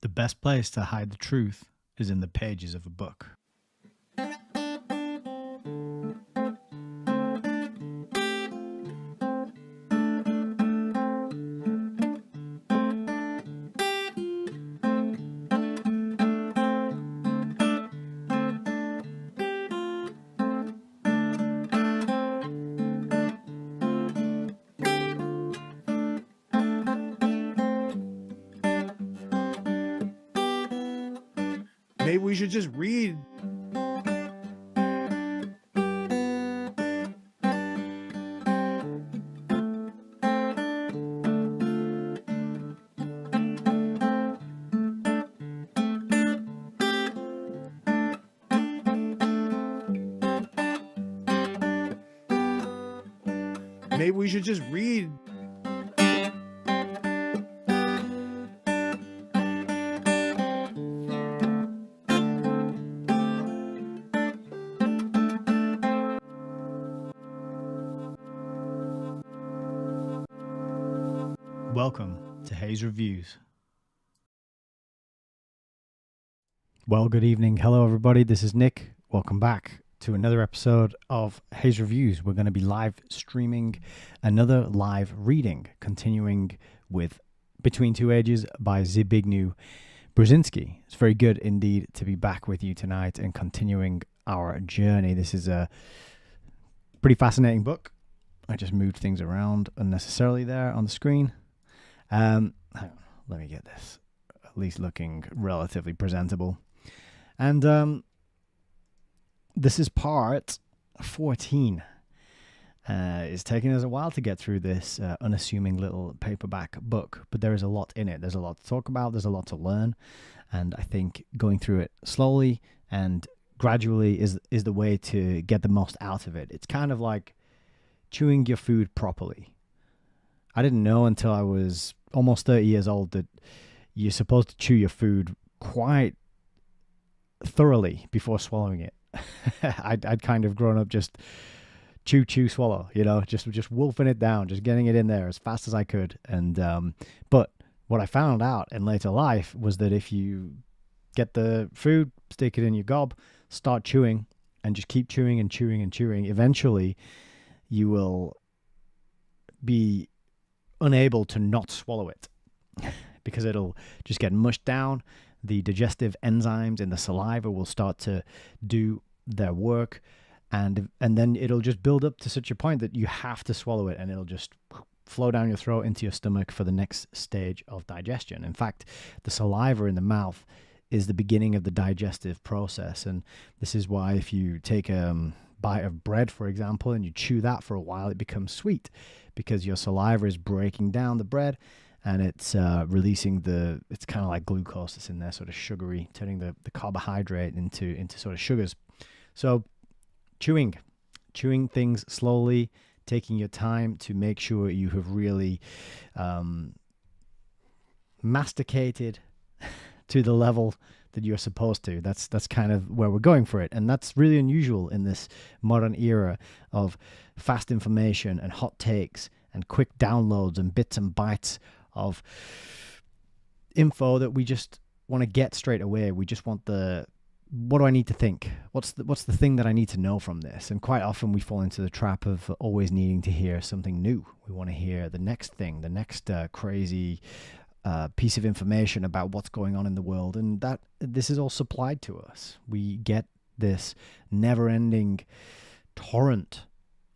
The best place to hide the truth is in the pages of a book. Maybe we should just read. Maybe we should just read. Welcome to Hayes Reviews. Well, good evening. Hello, everybody. This is Nick. Welcome back to another episode of Hayes Reviews. We're going to be live streaming another live reading, continuing with Between Two Ages by Zbigniew Brzezinski. It's very good indeed to be back with you tonight and continuing our journey. This is a pretty fascinating book. I just moved things around unnecessarily there on the screen. Hang on, let me get this at least looking relatively presentable. And this is part 14. It's taken us a while to get through this unassuming little paperback book, but there is a lot in it. There's a lot to talk about. There's a lot to learn. And I think going through it slowly and gradually is the way to get the most out of it. It's kind of like chewing your food properly. I didn't know until I was almost 30 years old that you're supposed to chew your food quite thoroughly before swallowing it. I'd kind of grown up just chew, swallow, just wolfing it down, just getting it in there as fast as I could. And but what I found out in later life was that if you get the food, stick it in your gob, start chewing, and just keep chewing and chewing and chewing, eventually you will be unable to not swallow it because it'll just get mushed down. The digestive enzymes in the saliva will start to do their work, and then it'll just build up to such a point that you have to swallow it, and it'll just flow down your throat into your stomach for the next stage of digestion. In fact, the saliva in the mouth is the beginning of the digestive process, and this is why if you take a bite of bread, for example, and you chew that for a while, it becomes sweet because your saliva is breaking down the bread and it's releasing it's kind of like glucose that's in there, sort of sugary, turning the carbohydrate into sort of sugars. So chewing things slowly, taking your time to make sure you have really masticated to the level that you're supposed to. That's kind of where we're going for it. And that's really unusual in this modern era of fast information and hot takes and quick downloads and bits and bytes of info that we just want to get straight away. We just want what do I need to think? What's the thing that I need to know from this? And quite often we fall into the trap of always needing to hear something new. We want to hear the next thing, the next crazy piece of information about what's going on in the world, and that this is all supplied to us. We get this never-ending torrent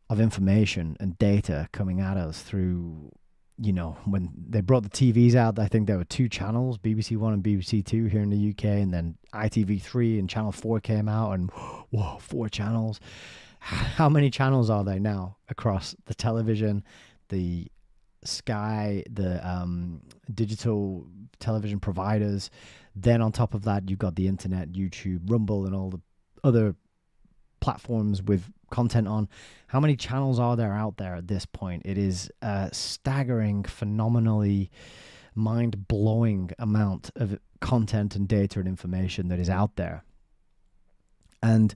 of information and data coming at us through, when they brought the TVs out, I think there were 2 channels, BBC One and BBC Two here in the UK, and then ITV3 and Channel 4 came out, and whoa, 4 channels. How many channels are there now across the television, the Sky, the digital television providers? Then on top of that, you've got the internet, YouTube, Rumble, and all the other platforms with content on. How many channels are there out there at this point? It is a staggering, phenomenally mind-blowing amount of content and data and information that is out there. And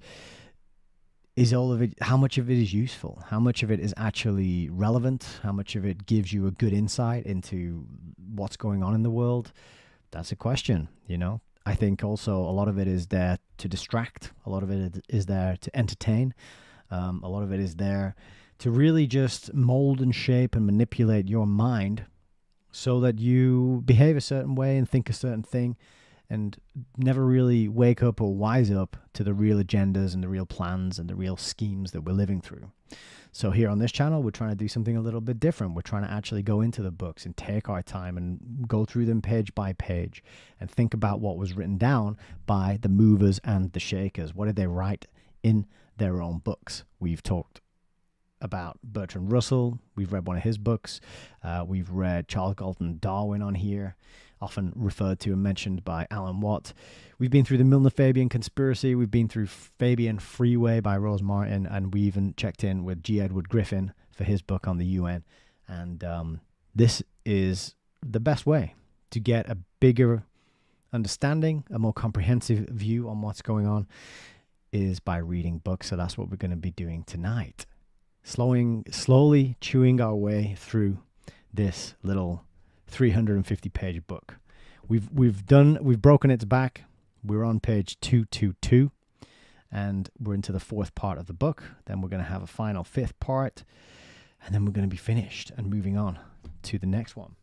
is all of it, how much of it is useful? How much of it is actually relevant? How much of it gives you a good insight into what's going on in the world? That's a question, you know. I think also a lot of it is there to distract. A lot of it is there to entertain. A lot of it is there to really just mold and shape and manipulate your mind so that you behave a certain way and think a certain thing and never really wake up or wise up to the real agendas and the real plans and the real schemes that we're living through. So here on this channel, we're trying to do something a little bit different. We're trying to actually go into the books and take our time and go through them page by page and think about what was written down by the movers and the shakers. What did they write in their own books? We've talked about Bertrand Russell. We've read one of his books. We've read Charles Galton Darwin on here, often referred to and mentioned by Alan Watt. We've been through the Milner-Fabian conspiracy. We've been through Fabian Freeway by Rose Martin, and we even checked in with G. Edward Griffin for his book on the UN. And this is the best way to get a bigger understanding, a more comprehensive view on what's going on, is by reading books. So that's what we're going to be doing tonight. Slowly chewing our way through this little 350-page book. We've broken its back. We're on page 222, and we're into the fourth part of the book. Then we're going to have a final fifth part, and then we're going to be finished and moving on to the next one.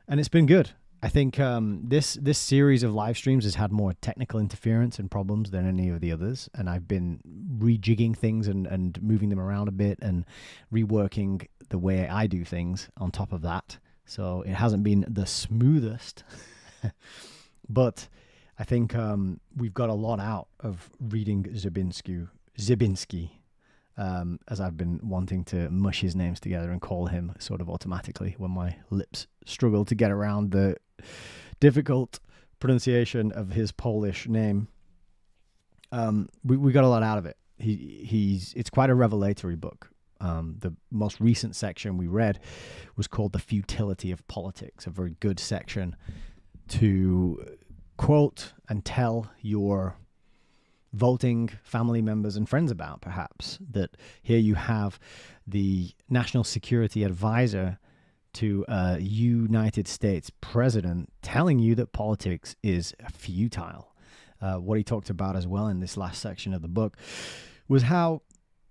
And it's been good. I think this series of live streams has had more technical interference and problems than any of the others, and I've been rejigging things and moving them around a bit and reworking the way I do things on top of that. So it hasn't been the smoothest, but I think we've got a lot out of reading Zbigniew, as I've been wanting to mush his names together and call him sort of automatically when my lips struggle to get around the difficult pronunciation of his Polish name. We got a lot out of it. It's quite a revelatory book. The most recent section we read was called The Futility of Politics, a very good section to quote and tell your voting family members and friends about, perhaps. That here you have the National Security Advisor to a United States president telling you that politics is futile. What he talked about as well in this last section of the book was how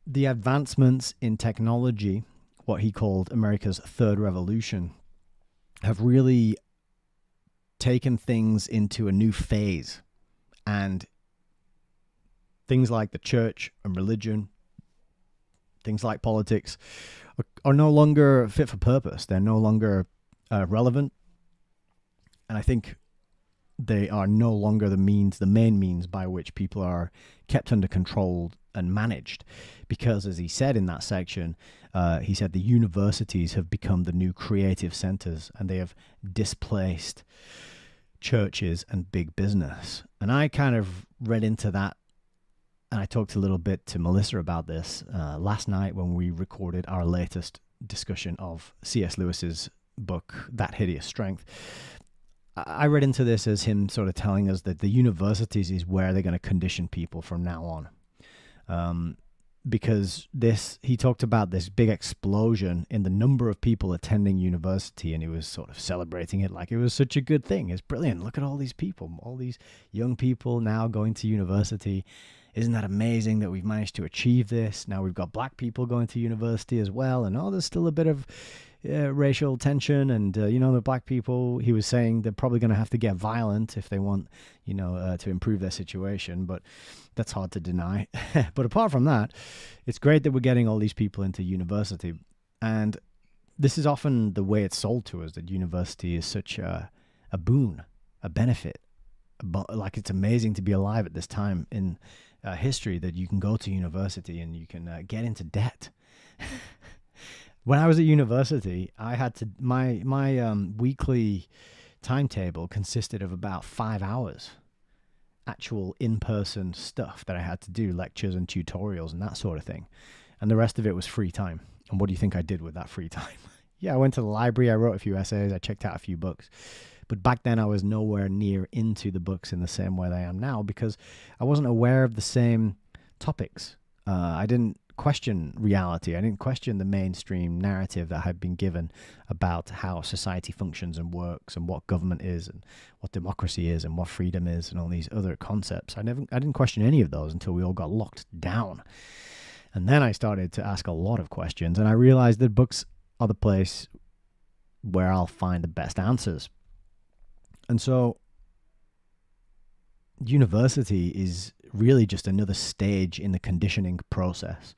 the advancements in technology, what he called America's third revolution, have really taken things into a new phase. And things like the church and religion, things like politics, are no longer fit for purpose. They're no longer relevant. And I think they are no longer the main means by which people are kept under control and managed. Because, as he said in that section, he said the universities have become the new creative centers, and they have displaced churches and big business. And I kind of read into that, and I talked a little bit to Melissa about this last night when we recorded our latest discussion of C.S. Lewis's book, That Hideous Strength. I read into this as him sort of telling us that the universities is where they're going to condition people from now on. Because he talked about this big explosion in the number of people attending university, and he was sort of celebrating it like it was such a good thing. It's brilliant. Look at all these people, all these young people now going to university. Isn't that amazing that we've managed to achieve this? Now we've got black people going to university as well, and there's still a bit of racial tension, and the black people, he was saying they're probably going to have to get violent if they want to improve their situation, but that's hard to deny. But apart from that, it's great that we're getting all these people into university, and this is often the way it's sold to us, that university is such a boon, a benefit, like it's amazing to be alive at this time in history, that you can go to university and you can get into debt. When I was at university, I had to my weekly timetable consisted of about 5 hours actual in-person stuff that I had to do, lectures and tutorials and that sort of thing, and the rest of it was free time. And what do you think I did with that free time? Yeah, I went to the library, I wrote a few essays, I checked out a few books. But back then I was nowhere near into the books in the same way that I am now, because I wasn't aware of the same topics. I didn't question reality. I didn't question the mainstream narrative that had been given about how society functions and works and what government is and what democracy is and what freedom is and all these other concepts. I didn't question any of those until we all got locked down. And then I started to ask a lot of questions, and I realized that books are the place where I'll find the best answers. And so university is really just another stage in the conditioning process.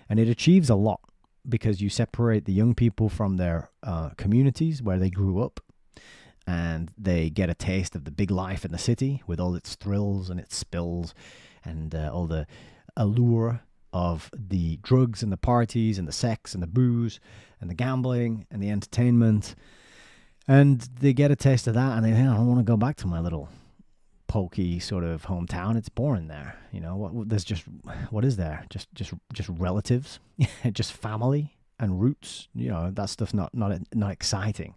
And it achieves a lot because you separate the young people from their communities where they grew up, and they get a taste of the big life in the city with all its thrills and its spills and all the allure of the drugs and the parties and the sex and the booze and the gambling and the entertainment. And they get a taste of that, and they think, I don't want to go back to my little pokey sort of hometown. It's boring there. You know, what is there? Just relatives, just family and roots. You know, that stuff's not exciting.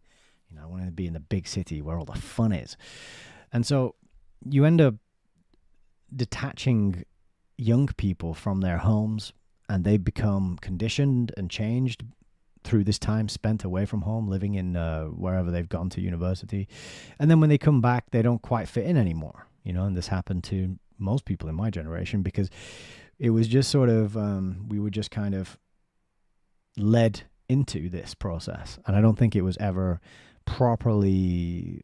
You know, I want to be in the big city where all the fun is. And so you end up detaching young people from their homes, and they become conditioned and changed through this time spent away from home, living in wherever they've gone to university. And then when they come back, they don't quite fit in anymore, you know, and this happened to most people in my generation because it was just sort of, we were just kind of led into this process. And I don't think it was ever properly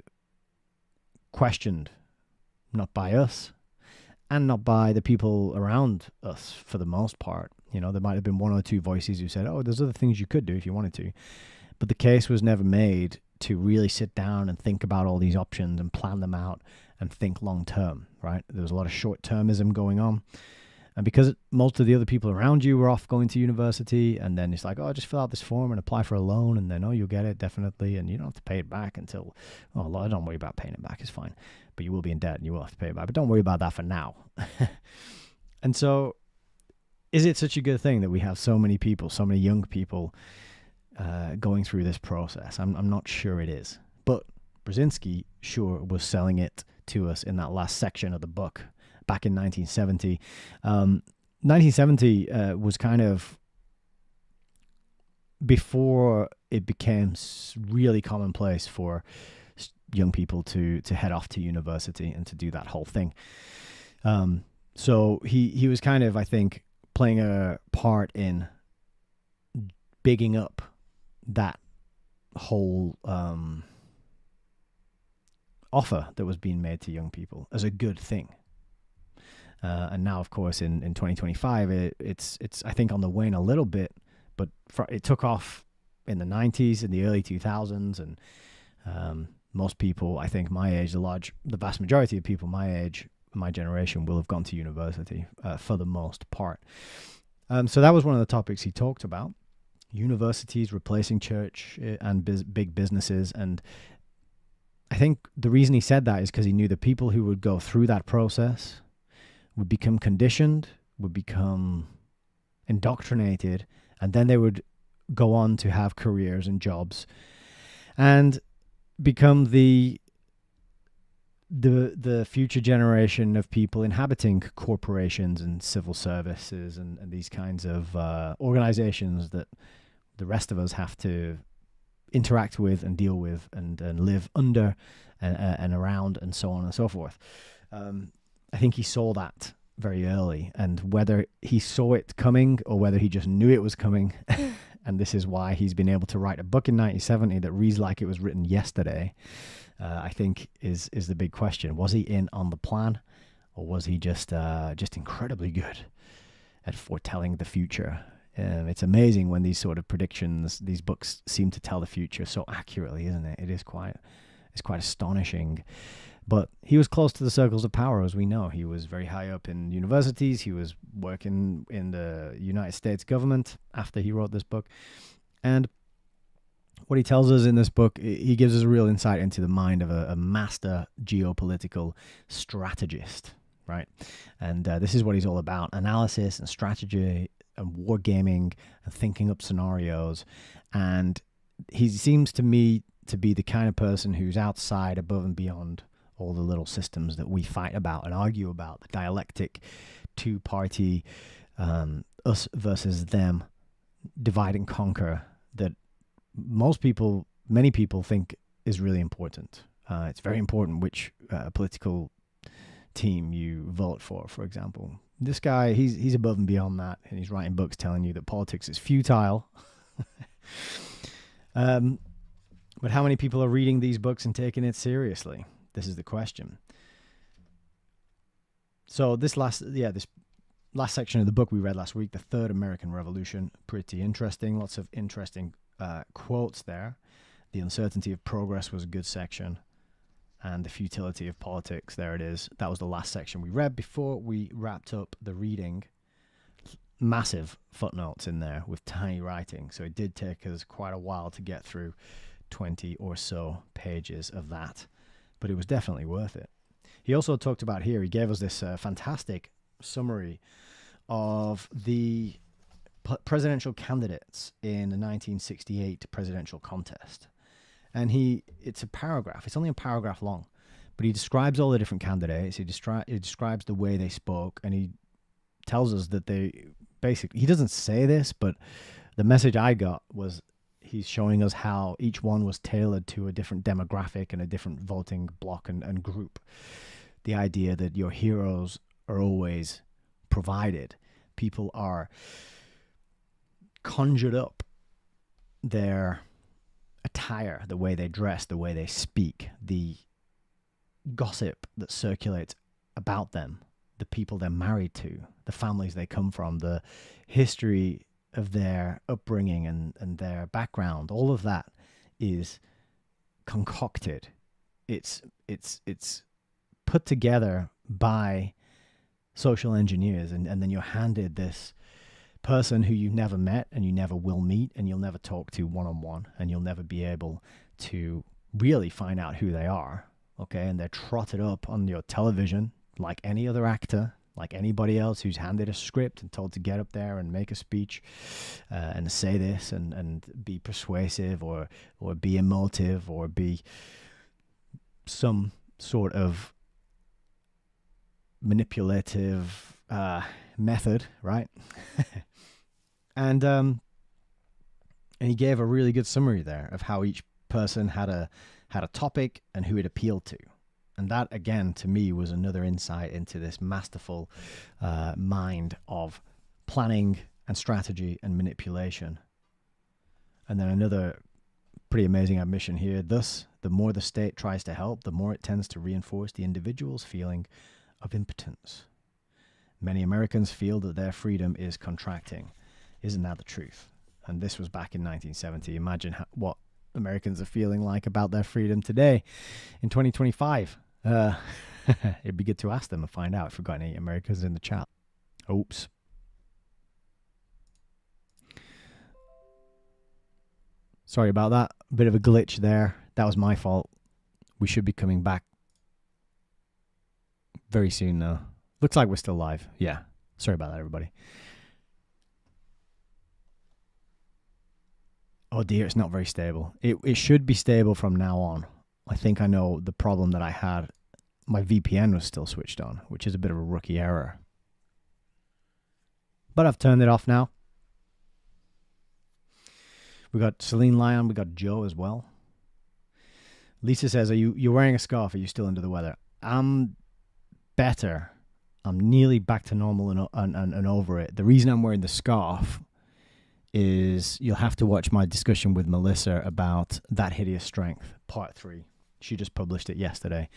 questioned, not by us and not by the people around us for the most part. You know, there might have been one or two voices who said, oh, there's other things you could do if you wanted to. But the case was never made to really sit down and think about all these options and plan them out and think long term, right? There was a lot of short termism going on. And because most of the other people around you were off going to university, and then it's like, oh, just fill out this form and apply for a loan, and then, oh, you'll get it, definitely, and you don't have to pay it back until, oh, don't worry about paying it back, it's fine. But you will be in debt and you will have to pay it back. But don't worry about that for now. And so, is it such a good thing that we have so many people, so many young people going through this process? I'm not sure it is. But Brzezinski sure was selling it to us in that last section of the book back in 1970. 1970 was kind of before it became really commonplace for young people to head off to university and to do that whole thing. So he was kind of, I think, playing a part in bigging up that whole offer that was being made to young people as a good thing. And now, of course, in 2025, it's I think on the wane a little bit, but it took off in the 90s, in the early 2000s, and most people, I think my age, the vast majority of people my age, my generation, will have gone to university for the most part. So that was one of the topics he talked about: universities replacing church and big businesses. And I think the reason he said that is because he knew the people who would go through that process would become conditioned, would become indoctrinated, and then they would go on to have careers and jobs and become the future generation of people inhabiting corporations and civil services and these kinds of organizations that the rest of us have to interact with and deal with and live under and around and so on and so forth. I think he saw that very early, and whether he saw it coming or whether he just knew it was coming, and this is why he's been able to write a book in 1970 that reads like it was written yesterday, I think is the big question. Was he in on the plan, or was he just incredibly good at foretelling the future? It's amazing when these sort of predictions, these books seem to tell the future so accurately, isn't it? It's quite astonishing. But he was close to the circles of power, as we know. He was very high up in universities. He was working in the United States government after he wrote this book. And what he tells us in this book, he gives us a real insight into the mind of a master geopolitical strategist, right? And this is what he's all about: analysis and strategy and wargaming and thinking up scenarios. And he seems to me to be the kind of person who's outside, above and beyond all the little systems that we fight about and argue about, the dialectic two-party us versus them, divide and conquer that many people think is really important. It's very important which political team you vote for example. This guy, he's above and beyond that, and he's writing books telling you that politics is futile. But how many people are reading these books and taking it seriously? This is the question. So this last section of the book we read last week, The Third American Revolution, pretty interesting. Lots of interesting quotes there. The uncertainty of progress was a good section. And the futility of politics, there it is. That was the last section we read before we wrapped up the reading. Massive footnotes in there with tiny writing. So it did take us quite a while to get through 20 or so pages of that. But it was definitely worth it. He also talked about here, he gave us this fantastic summary of the presidential candidates in the 1968 presidential contest. And it's a paragraph. It's only a paragraph long, but he describes all the different candidates. He describes the way they spoke, and he tells us that he doesn't say this, but the message I got was he's showing us how each one was tailored to a different demographic and a different voting block and group. The idea that your heroes are always provided. People are conjured up their attire, the way they dress, the way they speak, the gossip that circulates about them, the people they're married to, the families they come from, the history of their upbringing and their background. All of that is concocted. It's put together by social engineers, and then you're handed this person who you've never met and you never will meet and you'll never talk to one-on-one, and you'll never be able to really find out who they are, okay? And they're trotted up on your television like any other actor, like anybody else who's handed a script and told to get up there and make a speech and say this and be persuasive or be emotive or be some sort of manipulative method, right? And he gave a really good summary there of how each person had a topic and who it appealed to. And that, again, to me, was another insight into this masterful mind of planning and strategy and manipulation. And then another pretty amazing admission here. Thus, the more the state tries to help, the more it tends to reinforce the individual's feeling of impotence. Many Americans feel that their freedom is contracting. Isn't that the truth? And this was back in 1970. Imagine what Americans are feeling like about their freedom today in 2025. It'd be good to ask them and find out if we've got any Americans in the chat. Oops. Sorry about that. Bit of a glitch there. That was my fault. We should be coming back very soon, though. Looks like we're still live. Yeah. Sorry about that, everybody. Oh dear, it's not very stable. It should be stable from now on. I think I know the problem that I had. My VPN was still switched on, which is a bit of a rookie error. But I've turned it off now. We got Celine Lyon. We got Joe as well. Lisa says, you're wearing a scarf? Are you still under the weather? I'm better. I'm nearly back to normal and over it. The reason I'm wearing the scarf is you'll have to watch my discussion with Melissa about That Hideous Strength, Part 3. She just published it yesterday.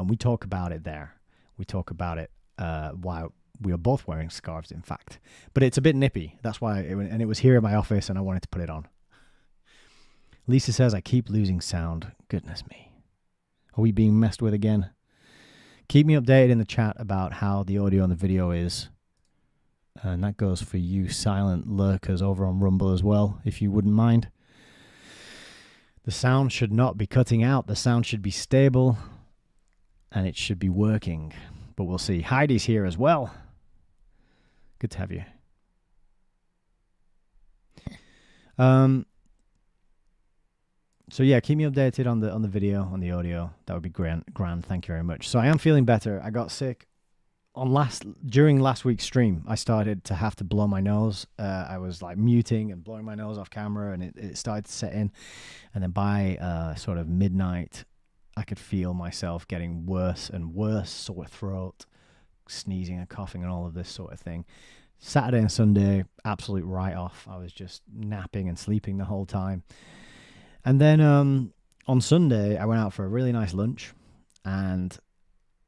We talk about it there. We talk about it while we are both wearing scarves, in fact. But it's a bit nippy. That's why, and it was here in my office, and I wanted to put it on. Lisa says, I keep losing sound. Goodness me. Are we being messed with again? Keep me updated in the chat about how the audio and the video is. And that goes for you silent lurkers over on Rumble as well, if you wouldn't mind. The sound should not be cutting out. The sound should be stable. And it should be working. But we'll see. Heidi's here as well. Good to have you. So yeah, keep me updated on the video, on the audio. That would be grand. Thank you very much. So I am feeling better. I got sick during last week's stream, I started to have to blow my nose. I was like muting and blowing my nose off camera, and it started to set in. And then by sort of midnight, I could feel myself getting worse and worse, sore throat, sneezing and coughing and all of this sort of thing. Saturday and Sunday, absolute write-off. I was just napping and sleeping the whole time. And then on Sunday, I went out for a really nice lunch. And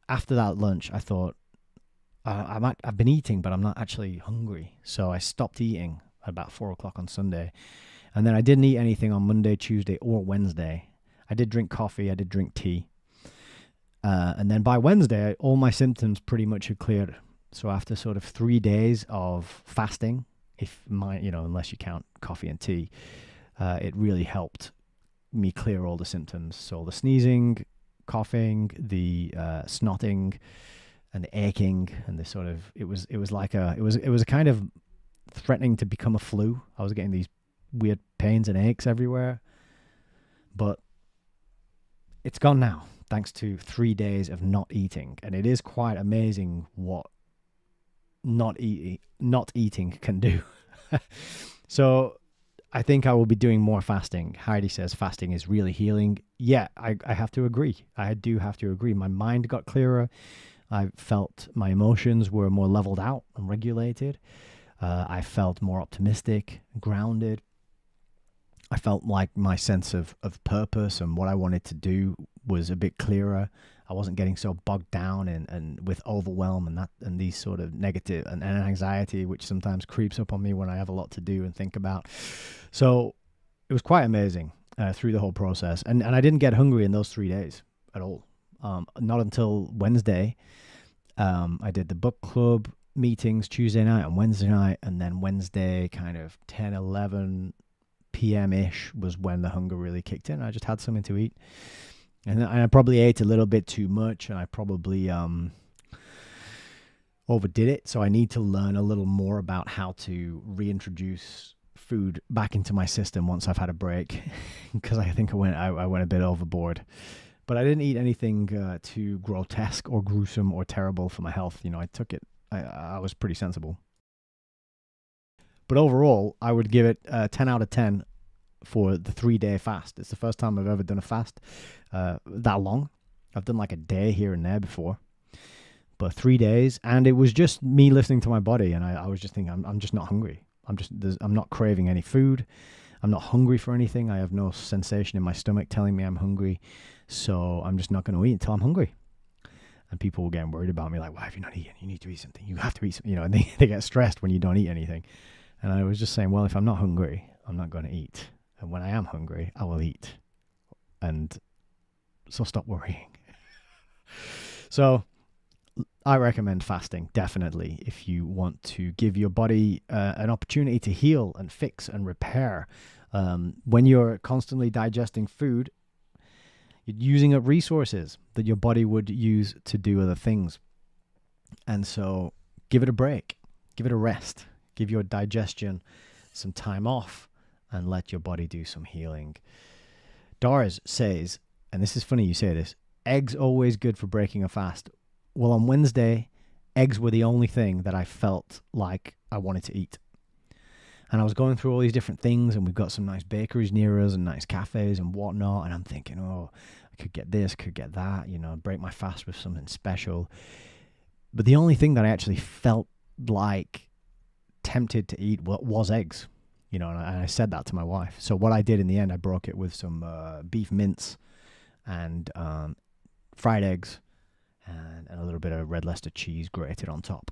after that lunch, I thought, I've been eating, but I'm not actually hungry. So I stopped eating at about 4 o'clock on Sunday. And then I didn't eat anything on Monday, Tuesday, or Wednesday. I did drink coffee. I did drink tea. And then by Wednesday, all my symptoms pretty much had cleared. So after sort of 3 days of fasting, unless you count coffee and tea, it really helped me clear all the symptoms. So the sneezing, coughing, the snotting, and the aching, and the sort of it was a kind of threatening to become a flu. I was getting these weird pains and aches everywhere, but it's gone now thanks to 3 days of not eating. And it is quite amazing what not eating can do. So I think I will be doing more fasting. Heidi says fasting is really healing. Yeah, I have to agree. I do have to agree. My mind got clearer. I felt my emotions were more leveled out and regulated. I felt more optimistic, grounded. I felt like my sense of purpose and what I wanted to do was a bit clearer. I wasn't getting so bogged down and with overwhelm and these sort of negative and anxiety, which sometimes creeps up on me when I have a lot to do and think about. So it was quite amazing through the whole process. And I didn't get hungry in those 3 days at all. Not until Wednesday. I did the book club meetings Tuesday night and Wednesday night, and then Wednesday kind of 10, 11 p.m.-ish was when the hunger really kicked in. I just had something to eat. And I probably ate a little bit too much, and I probably overdid it. So I need to learn a little more about how to reintroduce food back into my system once I've had a break, because I think I went a bit overboard. But I didn't eat anything too grotesque or gruesome or terrible for my health. I took it. I was pretty sensible. But overall, I would give it 10 out of 10 for the 3-day fast. It's the first time I've ever done a fast that long. I've done like a day here and there before, but 3 days, and it was just me listening to my body, and I was just thinking, I'm just not hungry. I'm not craving any food. I'm not hungry for anything. I have no sensation in my stomach telling me I'm hungry, so I'm just not going to eat until I'm hungry. And people were getting worried about me, like, why have you not eaten? You need to eat something. You have to eat something. And they get stressed when you don't eat anything. And I was just saying, well, if I'm not hungry, I'm not going to eat. And when I am hungry, I will eat. And so stop worrying. So I recommend fasting, definitely, if you want to give your body an opportunity to heal and fix and repair. When you're constantly digesting food, you're using up resources that your body would use to do other things. And so give it a break, give it a rest, give your digestion some time off, and let your body do some healing. Doris says, and this is funny you say this, eggs always good for breaking a fast. Well, on Wednesday, eggs were the only thing that I felt like I wanted to eat. And I was going through all these different things, and we've got some nice bakeries near us and nice cafes and whatnot. And I'm thinking, oh, I could get this, could get that, break my fast with something special. But the only thing that I actually felt like tempted to eat was eggs, and I said that to my wife. So what I did in the end, I broke it with some beef mince and fried eggs and a little bit of red Leicester cheese grated on top.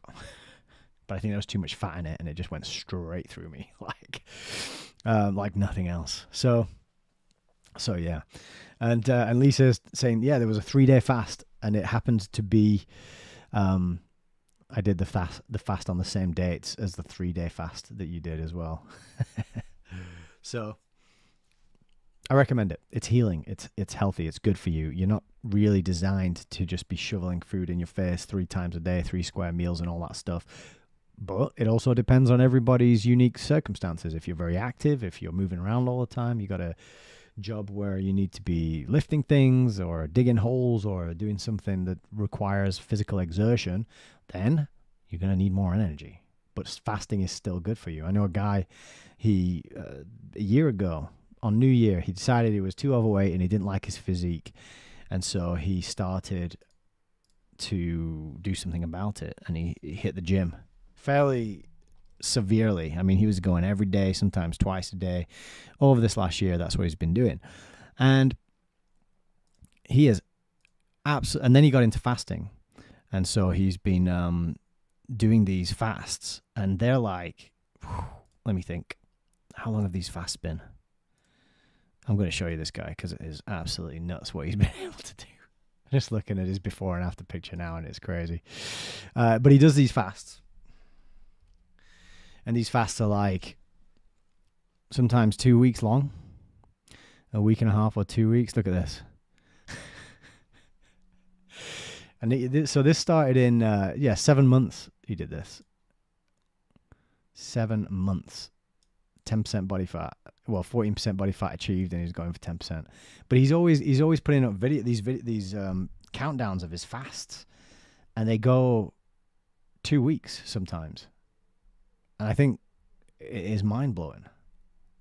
But I think there was too much fat in it, and it just went straight through me, like nothing else. So yeah. And Lisa's saying, yeah, there was a 3-day fast, and it happened to be, I did the fast on the same dates as the 3-day fast that you did as well. So I recommend it. It's healing. It's healthy. It's good for you. You're not really designed to just be shoveling food in your face 3 times a day, 3 square meals and all that stuff. But it also depends on everybody's unique circumstances. If you're very active, if you're moving around all the time, you got to job where you need to be lifting things or digging holes or doing something that requires physical exertion, then you're going to need more energy. But fasting is still good for you. I know a guy, a year ago on New Year, he decided he was too overweight and he didn't like his physique. And so he started to do something about it, and he hit the gym fairly severely. I mean, he was going every day, sometimes twice a day. Over this last year, that's what he's been doing. And he is absolutely, and then he got into fasting. And so he's been doing these fasts, and they're like, let me think, how long have these fasts been? I'm going to show you this guy because it is absolutely nuts what he's been able to do. Just looking at his before and after picture now, and it's crazy. But he does these fasts. And these fasts are like sometimes 2 weeks long, a week and a half or 2 weeks. Look at this. And so this started in, 7 months he did this. 7 months. 10% body fat. Well, 14% body fat achieved, and he's going for 10%. But he's always putting up these countdowns of his fasts, and they go 2 weeks sometimes. And I think it is mind blowing.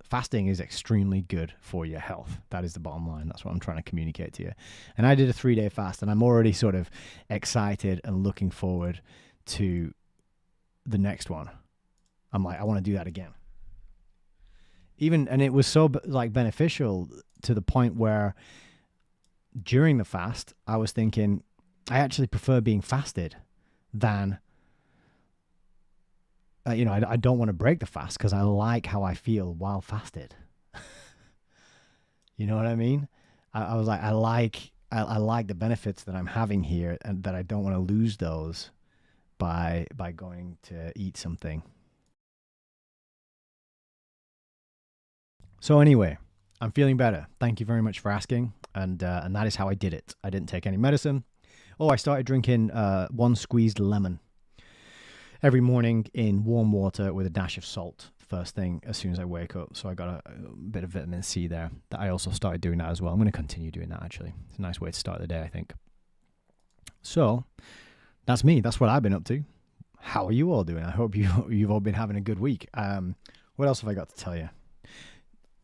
Fasting is extremely good for your health. That is the bottom line. That's what I'm trying to communicate to you. And I did a 3-day fast, and I'm already sort of excited and looking forward to the next one. I'm like, I want to do that again. And it was so beneficial to the point where during the fast, I was thinking, I actually prefer being fasted than, I don't want to break the fast because I like how I feel while fasted. You know what I mean? I was like, I like the benefits that I'm having here, and that I don't want to lose those by going to eat something. So anyway, I'm feeling better. Thank you very much for asking. And that is how I did it. I didn't take any medicine. I started drinking 1 squeezed lemon every morning in warm water with a dash of salt first thing as soon as I wake up. So I got a bit of vitamin C there. That I also started doing that as well. I'm going to continue doing that, actually. It's a nice way to start the day, I think. So that's me. That's what I've been up to. How are you all doing? I hope you've all been having a good week. What else have I got to tell you?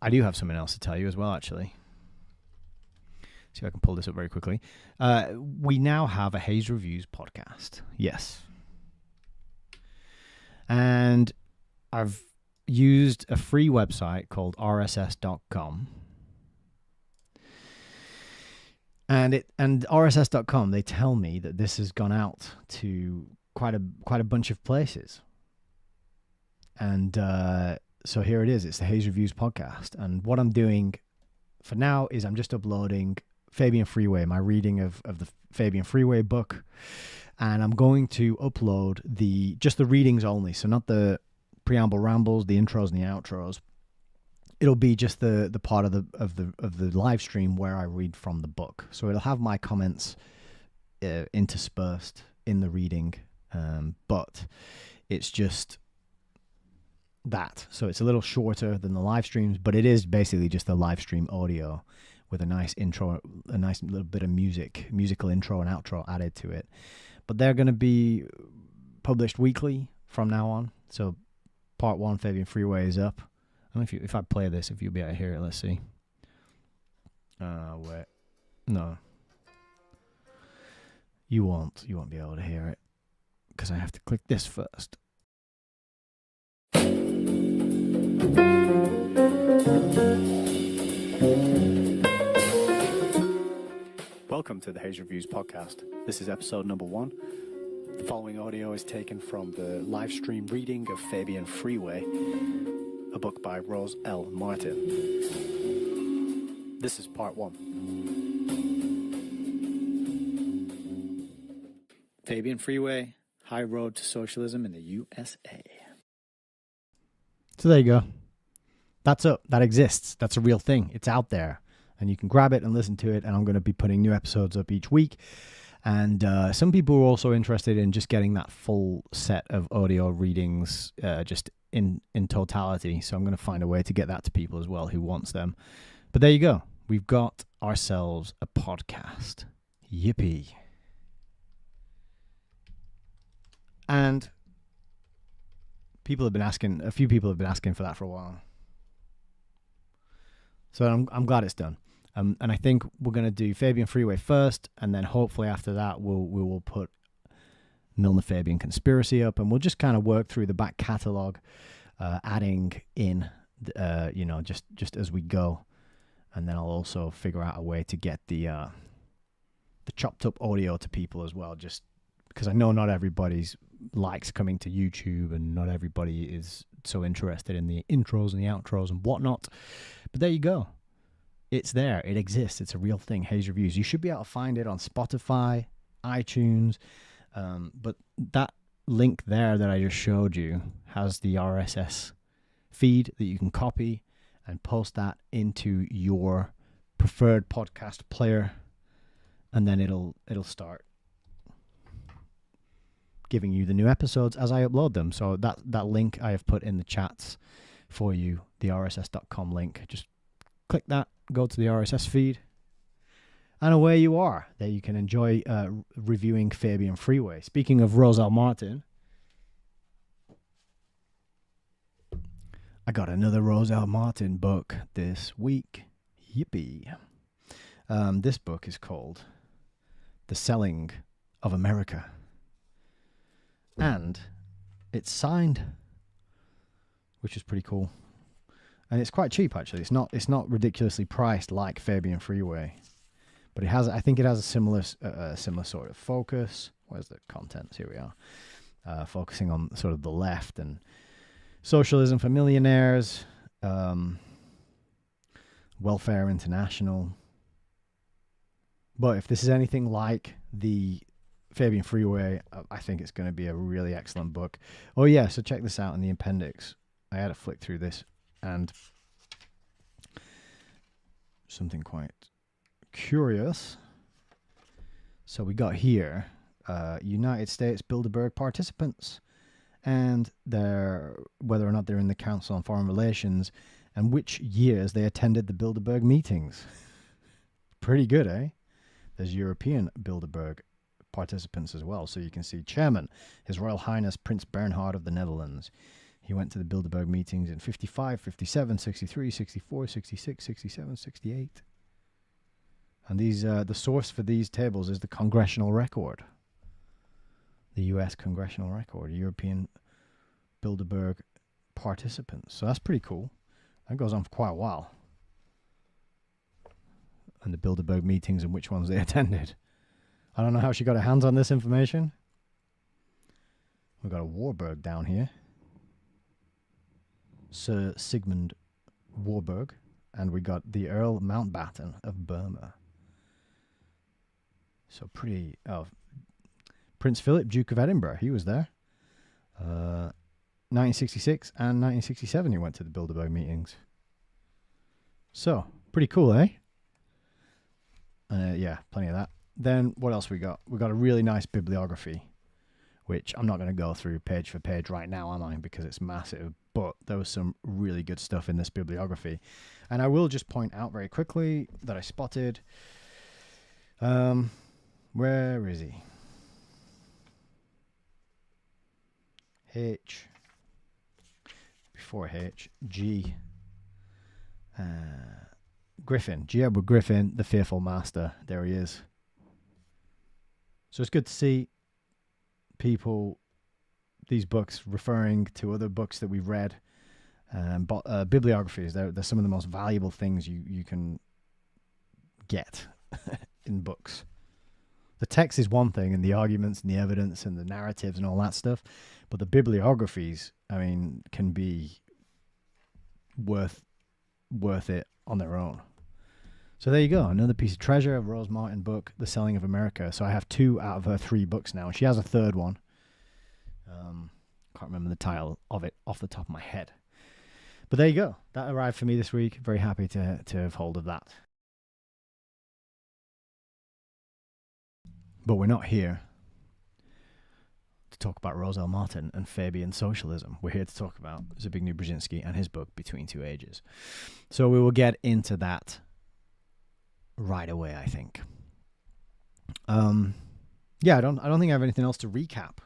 I do have something else to tell you as well, actually. See if I can pull this up very quickly. We now have a Haze Reviews podcast. Yes. And I've used a free website called rss.com. And rss.com, they tell me that this has gone out to quite a bunch of places. And so here it is. It's the Haze Reviews podcast. And what I'm doing for now is I'm just uploading Fabian Freeway, my reading of the Fabian Freeway book. And I'm going to upload just the readings only. So not the preamble rambles, the intros and the outros. It'll be just the part of the live stream where I read from the book. So it'll have my comments interspersed in the reading. But it's just that. So it's a little shorter than the live streams, but it is basically just the live stream audio with a nice intro, a nice little bit of musical intro and outro added to it. But they're going to be published weekly from now on. So part 1, Fabian Freeway, is up. I don't know if I play this, if you'll be able to hear it. Let's see. Wait. No. You won't be able to hear it because I have to click this first. Welcome to the Haze Reviews podcast. This is episode number 1. The following audio is taken from the live stream reading of Fabian Freeway, a book by Rose L. Martin. This is part 1. Fabian Freeway, High Road to Socialism in the USA. So there you go. That's up. That exists. That's a real thing. It's out there. And you can grab it and listen to it. And I'm going to be putting new episodes up each week. And some people are also interested in just getting that full set of audio readings just in totality. So I'm going to find a way to get that to people as well who wants them. But there you go. We've got ourselves a podcast. Yippee. And a few people have been asking for that for a while. So I'm glad it's done. And I think we're going to do Fabian Freeway first, and then hopefully after that we will put Milner Fabian Conspiracy up, and we'll just kind of work through the back catalogue, adding in, just as we go. And then I'll also figure out a way to get the chopped up audio to people as well, just because I know not everybody's likes coming to YouTube, and not everybody is so interested in the intros and the outros and whatnot. But there you go. It's there. It exists. It's a real thing. Hayes Reviews. You should be able to find it on Spotify, iTunes. But that link there that I just showed you has the RSS feed that you can copy and post that into your preferred podcast player, and then it'll start giving you the new episodes as I upload them. So that link I have put in the chats for you, the rss.com link. Just click that, go to the RSS feed, and away you are. There you can enjoy reviewing Fabian Freeway. Speaking of Rosal Martin, I got another Rosal Martin book this week. Yippee. This book is called The Selling of America. And it's signed, which is pretty cool. And it's quite cheap, actually. It's not ridiculously priced like Fabian Freeway. But I think it has a similar sort of focus. Where's the contents? Here we are. Focusing on sort of the left and socialism for millionaires, welfare international. But if this is anything like the Fabian Freeway, I think it's going to be a really excellent book. Oh yeah, so check this out in the appendix. I had to flick through this, and something quite curious. So we got here United States Bilderberg participants, and whether or not they're in the Council on Foreign Relations, and which years they attended the Bilderberg meetings. Pretty good, eh? There's European Bilderberg participants as well. So you can see Chairman, His Royal Highness Prince Bernhard of the Netherlands. He went to the Bilderberg meetings in 55, 57, 63, 64, 66, 67, 68. And these the source for these tables is the Congressional Record. The U.S. Congressional Record, European Bilderberg participants. So that's pretty cool. That goes on for quite a while. And the Bilderberg meetings and which ones they attended. I don't know how she got her hands on this information. We've got a Warburg down here. Sir Sigmund Warburg. And we got the Earl Mountbatten of Burma. So pretty... Oh, Prince Philip, Duke of Edinburgh. He was there. 1966 and 1967 he went to the Bilderberg meetings. So, pretty cool, eh? Yeah, plenty of that. Then, what else we got? We got a really nice bibliography, which I'm not going to go through page for page right now, am I? Because it's massive. But there was some really good stuff in this bibliography. And I will just point out very quickly that I spotted... where is he? H... Before H, G... Griffin, G. Edward Griffin, the Fearful Master. There he is. So it's good to see people, these books, referring to other books that we've read. Bibliographies, they're some of the most valuable things you can get in books. The text is one thing, and the arguments and the evidence and the narratives and all that stuff. But the bibliographies, I mean, can be worth it on their own. So there you go, another piece of treasure, a Rose Martin book, The Selling of America. So I have 2 out of her 3 books now. She has a third one. Can't remember the title of it off the top of my head. But there you go. That arrived for me this week. Very happy to have hold of that. But we're not here to talk about Roselle Martin and Fabian socialism. We're here to talk about Zbigniew Brzezinski and his book Between Two Ages. So we will get into that right away, I think. Yeah, I don't think I have anything else to recap.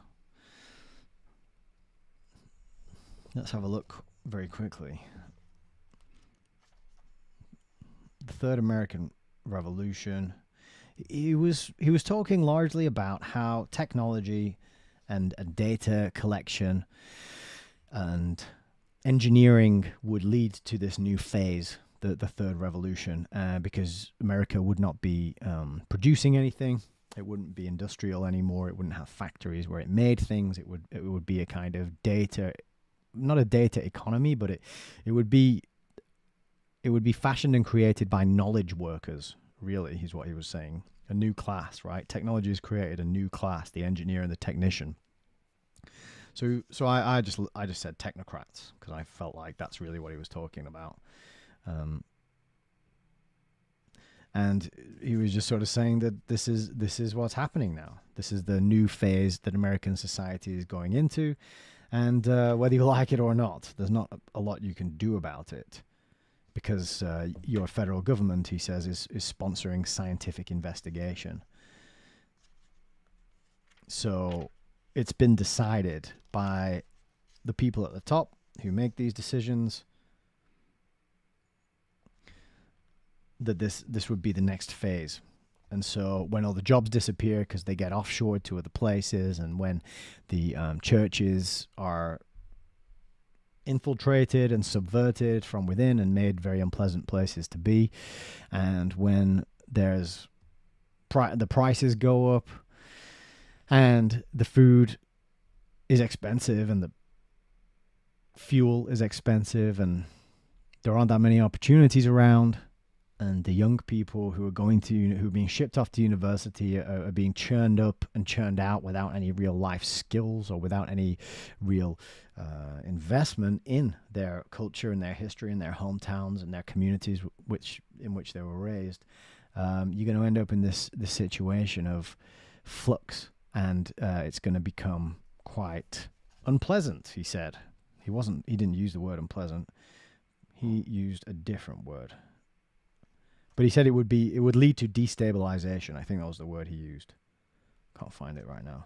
Let's have a look very quickly. The Third American Revolution. He was talking largely about how technology and data collection and engineering would lead to this new phase, the third revolution, because America would not be producing anything. It wouldn't be industrial anymore. It wouldn't have factories where it made things. It would be a kind of data, not a data economy, but it would be fashioned and created by knowledge workers. Really, is what he was saying. A new class, right? Technology has created a new class, the engineer and the technician. So I just said technocrats because I felt like that's really what he was talking about. And he was just sort of saying that this is what's happening now. This is the new phase that American society is going into, and whether you like it or not, there's not a lot you can do about it. Because your federal government, he says, is sponsoring scientific investigation. So it's been decided by the people at the top who make these decisions that this would be the next phase. And so when all the jobs disappear because they get offshored to other places, and when the churches are infiltrated and subverted from within and made very unpleasant places to be, and when there's the prices go up and the food is expensive and the fuel is expensive and there aren't that many opportunities around, and the young people who are who are being shipped off to university are being churned up and churned out without any real life skills or without any real investment in their culture and their history and their hometowns and their communities in which they were raised. You're going to end up in this situation of flux, and it's going to become quite unpleasant. He said he didn't use the word unpleasant. He used a different word. But he said it would lead to destabilization. I think that was the word he used. Can't find it right now.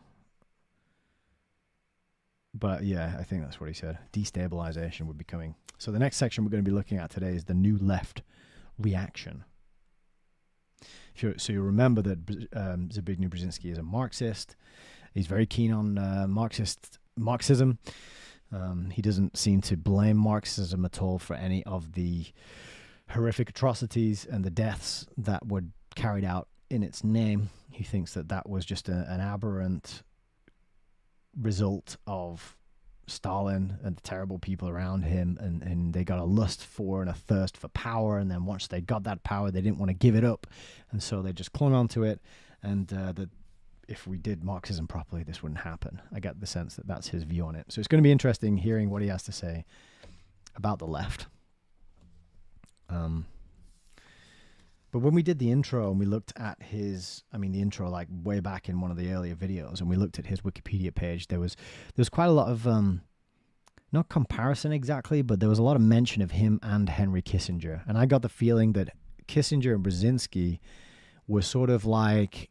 But yeah, I think that's what he said. Destabilization would be coming. So the next section we're going to be looking at today is the new left reaction. So you remember that Zbigniew Brzezinski is a Marxist. He's very keen on Marxism. He doesn't seem to blame Marxism at all for any of the horrific atrocities and the deaths that were carried out in its name. He thinks that was just an aberrant result of Stalin and the terrible people around him, and they got a lust for and a thirst for power, and then once they got that power, they didn't want to give it up, and so they just clung onto it, and that if we did Marxism properly, this wouldn't happen. I get the sense that that's his view on it. So it's going to be interesting hearing what he has to say about the left. But when we did the intro and we looked at the intro like way back in one of the earlier videos, and we looked at his Wikipedia page, there was quite a lot of, not comparison exactly, but there was a lot of mention of him and Henry Kissinger. And I got the feeling that Kissinger and Brzezinski were sort of like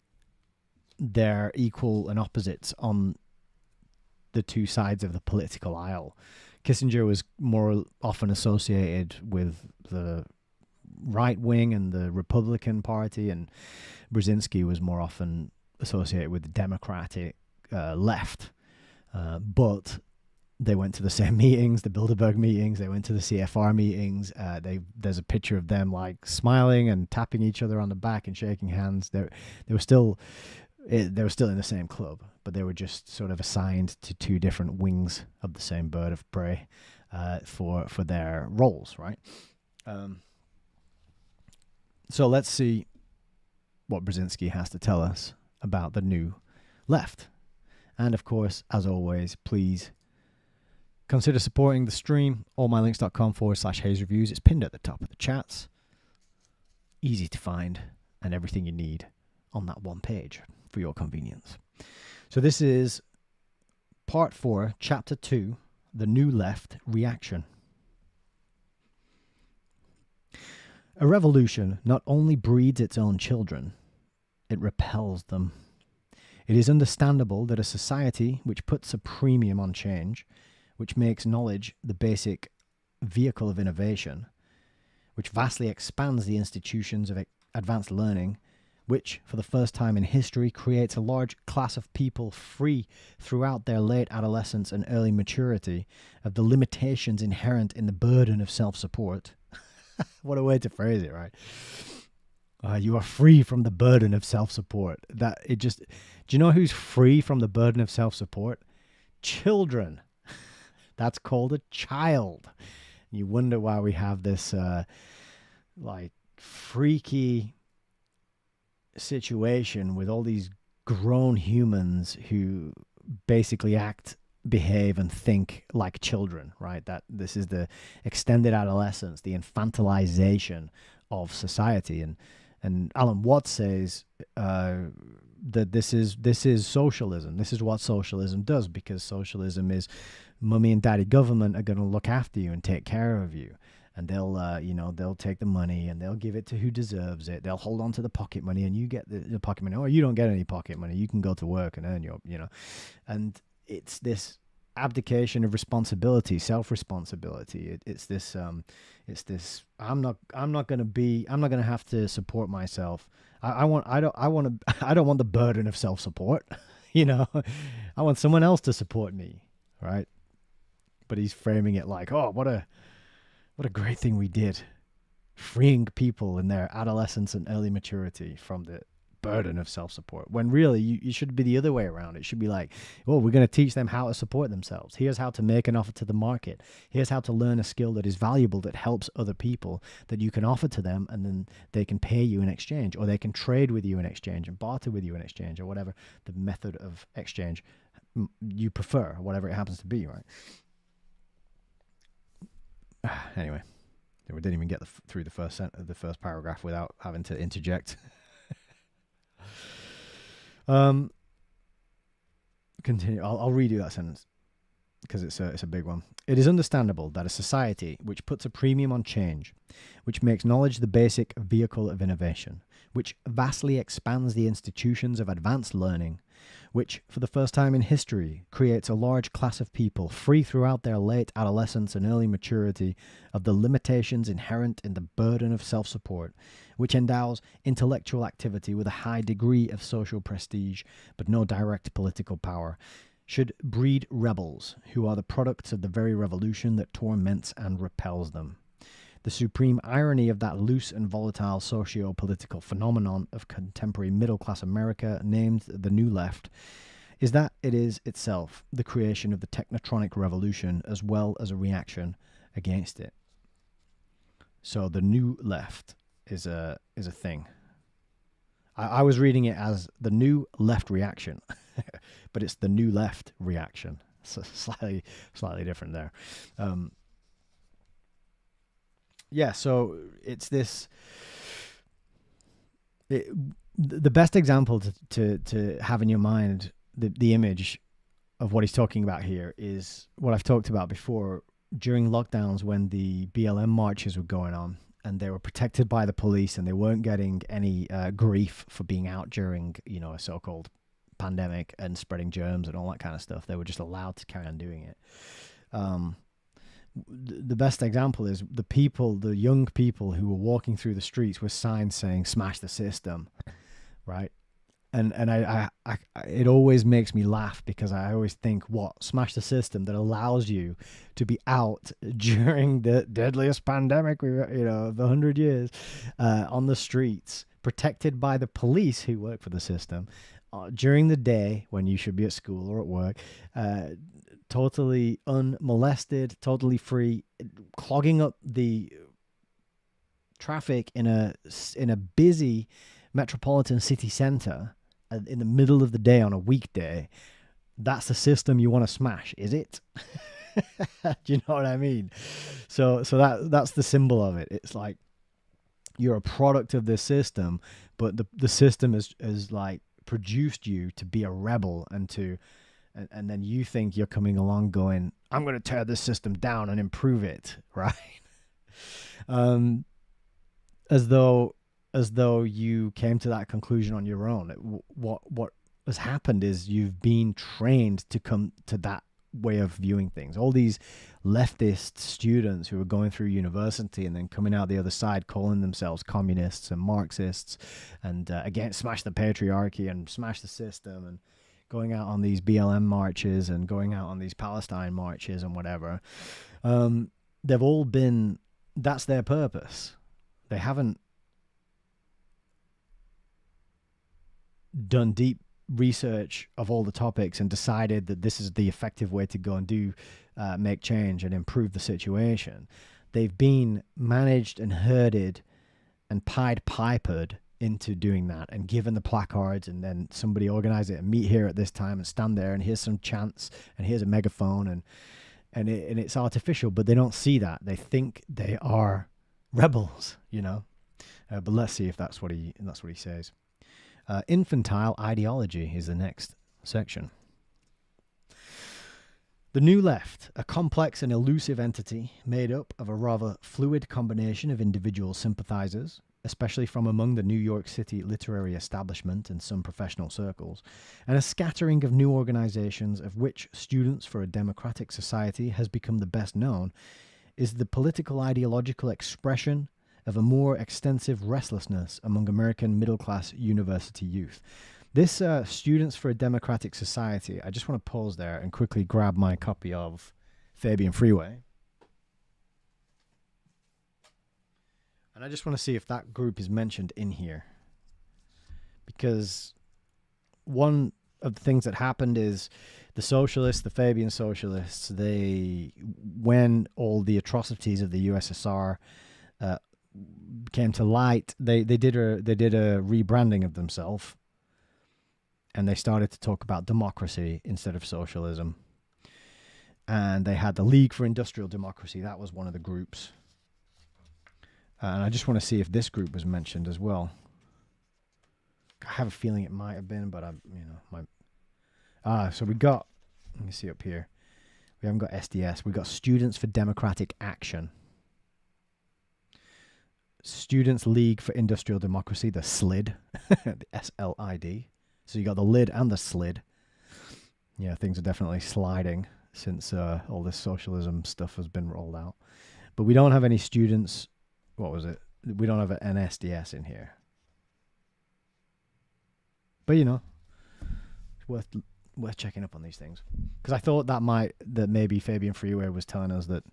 their equal and opposites on the two sides of the political aisle. Kissinger was more often associated with the right wing and the Republican Party, and Brzezinski was more often associated with the Democratic left. But they went to the same meetings, the Bilderberg meetings. They went to the CFR meetings. There's a picture of them like smiling and tapping each other on the back and shaking hands. They were still in the same club, but they were just sort of assigned to two different wings of the same bird of prey for their roles, right? So let's see what Brzezinski has to tell us about the new left. And of course, as always, please consider supporting the stream. allmylinks.com/Hayes Reviews. It's pinned at the top of the chats. Easy to find, and everything you need on that one page for your convenience. So this is Part 4, Chapter 2, The New Left Reaction. A revolution not only breeds its own children, it repels them. It is understandable that a society which puts a premium on change, which makes knowledge the basic vehicle of innovation, which vastly expands the institutions of advanced learning, which, for the first time in history, creates a large class of people free throughout their late adolescence and early maturity of the limitations inherent in the burden of self-support. What a way to phrase it, right? You are free from the burden of self-support. Do you know who's free from the burden of self-support? Children. That's called a child. You wonder why we have this freaky situation with all these grown humans who basically behave and think like children, right? That this is the extended adolescence, the infantilization of society. And Alan Watts says that this is socialism. This is what socialism does, because socialism is mummy and daddy government are going to look after you and take care of you. And they'll take the money and they'll give it to who deserves it. They'll hold on to the pocket money, and you get the pocket money, or you don't get any pocket money. You can go to work and earn and it's this abdication of responsibility, self-responsibility. It's this I'm not going to have to support myself. I don't want the burden of self-support. I want someone else to support me, right? But he's framing it like, oh, what a great thing we did, freeing people in their adolescence and early maturity from the burden of self-support, when really you should be the other way around. It should be like, oh, we're going to teach them how to support themselves. Here's how to make an offer to the market. Here's how to learn a skill that is valuable, that helps other people, that you can offer to them, and then they can pay you in exchange, or they can trade with you in exchange and barter with you in exchange, or whatever the method of exchange you prefer, whatever it happens to be, right? Anyway, we didn't even get through the first paragraph without having to interject. Continue. I'll redo that sentence because it's a big one. It is understandable that a society which puts a premium on change, which makes knowledge the basic vehicle of innovation, which vastly expands the institutions of advanced learning, which, for the first time in history, creates a large class of people free throughout their late adolescence and early maturity of the limitations inherent in the burden of self-support, which endows intellectual activity with a high degree of social prestige but no direct political power, should breed rebels who are the products of the very revolution that torments and repels them. The supreme irony of that loose and volatile socio-political phenomenon of contemporary middle-class America, named the New Left, is that it is itself the creation of the technotronic revolution as well as a reaction against it. So the New Left is a thing. I was reading it as the New Left Reaction, but it's the New Left Reaction. So slightly different there. Yeah, so it's this. The best example to have in your mind, the image of what he's talking about here, is what I've talked about before during lockdowns, when the BLM marches were going on and they were protected by the police and they weren't getting any grief for being out during a so-called pandemic and spreading germs and all that kind of stuff. They were just allowed to carry on doing it. The best example is the young people who were walking through the streets with signs saying "Smash the system," right? And I it always makes me laugh, because I always think, what, smash the system that allows you to be out during the deadliest pandemic of 100 years, on the streets, protected by the police who work for the system, during the day when you should be at school or at work, totally unmolested, totally free, clogging up the traffic in a busy metropolitan city center in the middle of the day on a weekday. That's the system you want to smash, is it? Do you know what I mean? So that's the symbol of it. It's like you're a product of this system, but the system is like produced you to be a rebel and and then you think you're coming along going, I'm going to tear this system down and improve it, right? As though you came to that conclusion on your own. What has happened is you've been trained to come to that way of viewing things. All these leftist students who are going through university and then coming out the other side calling themselves communists and Marxists and again smash the patriarchy and smash the system and going out on these BLM marches and going out on these Palestine marches and whatever. They've all been, that's their purpose. They haven't done deep research of all the topics and decided that this is the effective way to go and do make change and improve the situation. They've been managed and herded and Pied Pipered into doing that and given the placards, and then somebody organize it and meet here at this time and stand there and here's some chants and here's a megaphone and it's artificial, but they don't see that. They think they are rebels, you know. But let's see if that's what he says. Infantile ideology is the next section. The New Left, a complex and elusive entity made up of a rather fluid combination of individual sympathizers, especially from among the New York City literary establishment and some professional circles, and a scattering of new organizations of which Students for a Democratic Society has become the best known, is the political ideological expression of a more extensive restlessness among American middle-class university youth. This Students for a Democratic Society, I just want to pause there and quickly grab my copy of Fabian Freeway. And I just want to see if that group is mentioned in here. Because one of the things that happened is the socialists, the Fabian socialists, when all the atrocities of the USSR came to light, they did a rebranding of themselves, and they started to talk about democracy instead of socialism. And they had the League for Industrial Democracy. That was one of the groups. And I just want to see if this group was mentioned as well. I have a feeling it might have been, but so we got, let me see up here. We haven't got SDS. We got Students for Democratic Action. Students League for Industrial Democracy, the SLID, the SLID. So you got the lid and the slid. Yeah, things are definitely sliding since all this socialism stuff has been rolled out. But we don't have any students. What was it? We don't have an SDS in here. But you know, it's worth checking up on these things, because I thought that maybe Fabian Freeway was telling us that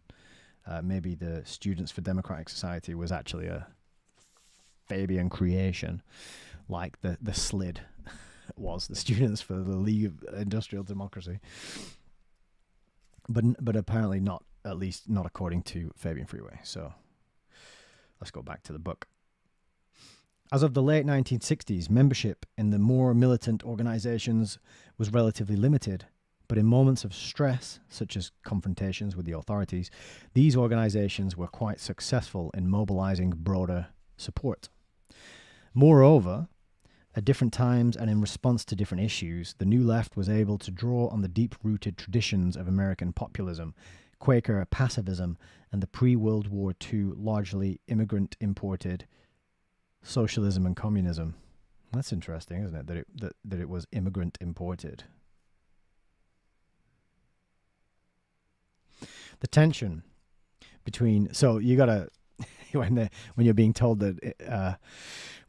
maybe the Students for Democratic Society was actually a Fabian creation, like the SLID was, the Students for the League of Industrial Democracy. But apparently not, at least not according to Fabian Freeway. So let's go back to the book. As of the late 1960s, membership in the more militant organizations was relatively limited, but in moments of stress, such as confrontations with the authorities, these organizations were quite successful in mobilizing broader support. Moreover, at different times and in response to different issues, the New Left was able to draw on the deep-rooted traditions of American populism, Quaker pacifism, and the pre-World War II largely immigrant-imported socialism and communism. That's interesting, isn't it? That it was immigrant-imported. The tension between, so you gotta when you're being told that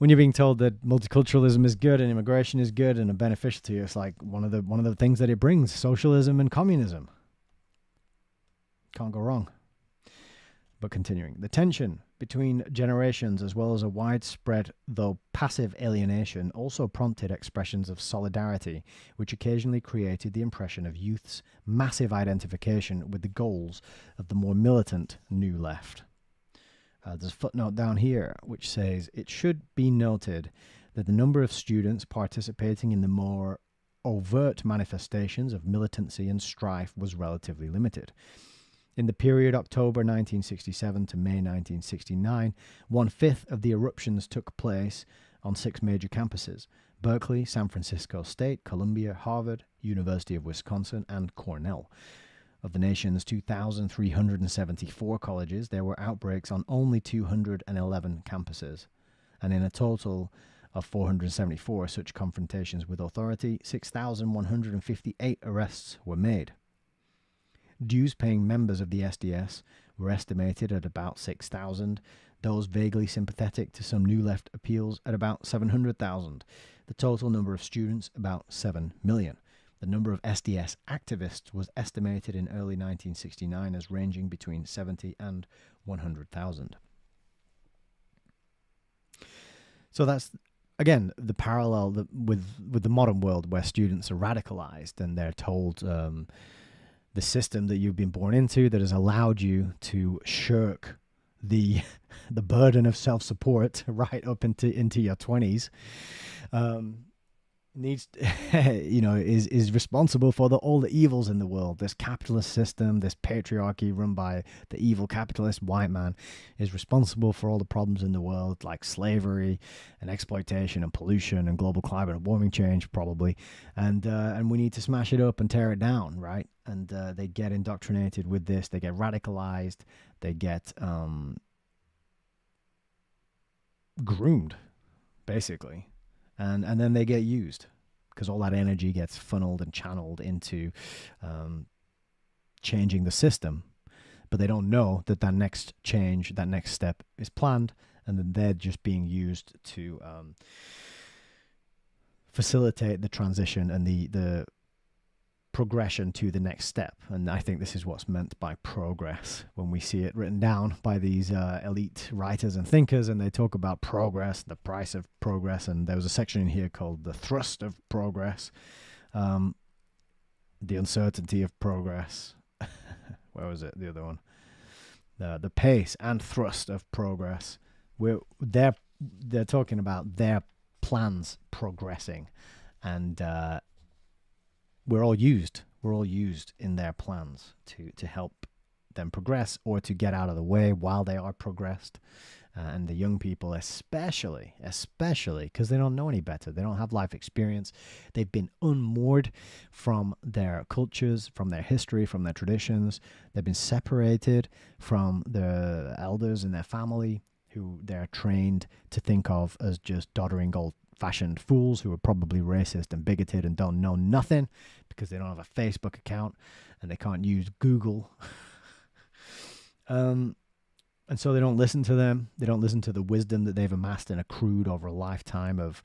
multiculturalism is good and immigration is good and beneficial to you, it's like one of the things that it brings: socialism and communism. Can't go wrong. But continuing, the tension between generations, as well as a widespread, though passive, alienation, also prompted expressions of solidarity, which occasionally created the impression of youth's massive identification with the goals of the more militant New Left. There's a footnote down here which says, it should be noted that the number of students participating in the more overt manifestations of militancy and strife was relatively limited. In the period October 1967 to May 1969, 1/5 of the eruptions took place on 6 major campuses. Berkeley, San Francisco State, Columbia, Harvard, University of Wisconsin, and Cornell. Of the nation's 2,374 colleges, there were outbreaks on only 211 campuses. And in a total of 474 such confrontations with authority, 6,158 arrests were made. Dues-paying members of the SDS were estimated at about 6,000, those vaguely sympathetic to some New Left appeals at about 700,000. The total number of students, about 7 million. The number of SDS activists was estimated in early 1969 as ranging between 70 and 100,000. So that's, again, the parallel with the modern world where students are radicalized and they're told the system that you've been born into that has allowed you to shirk the burden of self-support right up into your 20s needs is responsible for all the evils in the world. This capitalist system, this patriarchy run by the evil capitalist white man is responsible for all the problems in the world, like slavery and exploitation and pollution and global climate warming change probably, and we need to smash it up and tear it down, right? And they get indoctrinated with this, they get radicalized, they get groomed basically, and then they get used because all that energy gets funneled and channeled into changing the system, but they don't know that next change, that next step is planned, and then they're just being used to facilitate the transition and the progression to the next step. And I think this is what's meant by progress when we see it written down by these elite writers and thinkers, and they talk about progress, the price of progress. And there was a section in here called the thrust of progress, the uncertainty of progress. Where was it? The other one, the pace and thrust of progress. They're talking about their plans progressing, and we're all used in their plans to help them progress or to get out of the way while they are progressed. And the young people especially because they don't know any better. They don't have life experience. They've been unmoored from their cultures, from their history, from their traditions. They've been separated from the elders in their family who they're trained to think of as just doddering old-fashioned fools who are probably racist and bigoted and don't know nothing because they don't have a Facebook account and they can't use Google. And so they don't listen to them. They don't listen to the wisdom that they've amassed and accrued over a lifetime of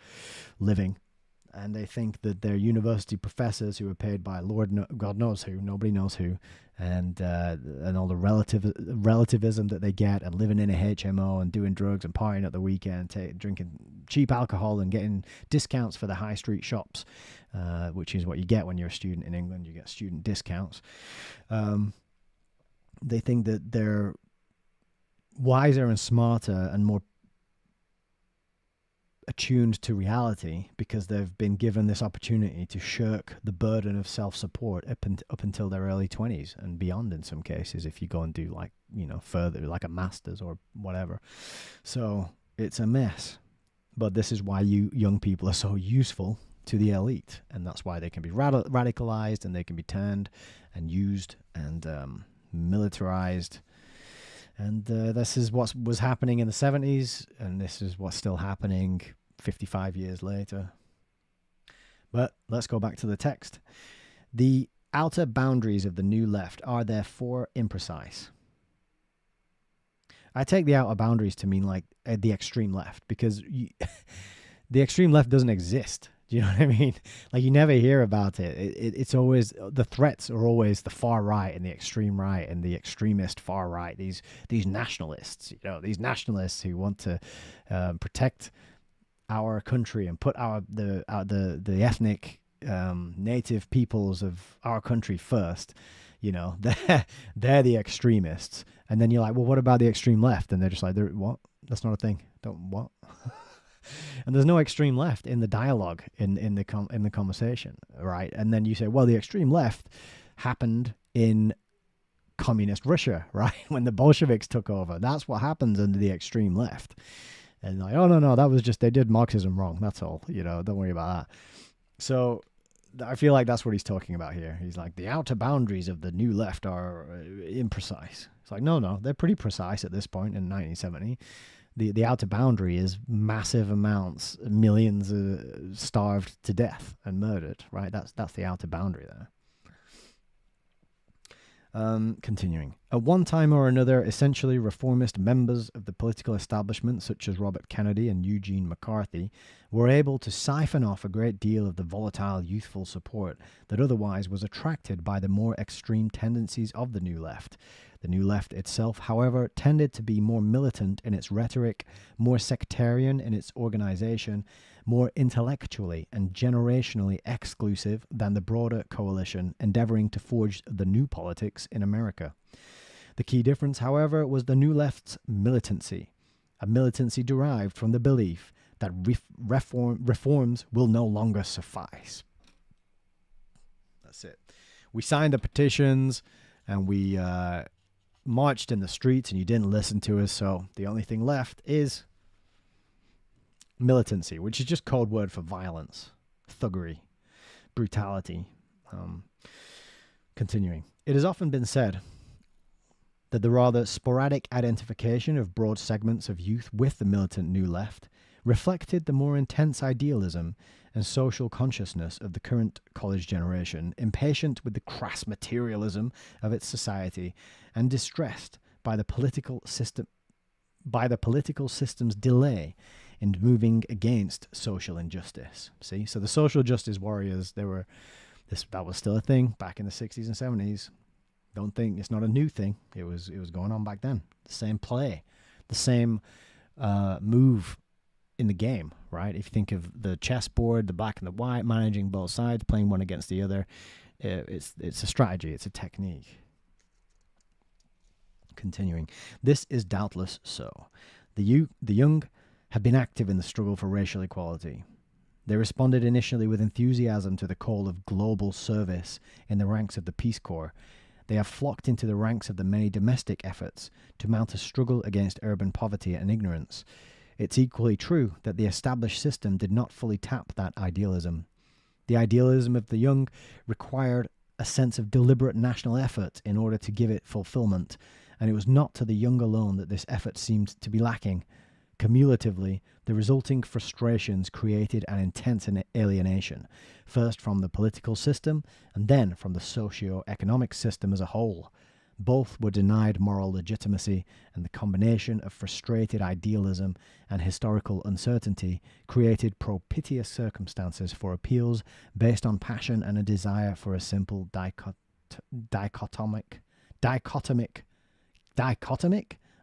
living. And they think that they're university professors who are paid by God knows who, nobody knows who, and all the relativism that they get, and living in a HMO and doing drugs and partying at the weekend, drinking cheap alcohol and getting discounts for the high street shops, which is what you get when you're a student in England. You get student discounts. They think that they're wiser and smarter and more attuned to reality because they've been given this opportunity to shirk the burden of self-support up until their early 20s and beyond in some cases, if you go and do further, like a master's or whatever. So it's a mess. But this is why you young people are so useful to the elite, and that's why they can be radicalized and they can be turned and used and militarized. And this is what was happening in the 70s, and this is what's still happening 55 years later. But let's go back to the text. The outer boundaries of the New Left are therefore imprecise. I take the outer boundaries to mean like the extreme left, because the extreme left doesn't exist. Do you know what I mean? Like, you never hear about it. It's always, the threats are always the far right and the extreme right and the extremist far right. These nationalists, these nationalists who want to protect our country and put the ethnic native peoples of our country first. They're the extremists. And then you're like, well, what about the extreme left? And they're just like, what? That's not a thing. Don't what? And there's no extreme left in the dialogue in the conversation, right? And then you say, well, the extreme left happened in communist Russia, right? When the Bolsheviks took over. That's what happens under the extreme left. And like, oh, no, that was just, they did Marxism wrong. That's all, don't worry about that. So I feel like that's what he's talking about here. He's like, the outer boundaries of the new left are imprecise. It's like, no, they're pretty precise at this point in 1970. The outer boundary is massive amounts, millions starved to death and murdered, right? That's the outer boundary there. Continuing. At one time or another, essentially reformist members of the political establishment, such as Robert Kennedy and Eugene McCarthy, were able to siphon off a great deal of the volatile youthful support that otherwise was attracted by the more extreme tendencies of the New Left. The New Left itself, however, tended to be more militant in its rhetoric, more sectarian in its organization, more intellectually and generationally exclusive than the broader coalition endeavoring to forge the new politics in America. The key difference, however, was the New Left's militancy, a militancy derived from the belief that reforms will no longer suffice. That's it. We signed the petitions and we marched in the streets and you didn't listen to us, so the only thing left is militancy, which is just code word for violence, thuggery, brutality. Continuing. It has often been said that the rather sporadic identification of broad segments of youth with the militant New Left reflected the more intense idealism and social consciousness of the current college generation, impatient with the crass materialism of its society and distressed by the political system's delay in moving against social injustice. See, so the social justice warriors, that was still a thing back in the 60s and 70s. Don't think it's not a new thing. It was going on back then. The same play, the same move in the game, right? If you think of the chessboard, the black and the white, managing both sides, playing one against the other, it's a strategy, it's a technique. Continuing. This is doubtless so. The young have been active in the struggle for racial equality. They responded initially with enthusiasm to the call of global service in the ranks of the Peace Corps. They have flocked into the ranks of the many domestic efforts to mount a struggle against urban poverty and ignorance. It's equally true that the established system did not fully tap that idealism. The idealism of the young required a sense of deliberate national effort in order to give it fulfillment, and it was not to the young alone that this effort seemed to be lacking. Cumulatively, the resulting frustrations created an intense alienation, first from the political system and then from the socio-economic system as a whole. Both were denied moral legitimacy, and the combination of frustrated idealism and historical uncertainty created propitious circumstances for appeals based on passion and a desire for a simple dichotomic,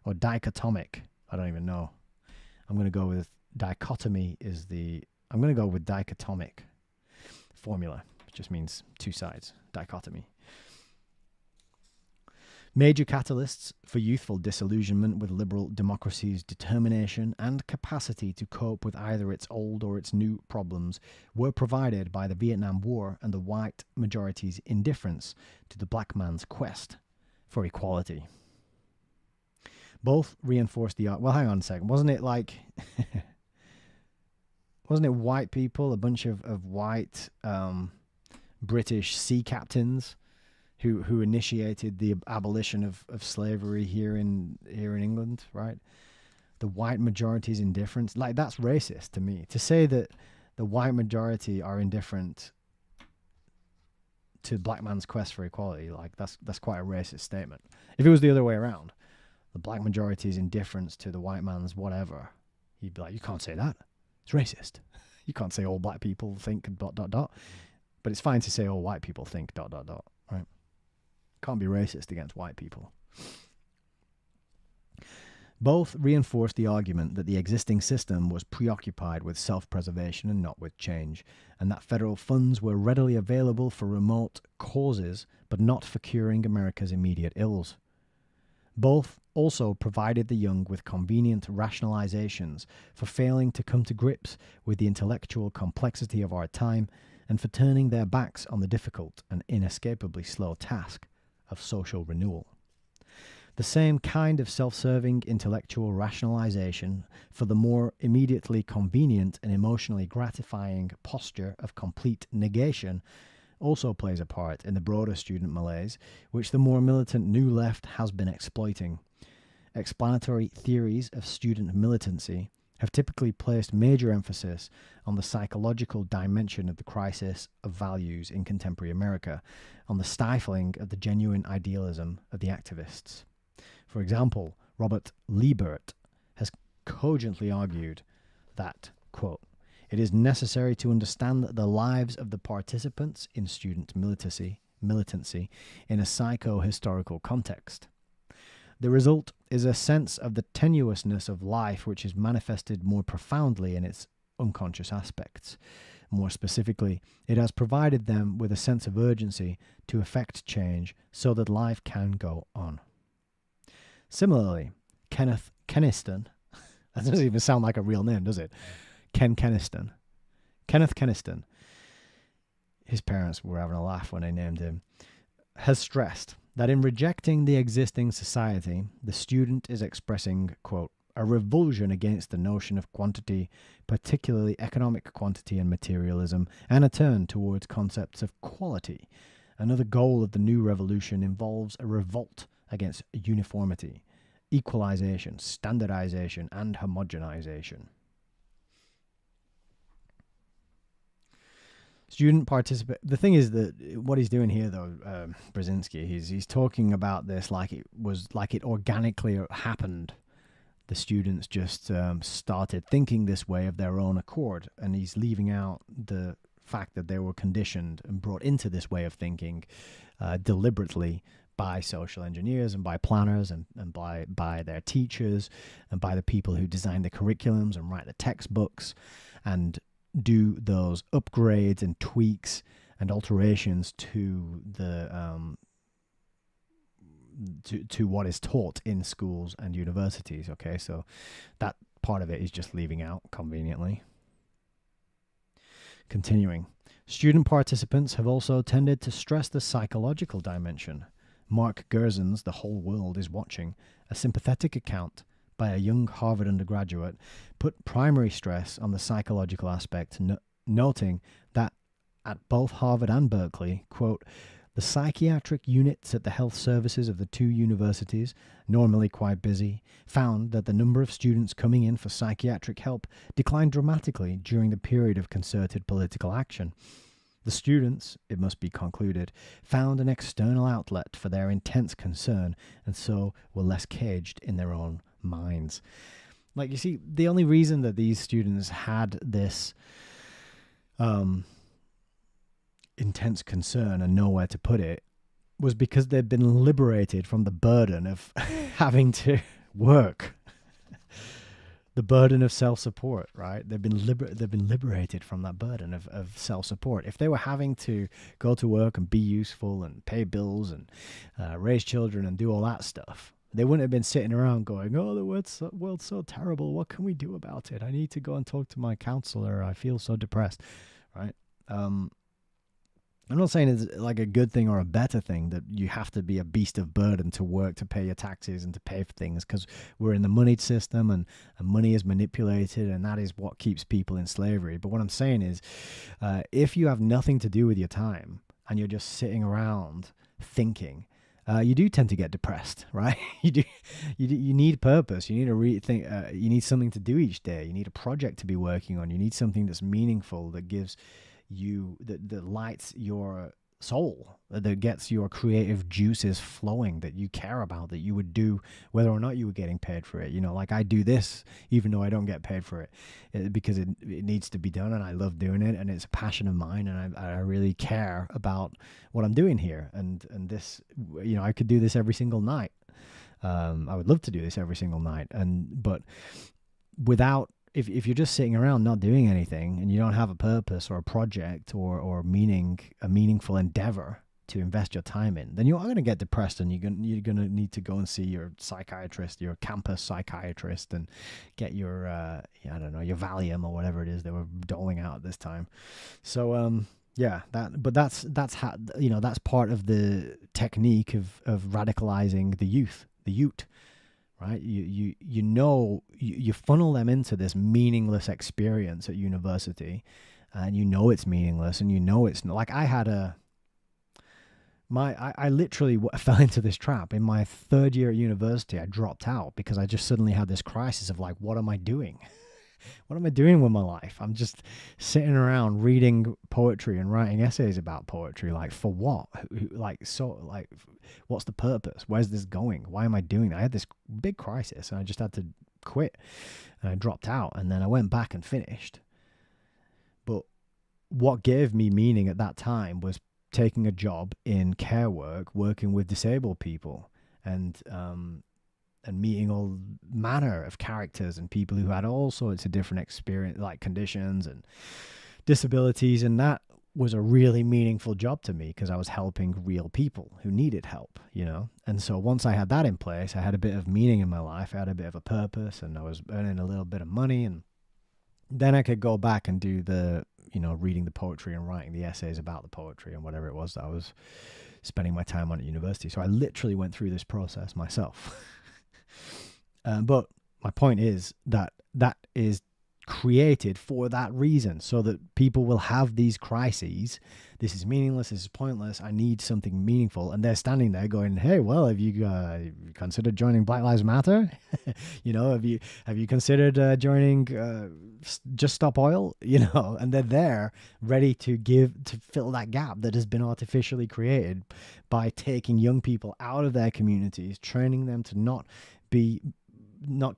or dichotomic? I don't even know. I'm going to go with dichotomy I'm going to go with dichotomic formula. It just means two sides. Dichotomy. Major catalysts for youthful disillusionment with liberal democracy's determination and capacity to cope with either its old or its new problems were provided by the Vietnam War and the white majority's indifference to the black man's quest for equality. Both reinforced the... Well, hang on a second. Wasn't it like... wasn't it white people, a bunch of white British sea captains who initiated the abolition of slavery here in England, right? The white majority's indifference. Like, that's racist to me. To say that the white majority are indifferent to black man's quest for equality, like, that's quite a racist statement. If it was the other way around, the black majority's indifference to the white man's whatever, you'd be like, you can't say that. It's racist. You can't say all black people think ... But it's fine to say all white people think ... Right? Can't be racist against white people. Both reinforced the argument that the existing system was preoccupied with self-preservation and not with change, and that federal funds were readily available for remote causes, but not for curing America's immediate ills. Both also provided the young with convenient rationalizations for failing to come to grips with the intellectual complexity of our time and for turning their backs on the difficult and inescapably slow task of social renewal. The same kind of self-serving intellectual rationalization for the more immediately convenient and emotionally gratifying posture of complete negation also plays a part in the broader student malaise, which the more militant New Left has been exploiting. Explanatory theories of student militancy have typically placed major emphasis on the psychological dimension of the crisis of values in contemporary America, on the stifling of the genuine idealism of the activists. For example, Robert Liebert has cogently argued that, quote, it is necessary to understand the lives of the participants in student militancy in a psycho-historical context. The result is a sense of the tenuousness of life which is manifested more profoundly in its unconscious aspects. More specifically, it has provided them with a sense of urgency to effect change so that life can go on. Similarly, Kenneth Keniston, that doesn't even sound like a real name, does it? Kenneth Keniston, his parents were having a laugh when they named him, has stressed that in rejecting the existing society, the student is expressing, quote, a revulsion against the notion of quantity, particularly economic quantity and materialism, and a turn towards concepts of quality. Another goal of the new revolution involves a revolt against uniformity, equalization, standardization, and homogenization. Student participate. The thing is that what he's doing here, though, Brzezinski, he's talking about this like it organically happened. The students just started thinking this way of their own accord, and he's leaving out the fact that they were conditioned and brought into this way of thinking deliberately by social engineers and by planners and by their teachers and by the people who design the curriculums and write the textbooks and do those upgrades and tweaks and alterations to the to what is taught in schools and universities. Okay, so that part of it is just leaving out conveniently. Continuing, student participants have also tended to stress the psychological dimension. Mark Gerzen's The Whole World is Watching, a sympathetic account by a young Harvard undergraduate, put primary stress on the psychological aspect, noting that at both Harvard and Berkeley, quote, the psychiatric units at the health services of the two universities, normally quite busy, found that the number of students coming in for psychiatric help declined dramatically during the period of concerted political action. The students, it must be concluded, found an external outlet for their intense concern and so were less caged in their own minds. Like, you see, the only reason that these students had this intense concern and nowhere to put it was because they'd been liberated from the burden of having to work. The burden of self-support, right? They've been liberated from that burden of self-support. If they were having to go to work and be useful and pay bills and raise children and do all that stuff, they wouldn't have been sitting around going, oh, the world's so terrible. What can we do about it? I need to go and talk to my counselor. I feel so depressed, right? I'm not saying it's like a good thing or a better thing that you have to be a beast of burden to work to pay your taxes and to pay for things, because we're in the moneyed system and money is manipulated, and that is what keeps people in slavery. But what I'm saying is, if you have nothing to do with your time and you're just sitting around thinking, you do tend to get depressed, right? You need purpose. You need you need something to do each day. You need a project to be working on. You need something that's meaningful, that gives you that lights your soul, that gets your creative juices flowing, that you care about, that you would do whether or not you were getting paid for it. You know, like I do this even though I don't get paid for it, because it needs to be done and I love doing it and it's a passion of mine, and I really care about what I'm doing here. And this, you know, I could do this every single night. I would love to do this every single night, but without, if you're just sitting around not doing anything and you don't have a purpose or a project or a meaningful endeavor to invest your time in, then you are going to get depressed, and you're going to need to go and see your psychiatrist, your campus psychiatrist, and get your I don't know, your Valium or whatever it is they were doling out at this time. So that's how, you know, that's part of the technique of radicalizing the youth the ute, right? You funnel them into this meaningless experience at university, and it's meaningless, and it's not. Like, I literally fell into this trap in my third year at university. I dropped out because I just suddenly had this crisis of like, what am I doing? What am I doing with my life? I'm just sitting around reading poetry and writing essays about poetry. Like, for what? What's the purpose? Where's this going? Why am I doing that? I had this big crisis and I just had to quit, and I dropped out, and then I went back and finished. But what gave me meaning at that time was taking a job in care work, working with disabled people, and meeting all manner of characters and people who had all sorts of different experience, like conditions and disabilities. And that was a really meaningful job to me because I was helping real people who needed help, And so once I had that in place, I had a bit of meaning in my life. I had a bit of a purpose, and I was earning a little bit of money. And then I could go back and do the, reading the poetry and writing the essays about the poetry and whatever it was that I was spending my time on at university. So I literally went through this process myself. But my point is that is created for that reason, so that people will have these crises. This is meaningless. This is pointless. I need something meaningful. And they're standing there going, hey, well, have you considered joining Black Lives Matter? Have you considered joining Just Stop Oil? And they're there ready to fill that gap that has been artificially created by taking young people out of their communities, training them to not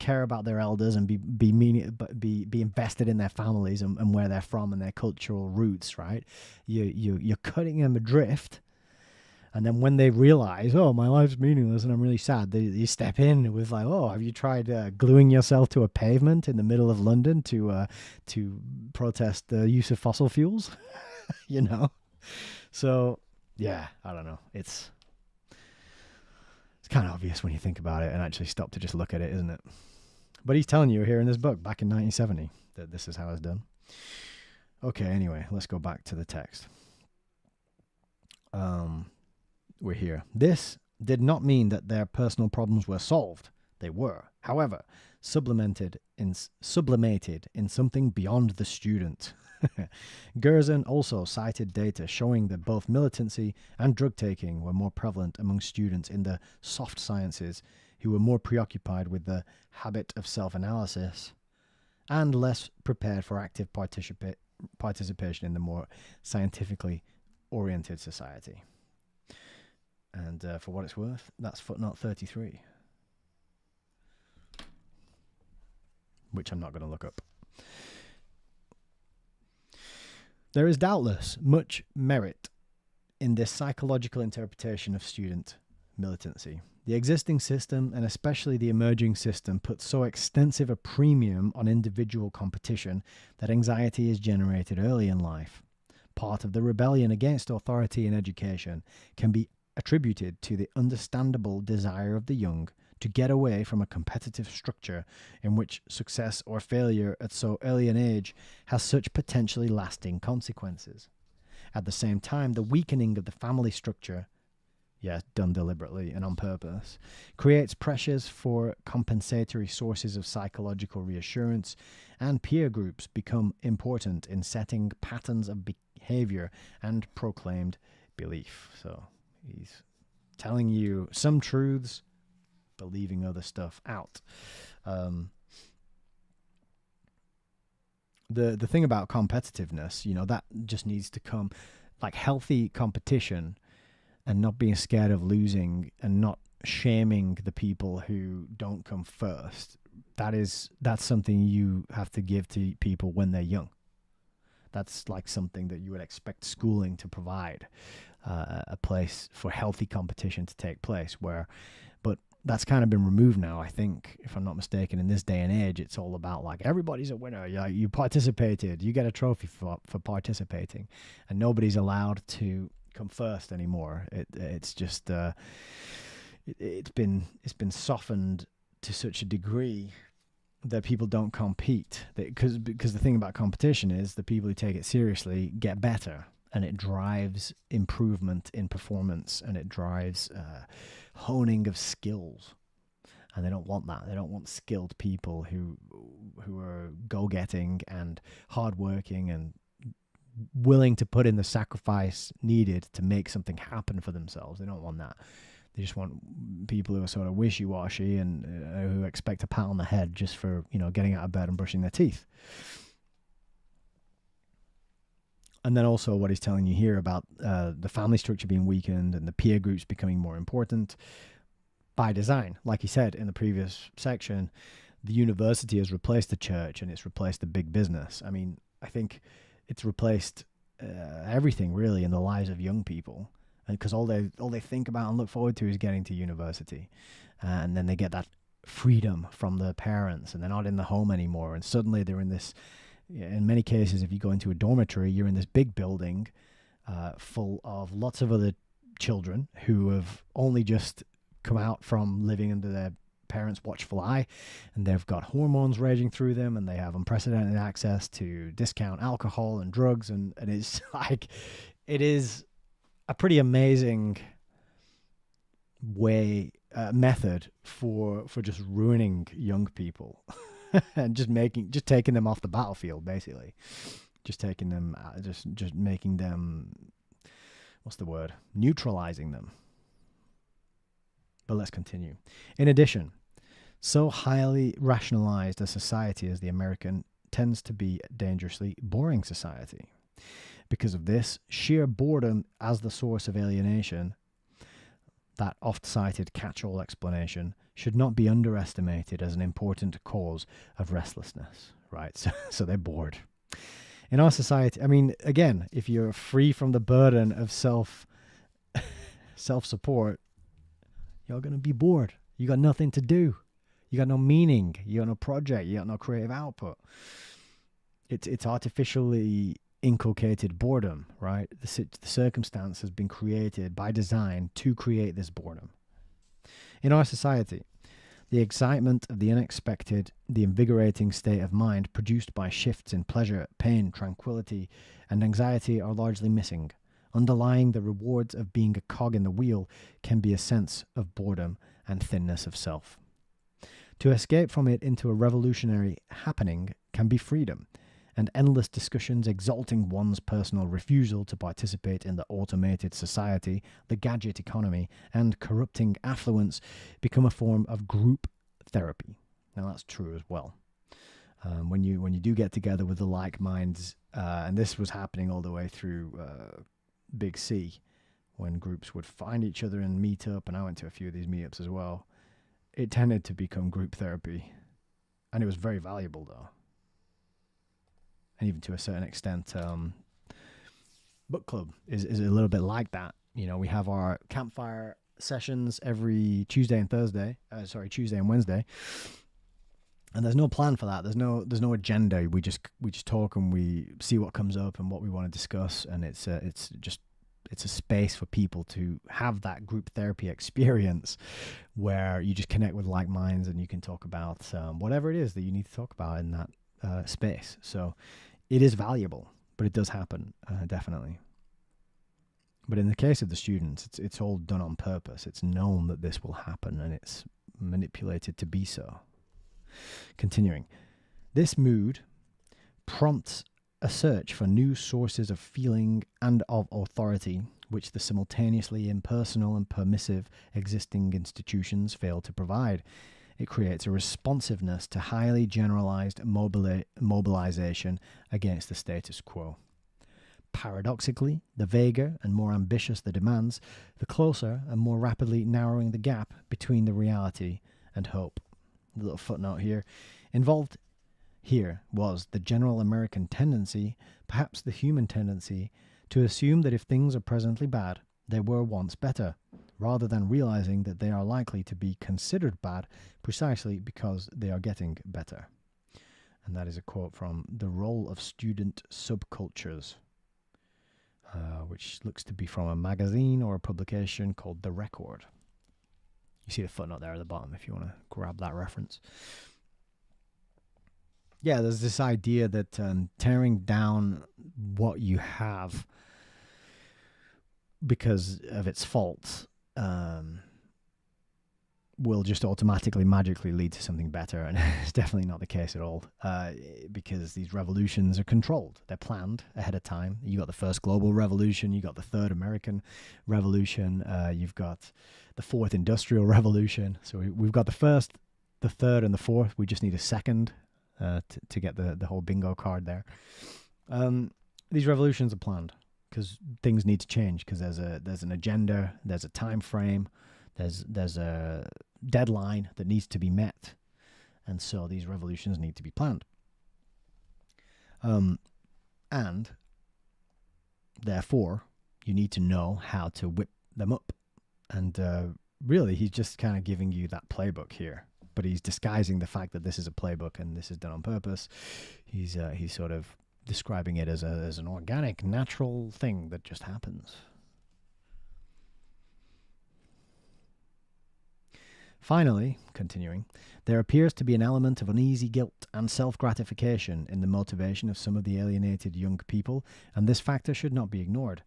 care about their elders and be invested in their families and where they're from and their cultural roots, right? You're cutting them adrift, and then when they realize, oh, my life's meaningless and I'm really sad, you step in with like, oh, have you tried gluing yourself to a pavement in the middle of London to protest the use of fossil fuels? So yeah, I don't know. It's kind of obvious when you think about it and actually stop to just look at it, isn't it? But he's telling you here in this book back in 1970 that this is how it's done. Okay, anyway, let's go back to the text. We're here. This did not mean that their personal problems were solved. They were, however, sublimated in something beyond the student. Gerson also cited data showing that both militancy and drug taking were more prevalent among students in the soft sciences, who were more preoccupied with the habit of self-analysis and less prepared for active participation in the more scientifically oriented society. And for what it's worth, that's footnote 33, which I'm not going to look up. There is doubtless much merit in this psychological interpretation of student militancy. The existing system, and especially the emerging system, puts so extensive a premium on individual competition that anxiety is generated early in life. Part of the rebellion against authority in education can be attributed to the understandable desire of the young to get away from a competitive structure in which success or failure at so early an age has such potentially lasting consequences. At the same time, the weakening of the family structure, done deliberately and on purpose, creates pressures for compensatory sources of psychological reassurance, and peer groups become important in setting patterns of behavior and proclaimed belief. So he's telling you some truths, leaving other stuff out. The thing about competitiveness, that just needs to come, like healthy competition, and not being scared of losing and not shaming the people who don't come first. That's something you have to give to people when they're young. That's like something that you would expect schooling to provide, a place for healthy competition to take place, but that's kind of been removed now, I think, if I'm not mistaken. In this day and age, it's all about like, everybody's a winner. You participated. You get a trophy for participating. And nobody's allowed to come first anymore. It's just it's been softened to such a degree that people don't compete. Because the thing about competition is the people who take it seriously get better. And it drives improvement in performance, and it drives honing of skills. and they don't want that. They don't want skilled people who are go-getting and hardworking and willing to put in the sacrifice needed to make something happen for themselves. They don't want that. They just want people who are sort of wishy-washy and who expect a pat on the head just for, getting out of bed and brushing their teeth. And then also what he's telling you here about the family structure being weakened and the peer groups becoming more important by design. Like he said in the previous section, the university has replaced the church and it's replaced the big business. I mean, I think it's replaced everything really in the lives of young people, and because all they think about and look forward to is getting to university, and then they get that freedom from their parents, and they're not in the home anymore, and suddenly they're in this. In many cases, if you go into a dormitory, you're in this big building full of lots of other children who have only just come out from living under their parents' watchful eye, and they've got hormones raging through them, and they have unprecedented access to discount alcohol and drugs, and it's like, it is a pretty amazing method for just ruining young people. And just taking them off the battlefield, basically, just taking them, just making them, what's the word? Neutralizing them. But let's continue. In addition, so highly rationalized a society as the American tends to be a dangerously boring society. Because of this, sheer boredom as the source of alienation, that oft-cited catch-all explanation, should not be underestimated as an important cause of restlessness, right? So they're bored. In our society, I mean, again, if you're free from the burden of self-support, you're going to be bored. You got nothing to do. You got no meaning. You got no project. You got no creative output. It's artificially inculcated boredom, right? The circumstance has been created by design to create this boredom. In our society, the excitement of the unexpected, the invigorating state of mind produced by shifts in pleasure, pain, tranquility, and anxiety are largely missing. Underlying the rewards of being a cog in the wheel can be a sense of boredom and thinness of self. To escape from it into a revolutionary happening can be freedom, and endless discussions exalting one's personal refusal to participate in the automated society, the gadget economy, and corrupting affluence become a form of group therapy. Now that's true as well. When you do get together with the like minds, and this was happening all the way through Big C, when groups would find each other and meet up, and I went to a few of these meetups as well, it tended to become group therapy, and it was very valuable though. And even to a certain extent, book club is a little bit like that. We have our campfire sessions every Tuesday and Wednesday, and there's no plan for that. There's no agenda. We just talk and we see what comes up and what we want to discuss, and it's a space for people to have that group therapy experience where you just connect with like minds and you can talk about whatever it is that you need to talk about in that space. So it is valuable, but it does happen, definitely. But in the case of the students, it's all done on purpose. It's known that this will happen, and it's manipulated to be so. Continuing, this mood prompts a search for new sources of feeling and of authority, which the simultaneously impersonal and permissive existing institutions fail to provide. It creates a responsiveness to highly generalized mobilization against the status quo. Paradoxically, the vaguer and more ambitious the demands, the closer and more rapidly narrowing the gap between the reality and hope. The little footnote here. Involved here was the general American tendency, perhaps the human tendency, to assume that if things are presently bad, they were once better, rather than realizing that they are likely to be considered bad precisely because they are getting better. And that is a quote from The Role of Student Subcultures, which looks to be from a magazine or a publication called The Record. You see the footnote there at the bottom if you want to grab that reference. Yeah, there's this idea that tearing down what you have because of its faults will just automatically, magically lead to something better. And it's definitely not the case at all, because these revolutions are controlled. They're planned ahead of time. You got the first global revolution. You got the third American revolution. You've got the fourth industrial revolution. So we've got the first, the third, and the fourth. We just need a second to get the whole bingo card there. These revolutions are planned because things need to change, because there's an agenda, there's a time frame, there's a deadline that needs to be met, and so these revolutions need to be planned. And therefore, you need to know how to whip them up. And really, he's just kind of giving you that playbook here, but he's disguising the fact that this is a playbook and this is done on purpose. He's sort of describing it as an organic, natural thing that just happens. Finally, continuing, there appears to be an element of uneasy guilt and self-gratification in the motivation of some of the alienated young people, and this factor should not be ignored.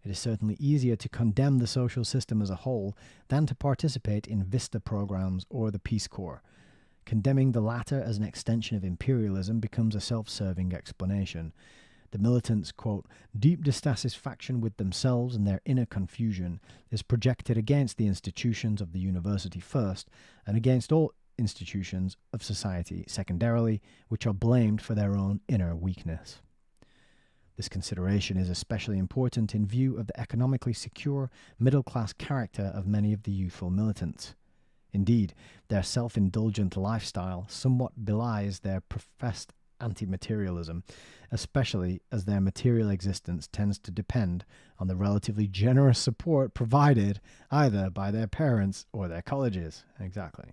It is certainly easier to condemn the social system as a whole than to participate in VISTA programs or the Peace Corps. Condemning the latter as an extension of imperialism becomes a self-serving explanation. The militants' quote, deep dissatisfaction with themselves and their inner confusion is projected against the institutions of the university first, and against all institutions of society secondarily, which are blamed for their own inner weakness. This consideration is especially important in view of the economically secure, middle-class character of many of the youthful militants. Indeed, their self-indulgent lifestyle somewhat belies their professed anti-materialism, especially as their material existence tends to depend on the relatively generous support provided either by their parents or their colleges. Exactly.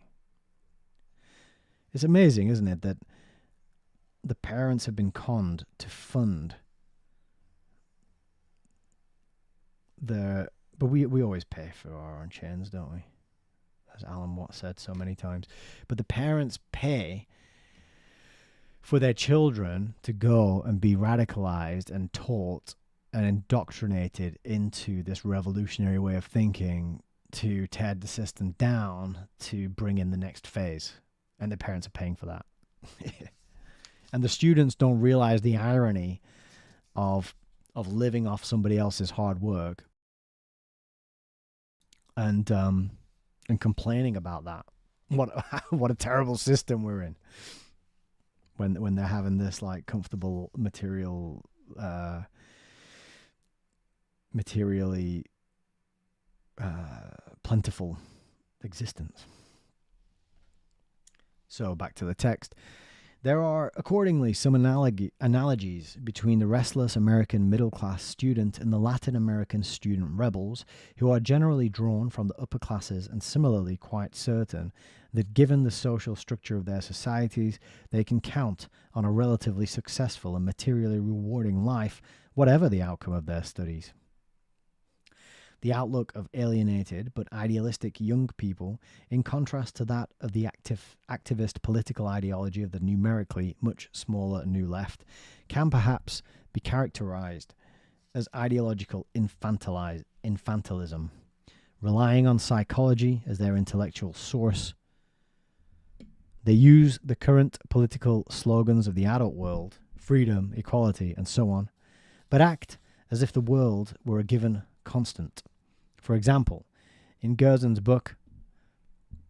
It's amazing, isn't it, that the parents have been conned to fund but we always pay for our own chains, don't we? As Alan Watts said so many times. But the parents pay for their children to go and be radicalized and taught and indoctrinated into this revolutionary way of thinking, to tear the system down, to bring in the next phase. And the parents are paying for that. And the students don't realize the irony of living off somebody else's hard work and complaining about that. What a terrible system we're in. When they're having this like comfortable materially plentiful existence. So back to the text. There are accordingly some analogies between the restless American middle-class student and the Latin American student rebels, who are generally drawn from the upper classes and similarly quite certain that given the social structure of their societies, they can count on a relatively successful and materially rewarding life, whatever the outcome of their studies. The outlook of alienated but idealistic young people, in contrast to that of the activist political ideology of the numerically much smaller New Left, can perhaps be characterized as ideological infantilism, relying on psychology as their intellectual source. They use the current political slogans of the adult world, freedom, equality, and so on, but act as if the world were a given constant. For example, in Gerzen's book,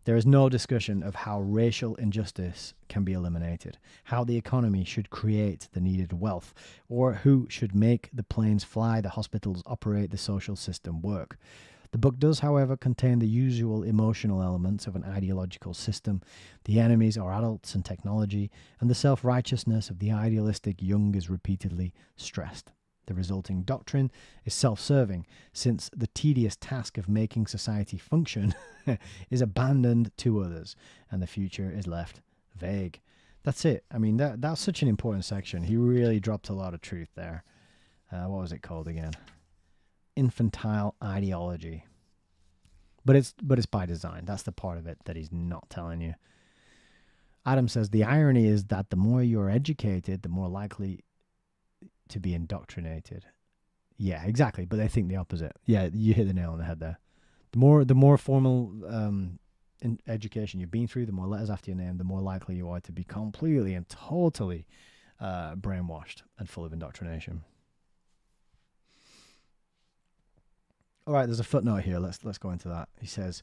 there is no discussion of how racial injustice can be eliminated, how the economy should create the needed wealth, or who should make the planes fly, the hospitals operate, the social system work. The book does, however, contain the usual emotional elements of an ideological system. The enemies are adults and technology, and the self-righteousness of the idealistic young is repeatedly stressed. The resulting doctrine is self-serving, since the tedious task of making society function is abandoned to others, and the future is left vague. That's it. I mean, that's such an important section. He really dropped a lot of truth there. What was it called again? Infantile ideology. But it's by design. That's the part of it that he's not telling you. Adam says, the irony is that the more you're educated, the more likely to be indoctrinated. Yeah, exactly. But they think the opposite. Yeah, you hit the nail on the head there. The more formal education you've been through, the more letters after your name, the more likely you are to be completely and totally brainwashed and full of indoctrination. All right, there's a footnote here. Let's go into that. He says,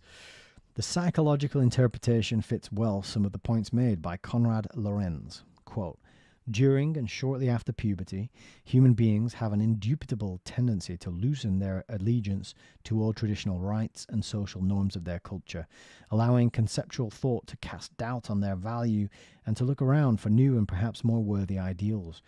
the psychological interpretation fits well some of the points made by Konrad Lorenz. Quote, during and shortly after puberty, human beings have an indubitable tendency to loosen their allegiance to all traditional rites and social norms of their culture, allowing conceptual thought to cast doubt on their value and to look around for new and perhaps more worthy ideals.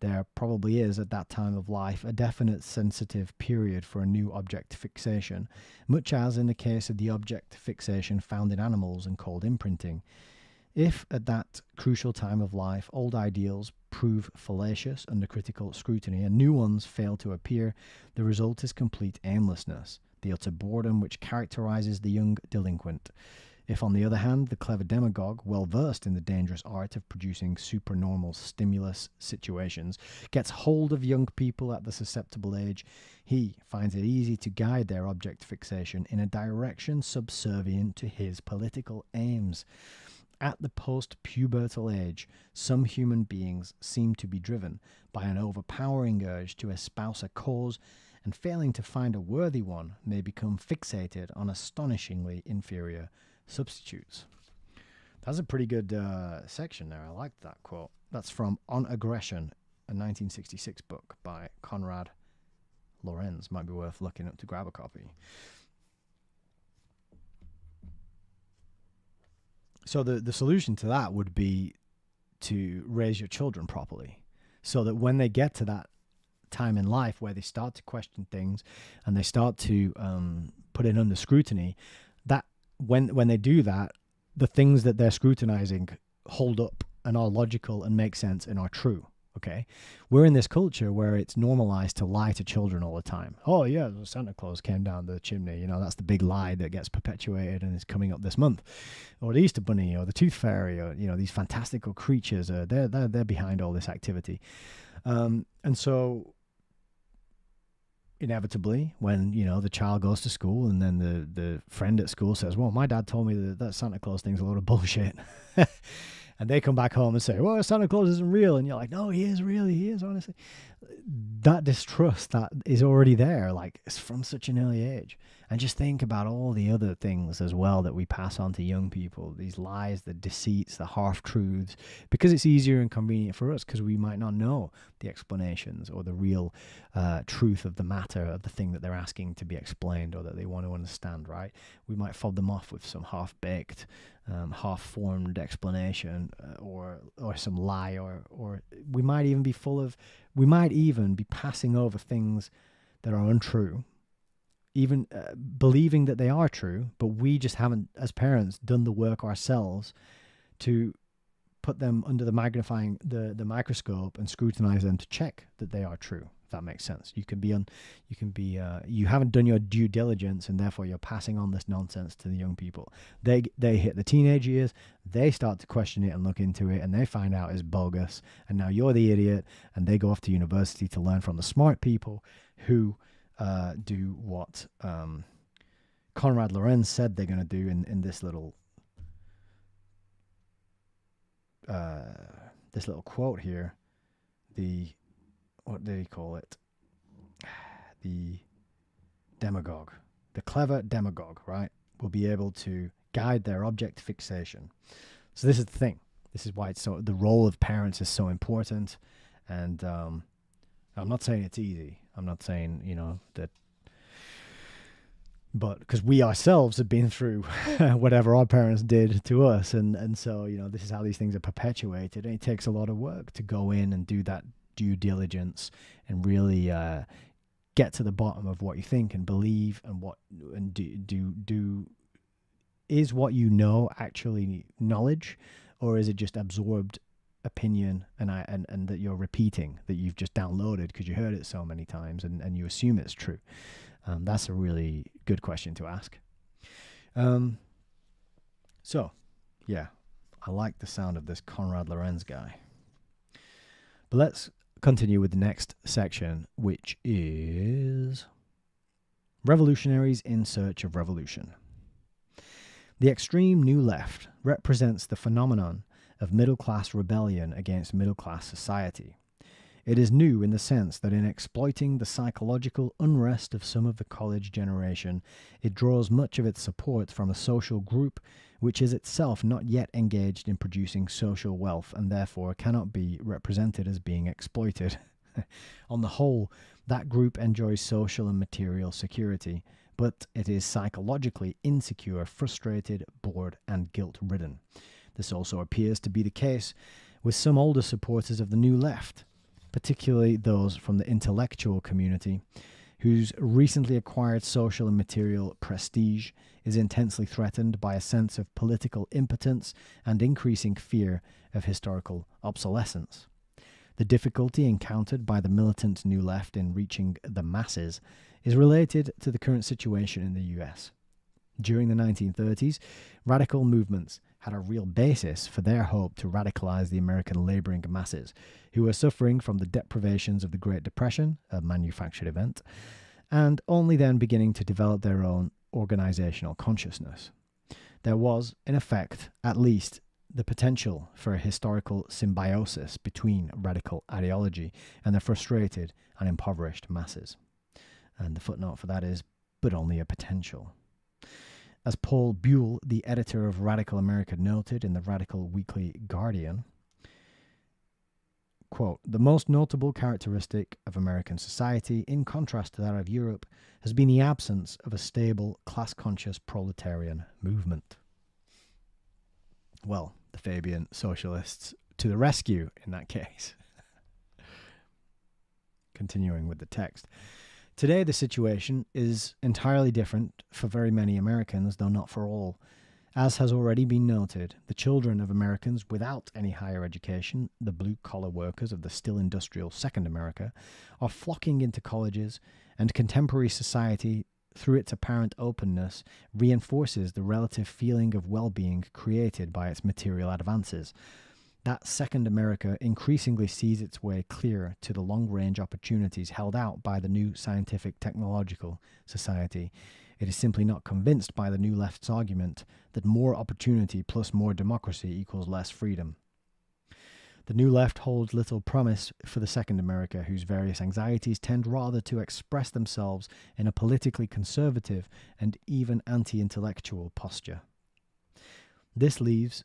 There probably is, at that time of life, a definite sensitive period for a new object fixation, much as in the case of the object fixation found in animals and called imprinting. If, at that crucial time of life, old ideals prove fallacious under critical scrutiny and new ones fail to appear, the result is complete aimlessness, the utter boredom which characterizes the young delinquent. If, on the other hand, the clever demagogue, well versed in the dangerous art of producing supernormal stimulus situations, gets hold of young people at the susceptible age, he finds it easy to guide their object fixation in a direction subservient to his political aims. At the post-pubertal age, some human beings seem to be driven by an overpowering urge to espouse a cause, and failing to find a worthy one, may become fixated on astonishingly inferior substitutes. That's a pretty good section there. I like that quote. That's from On Aggression, a 1966 book by Konrad Lorenz. Might be worth looking up to grab a copy. So the solution to that would be to raise your children properly, so that when they get to that time in life where they start to question things and they start to put it under scrutiny, that when they do that, the things that they're scrutinizing hold up and are logical and make sense and are true. Okay, we're in this culture where it's normalized to lie to children all the time. Oh yeah, Santa Claus came down the chimney. You know, that's the big lie that gets perpetuated and is coming up this month. Or the Easter Bunny, or the Tooth Fairy, or these fantastical creatures. They're behind all this activity, and so inevitably, when the child goes to school and then the friend at school says, "Well, my dad told me that Santa Claus thing's a load of bullshit." And they come back home and say, well, Santa Claus isn't real. And you're like, no, he is real. He is, honestly. That distrust that is already there, like, it's from such an early age. And just think about all the other things as well that we pass on to young people, these lies, the deceits, the half-truths, because it's easier and convenient for us because we might not know the explanations or the real truth of the matter of the thing that they're asking to be explained or that they want to understand, right? We might fob them off with some half-baked, half-formed explanation or some lie, or we might even be passing over things that are untrue, even believing that they are true, but we just haven't, as parents, done the work ourselves to put them under the microscope and scrutinize them to check that they are true. If that makes sense. You haven't done your due diligence, and therefore you're passing on this nonsense to the young people. They hit the teenage years, they start to question it and look into it, and they find out it's bogus, and now you're the idiot, and they go off to university to learn from the smart people who do what Konrad Lorenz said they're going to do in this little quote here. What did he call it? The demagogue. The clever demagogue, right, will be able to guide their object fixation. So this is the thing. This is why the role of parents is so important. And I'm not saying it's easy. I'm not saying, that, but because we ourselves have been through whatever our parents did to us. And so, this is how these things are perpetuated. And it takes a lot of work to go in and do that due diligence and really get to the bottom of what you think and believe and do is what you know actually knowledge, or is it just absorbed opinion and that you're repeating, that you've just downloaded because you heard it so many times and you assume it's true? That's a really good question to ask. So yeah, I like the sound of this Konrad Lorenz guy. But let's continue with the next section, which is Revolutionaries in Search of Revolution. The extreme New Left represents the phenomenon of middle-class rebellion against middle-class society. It is new in the sense that in exploiting the psychological unrest of some of the college generation, it draws much of its support from a social group which is itself not yet engaged in producing social wealth and therefore cannot be represented as being exploited. On the whole, that group enjoys social and material security, but it is psychologically insecure, frustrated, bored, and guilt-ridden. This also appears to be the case with some older supporters of the New Left, particularly those from the intellectual community, whose recently acquired social and material prestige is intensely threatened by a sense of political impotence and increasing fear of historical obsolescence. The difficulty encountered by the militant New Left in reaching the masses is related to the current situation in the US. During the 1930s, radical movements had a real basis for their hope to radicalize the American laboring masses, who were suffering from the deprivations of the Great Depression, a manufactured event, and only then beginning to develop their own organizational consciousness. There was, in effect, at least, the potential for a historical symbiosis between radical ideology and the frustrated and impoverished masses. And the footnote for that is, but only a potential. As Paul Buell, the editor of Radical America, noted in the Radical Weekly Guardian, quote, "The most notable characteristic of American society, in contrast to that of Europe, has been the absence of a stable, class-conscious proletarian movement." Well, the Fabian socialists to the rescue in that case. Continuing with the text. Today, the situation is entirely different for very many Americans, though not for all. As has already been noted, the children of Americans without any higher education, the blue-collar workers of the still industrial Second America, are flocking into colleges, and contemporary society, through its apparent openness, reinforces the relative feeling of well-being created by its material advances. That Second America increasingly sees its way clear to the long-range opportunities held out by the new scientific technological society. It is simply not convinced by the New Left's argument that more opportunity plus more democracy equals less freedom. The New Left holds little promise for the Second America, whose various anxieties tend rather to express themselves in a politically conservative and even anti-intellectual posture. This leaves,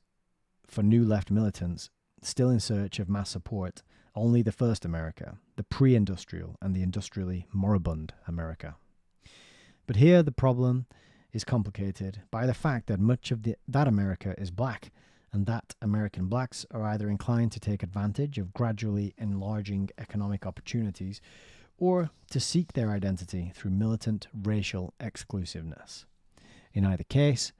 for New Left militants, still in search of mass support, only the First America, the pre-industrial and the industrially moribund America. But here the problem is complicated by the fact that much of that America is black, and that American blacks are either inclined to take advantage of gradually enlarging economic opportunities or to seek their identity through militant racial exclusiveness. In either case,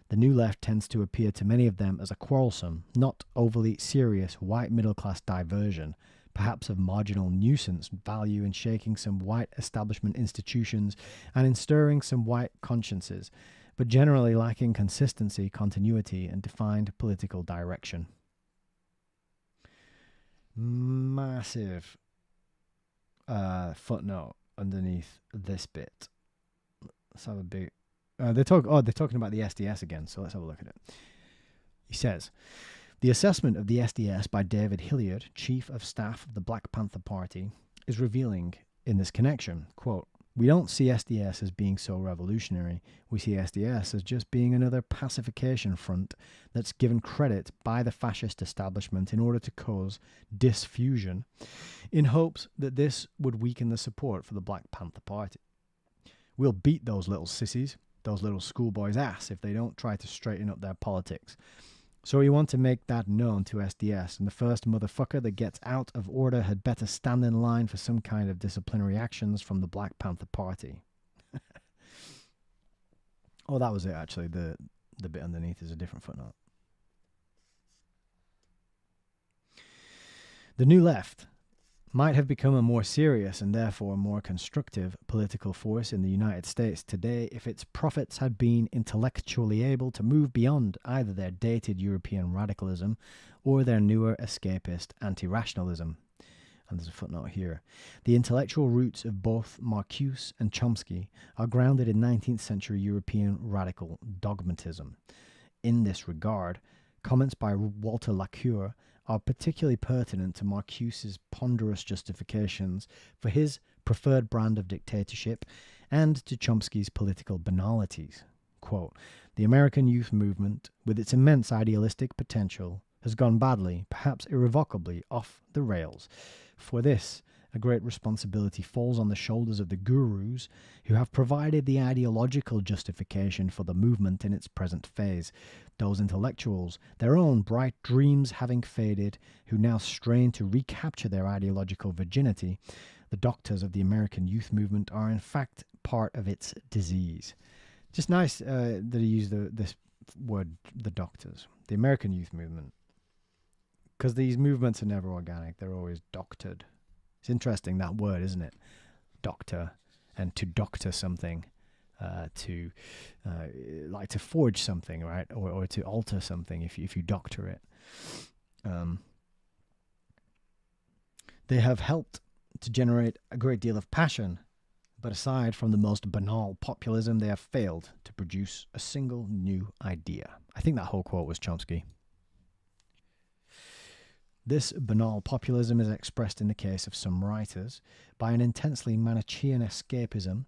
the New Left tends to appear to many of them as a quarrelsome, not overly serious white middle-class diversion, perhaps of marginal nuisance value in shaking some white establishment institutions and in stirring some white consciences, but generally lacking consistency, continuity, and defined political direction. Massive footnote underneath this bit. Let's have a big... they're talking about the SDS again, so let's have a look at it. He says, "The assessment of the SDS by David Hilliard, Chief of Staff of the Black Panther Party, is revealing in this connection. Quote, we don't see SDS as being so revolutionary. We see SDS as just being another pacification front that's given credit by the fascist establishment in order to cause disfusion in hopes that this would weaken the support for the Black Panther Party. We'll beat those little sissies, those little schoolboys' ass if they don't try to straighten up their politics. So we want to make that known to SDS, and the first motherfucker that gets out of order had better stand in line for some kind of disciplinary actions from the Black Panther Party." Oh, that was it, actually. The bit underneath is a different footnote. The New Left might have become a more serious and therefore more constructive political force in the United States today if its prophets had been intellectually able to move beyond either their dated European radicalism or their newer escapist anti-rationalism. and there's a footnote here, the intellectual roots of both Marcuse and Chomsky are grounded in 19th century European radical dogmatism. In this regard, comments by Walter Lacour are particularly pertinent to Marcuse's ponderous justifications for his preferred brand of dictatorship and to Chomsky's political banalities. Quote, the American youth movement, with its immense idealistic potential, has gone badly, perhaps irrevocably, off the rails. For this, a great responsibility falls on the shoulders of the gurus who have provided the ideological justification for the movement in its present phase. Those intellectuals, their own bright dreams having faded, who now strain to recapture their ideological virginity, the doctors of the American youth movement are in fact part of its disease. Just nice that he used this word, the doctors, the American youth movement. Because these movements are never organic, they're always doctored. It's interesting, that word, isn't it? Doctor, and to doctor something, like to forge something, right? Or to alter something if you doctor it. They have helped to generate a great deal of passion, but aside from the most banal populism, they have failed to produce a single new idea. I think that whole quote was Chomsky. This banal populism is expressed in the case of some writers by an intensely Manichaean escapism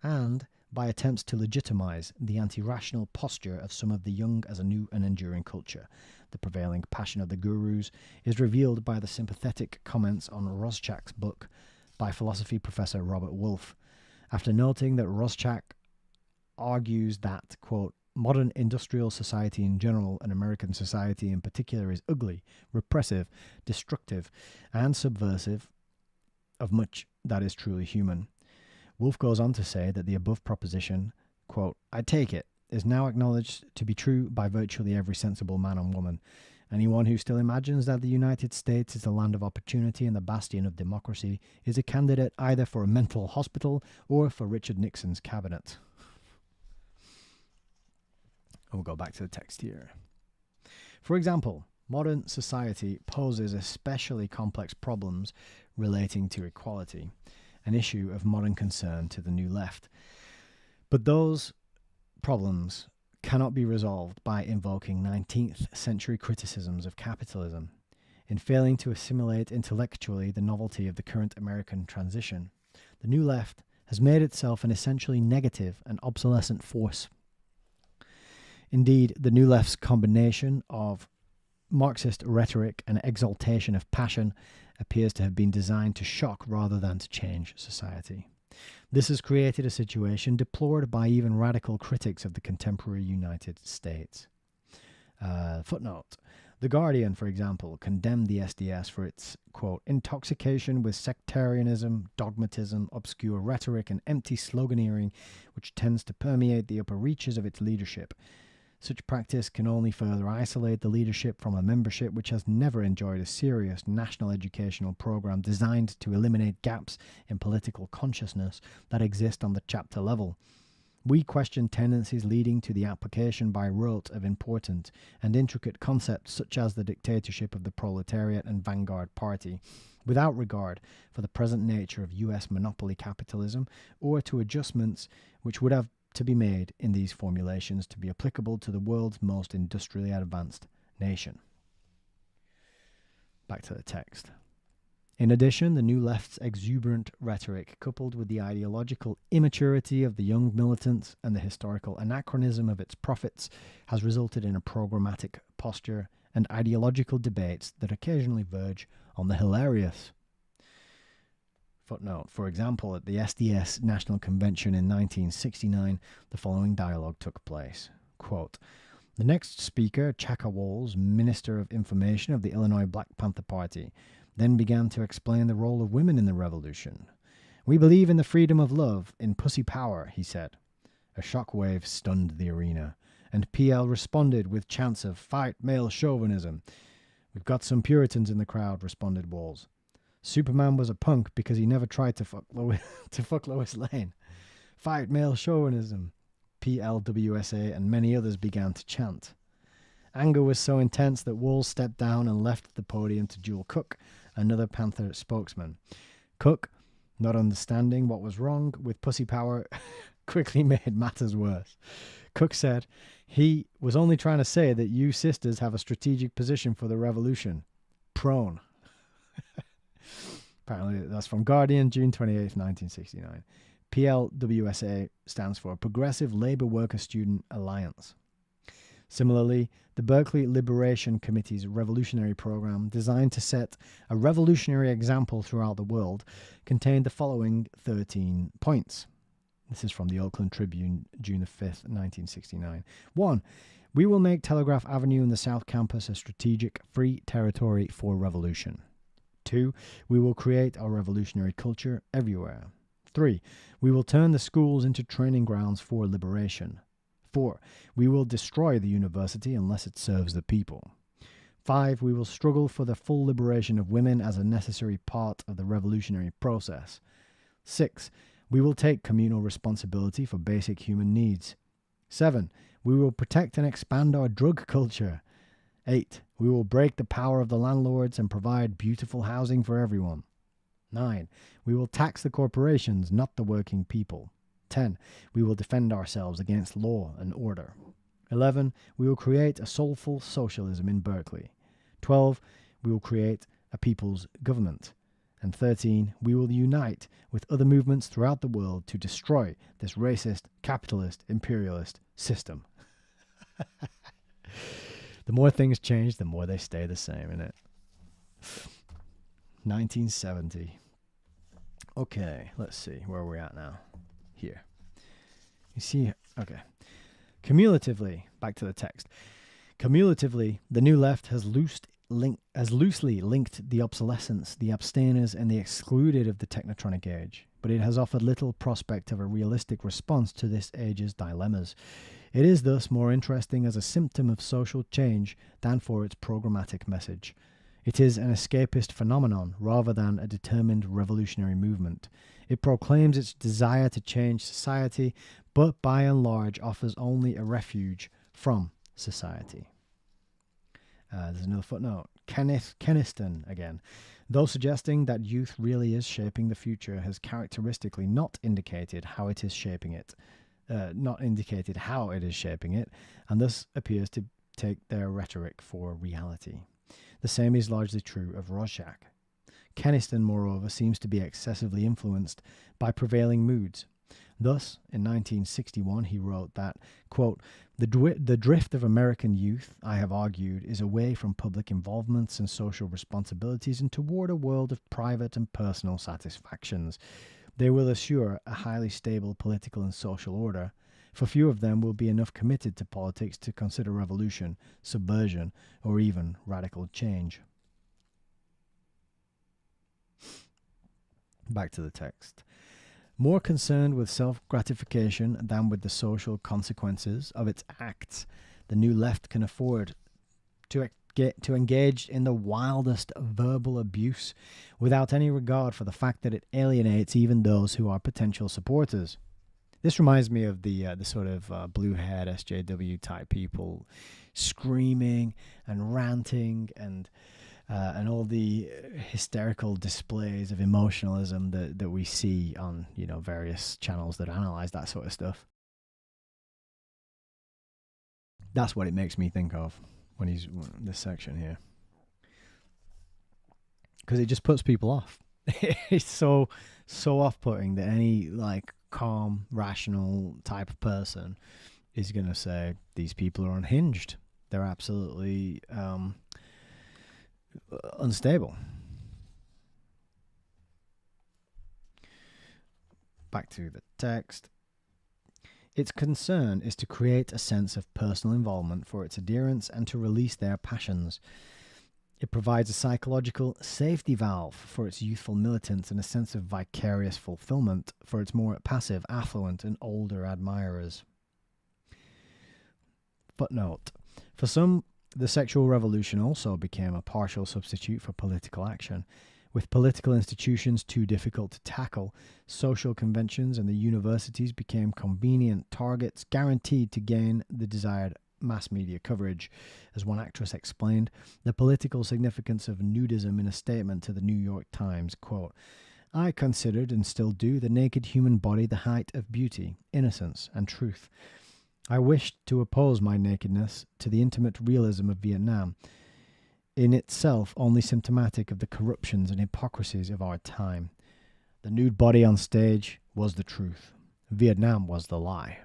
and by attempts to legitimize the anti-rational posture of some of the young as a new and enduring culture. The prevailing passion of the gurus is revealed by the sympathetic comments on Rorschach's book by philosophy professor Robert Wolff, after noting that Rorschach argues that, quote, modern industrial society in general and American society in particular is ugly, repressive, destructive, and subversive of much that is truly human. Wolff goes on to say that the above proposition, quote, I take it, is now acknowledged to be true by virtually every sensible man and woman. Anyone who still imagines that the United States is the land of opportunity and the bastion of democracy is a candidate either for a mental hospital or for Richard Nixon's cabinet. We'll go back to the text here. For example, modern society poses especially complex problems relating to equality, an issue of modern concern to the New Left. But those problems cannot be resolved by invoking 19th century criticisms of capitalism. In failing to assimilate intellectually the novelty of the current American transition, the New Left has made itself an essentially negative and obsolescent force. Indeed, the New Left's combination of Marxist rhetoric and exaltation of passion appears to have been designed to shock rather than to change society. This has created a situation deplored by even radical critics of the contemporary United States. Footnote. The Guardian, for example, condemned the SDS for its, quote, intoxication with sectarianism, dogmatism, obscure rhetoric, and empty sloganeering, which tends to permeate the upper reaches of its leadership. Such practice can only further isolate the leadership from a membership which has never enjoyed a serious national educational program designed to eliminate gaps in political consciousness that exist on the chapter level. We question tendencies leading to the application by rote of important and intricate concepts such as the dictatorship of the proletariat and vanguard party, without regard for the present nature of U.S. monopoly capitalism or to adjustments which would have to be made in these formulations to be applicable to the world's most industrially advanced nation. Back to the text. In addition, the New Left's exuberant rhetoric, coupled with the ideological immaturity of the young militants and the historical anachronism of its prophets, has resulted in a programmatic posture and ideological debates that occasionally verge on the hilarious. Footnote. For example, at the SDS National Convention in 1969, the following dialogue took place. Quote, the next speaker, Chaka Walls, Minister of Information of the Illinois Black Panther Party, then began to explain the role of women in the revolution. We believe in the freedom of love, in pussy power, he said. A shockwave stunned the arena, and PL responded with chants of fight male chauvinism. We've got some Puritans in the crowd, responded Walls. Superman was a punk because he never tried to fuck Lois Lane. Fight male chauvinism, PLWSA and many others began to chant. Anger was so intense that Walls stepped down and left the podium to Jewel Cook, another Panther spokesman. Cook, not understanding what was wrong with pussy power, quickly made matters worse. Cook said, he was only trying to say that you sisters have a strategic position for the revolution. Prone. Apparently, that's from Guardian, June 28th, 1969. PLWSA stands for Progressive Labor Worker Student Alliance. Similarly, the Berkeley Liberation Committee's revolutionary program, designed to set a revolutionary example throughout the world, contained the following 13 points. This is from the Oakland Tribune, June 5th, 1969. 1. We will make Telegraph Avenue and the South Campus a strategic free territory for revolution. 2. We will create our revolutionary culture everywhere. 3. We will turn the schools into training grounds for liberation. 4. We will destroy the university unless it serves the people. 5. We will struggle for the full liberation of women as a necessary part of the revolutionary process. 6. We will take communal responsibility for basic human needs. 7. We will protect and expand our drug culture. 8. We will break the power of the landlords and provide beautiful housing for everyone. 9. We will tax the corporations, not the working people. 10. We will defend ourselves against law and order. 11. We will create a soulful socialism in Berkeley. 12. We will create a people's government. And 13. We will unite with other movements throughout the world to destroy this racist, capitalist, imperialist system. The more things change, the more they stay the same, innit? 1970. Okay, let's see where we're at now. Here. You see, okay. Cumulatively, back to the text. Cumulatively, the New Left has loosely linked the obsolescence, the abstainers, and the excluded of the technotronic age, but it has offered little prospect of a realistic response to this age's dilemmas. It is thus more interesting as a symptom of social change than for its programmatic message. It is an escapist phenomenon rather than a determined revolutionary movement. It proclaims its desire to change society, but by and large offers only a refuge from society. There's another footnote. Keniston again. Though suggesting that youth really is shaping the future, has characteristically not indicated how it is shaping it, and thus appears to take their rhetoric for reality. The same is largely true of Rorschach. Keniston, moreover, seems to be excessively influenced by prevailing moods. Thus, in 1961, he wrote that, quote, the drift of American youth, I have argued, is away from public involvements and social responsibilities and toward a world of private and personal satisfactions. They will assure a highly stable political and social order, for few of them will be enough committed to politics to consider revolution, subversion, or even radical change. Back to the text. More concerned with self-gratification than with the social consequences of its acts, the New Left can afford to engage in the wildest verbal abuse without any regard for the fact that it alienates even those who are potential supporters. This reminds me of the sort of blue-haired SJW type people screaming and ranting and all the hysterical displays of emotionalism that we see on, various channels that analyze that sort of stuff. That's what it makes me think of when he's this section here, because it just puts people off. It's so off-putting that any calm, rational type of person is going to say these people are unhinged. They're absolutely unstable. Back to the text. Its concern is to create a sense of personal involvement for its adherents and to release their passions. It provides a psychological safety valve for its youthful militants and a sense of vicarious fulfillment for its more passive, affluent, and older admirers. Footnote. For some, the sexual revolution also became a partial substitute for political action. With political institutions too difficult to tackle, social conventions and the universities became convenient targets guaranteed to gain the desired mass media coverage. As one actress explained the political significance of nudism in a statement to the New York Times, quote, "I considered, and still do, the naked human body the height of beauty, innocence, and truth. I wished to oppose my nakedness to the intimate realism of Vietnam, in itself only symptomatic of the corruptions and hypocrisies of our time. The nude body on stage was the truth. Vietnam was the lie."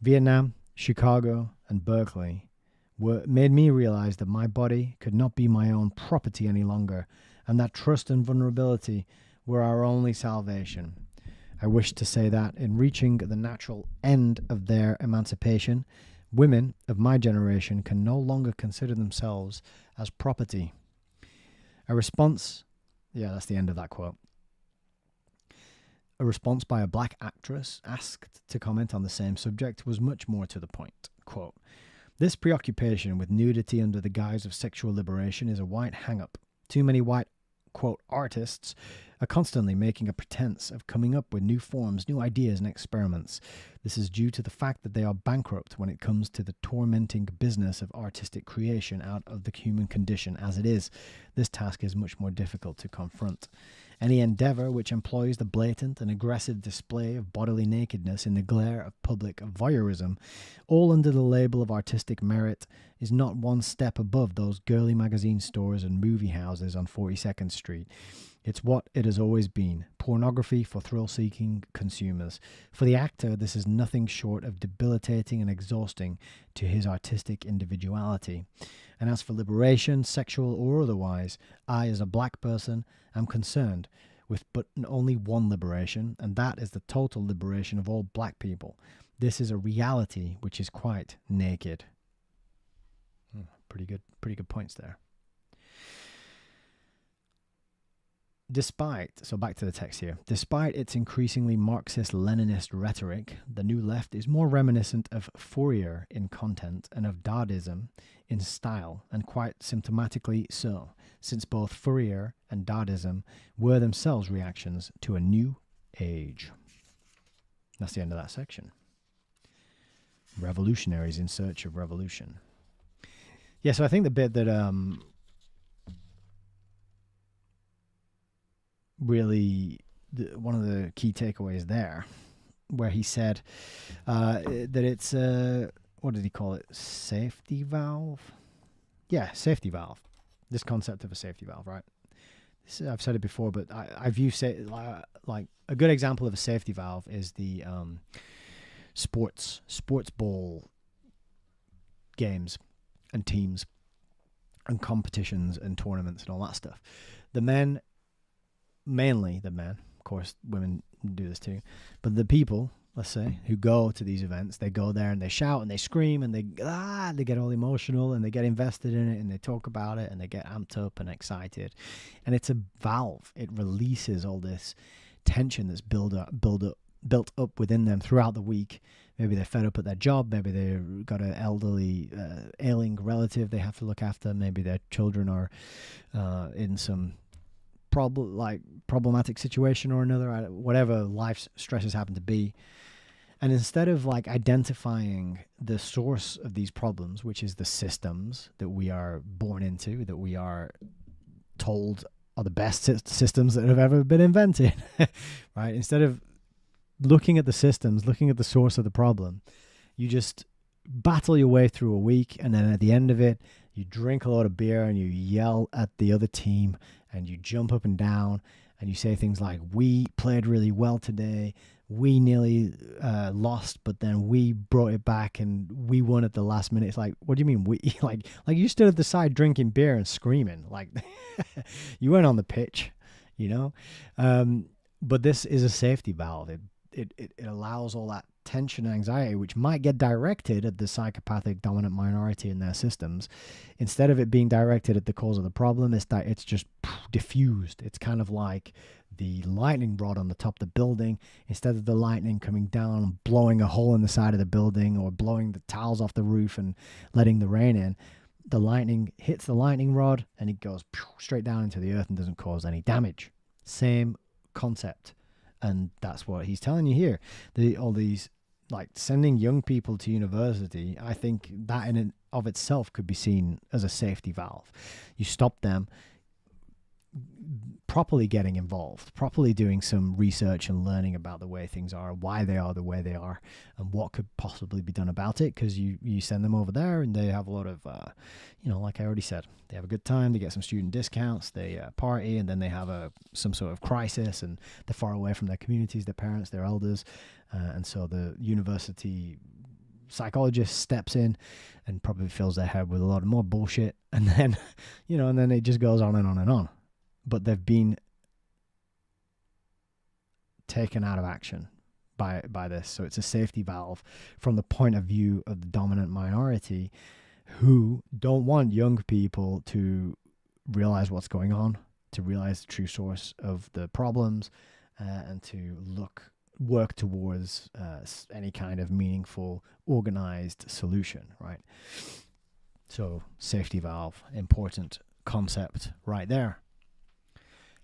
Vietnam, Chicago, and Berkeley made me realize that my body could not be my own property any longer, and that trust and vulnerability were our only salvation. I wish to say that in reaching the natural end of their emancipation, women of my generation can no longer consider themselves as property. A response, that's the end of that quote. A response by a black actress asked to comment on the same subject was much more to the point. Quote, "This preoccupation with nudity under the guise of sexual liberation is a white hang-up. Too many white, quote, artists are constantly making a pretense of coming up with new forms, new ideas, and experiments. This is due to the fact that they are bankrupt when it comes to the tormenting business of artistic creation out of the human condition as it is. This task is much more difficult to confront. Any endeavor which employs the blatant and aggressive display of bodily nakedness in the glare of public voyeurism, all under the label of artistic merit, is not one step above those girly magazine stores and movie houses on 42nd Street. It's what it has always been, pornography for thrill-seeking consumers. For the actor, this is nothing short of debilitating and exhausting to his artistic individuality. And as for liberation, sexual or otherwise, I, as a black person, am concerned with but only one liberation, and that is the total liberation of all black people. This is a reality which is quite naked." Pretty good points there. So back to the text here. Despite its increasingly Marxist-Leninist rhetoric, the New Left is more reminiscent of Fourier in content and of Dadaism in style, and quite symptomatically so, since both Fourier and Dadaism were themselves reactions to a new age. That's the end of that section. Revolutionaries in search of revolution. Yeah, so I think the bit that really one of the key takeaways there, where he said that it's what did he call it? Safety valve? Yeah, safety valve. This concept of a safety valve, right? I've said it before, but I view like a good example of a safety valve is the sports ball games and teams and competitions and tournaments and all that stuff. Mainly the men, of course, women do this too, but the people, let's say, who go to these events, they go there and they shout and they scream and they get all emotional and they get invested in it and they talk about it and they get amped up and excited. And it's a valve. It releases all this tension that's built up within them throughout the week. Maybe they're fed up at their job. Maybe they've got an elderly, ailing relative they have to look after. Maybe their children are in some problematic situation or another, whatever life stresses happen to be. And instead of identifying the source of these problems, which is the systems that we are born into, that we are told are the best systems that have ever been invented, right? Instead of looking at the systems, looking at the source of the problem, you just battle your way through a week, and then at the end of it, you drink a lot of beer and you yell at the other team and you jump up and down and you say things like, "We played really well today. We nearly lost, but then we brought it back and we won at the last minute." It's like, what do you mean we? like you stood at the side drinking beer and screaming. Like you weren't on the pitch, you know? But this is a safety valve. It allows all that tension and anxiety, which might get directed at the psychopathic dominant minority in their systems. Instead of it being directed at the cause of the problem, it's just diffused. It's kind of like the lightning rod on the top of the building. Instead of the lightning coming down and blowing a hole in the side of the building or blowing the tiles off the roof and letting the rain in, the lightning hits the lightning rod and it goes straight down into the earth and doesn't cause any damage. Same concept. And that's what he's telling you here. All these like sending young people to university, I think that in and of itself could be seen as a safety valve. You stop them properly getting involved, properly doing some research and learning about the way things are, why they are the way they are, and what could possibly be done about it. Because you send them over there and they have a lot of, like I already said, they have a good time, they get some student discounts, they party, and then they have some sort of crisis, and they're far away from their communities, their parents, their elders, and so the university psychologist steps in and probably fills their head with a lot of more bullshit, and then, and then it just goes on and on and on. But they've been taken out of action by this. So it's a safety valve from the point of view of the dominant minority, who don't want young people to realize what's going on, to realize the true source of the problems, and to work towards any kind of meaningful, organized solution, right? So safety valve, important concept right there.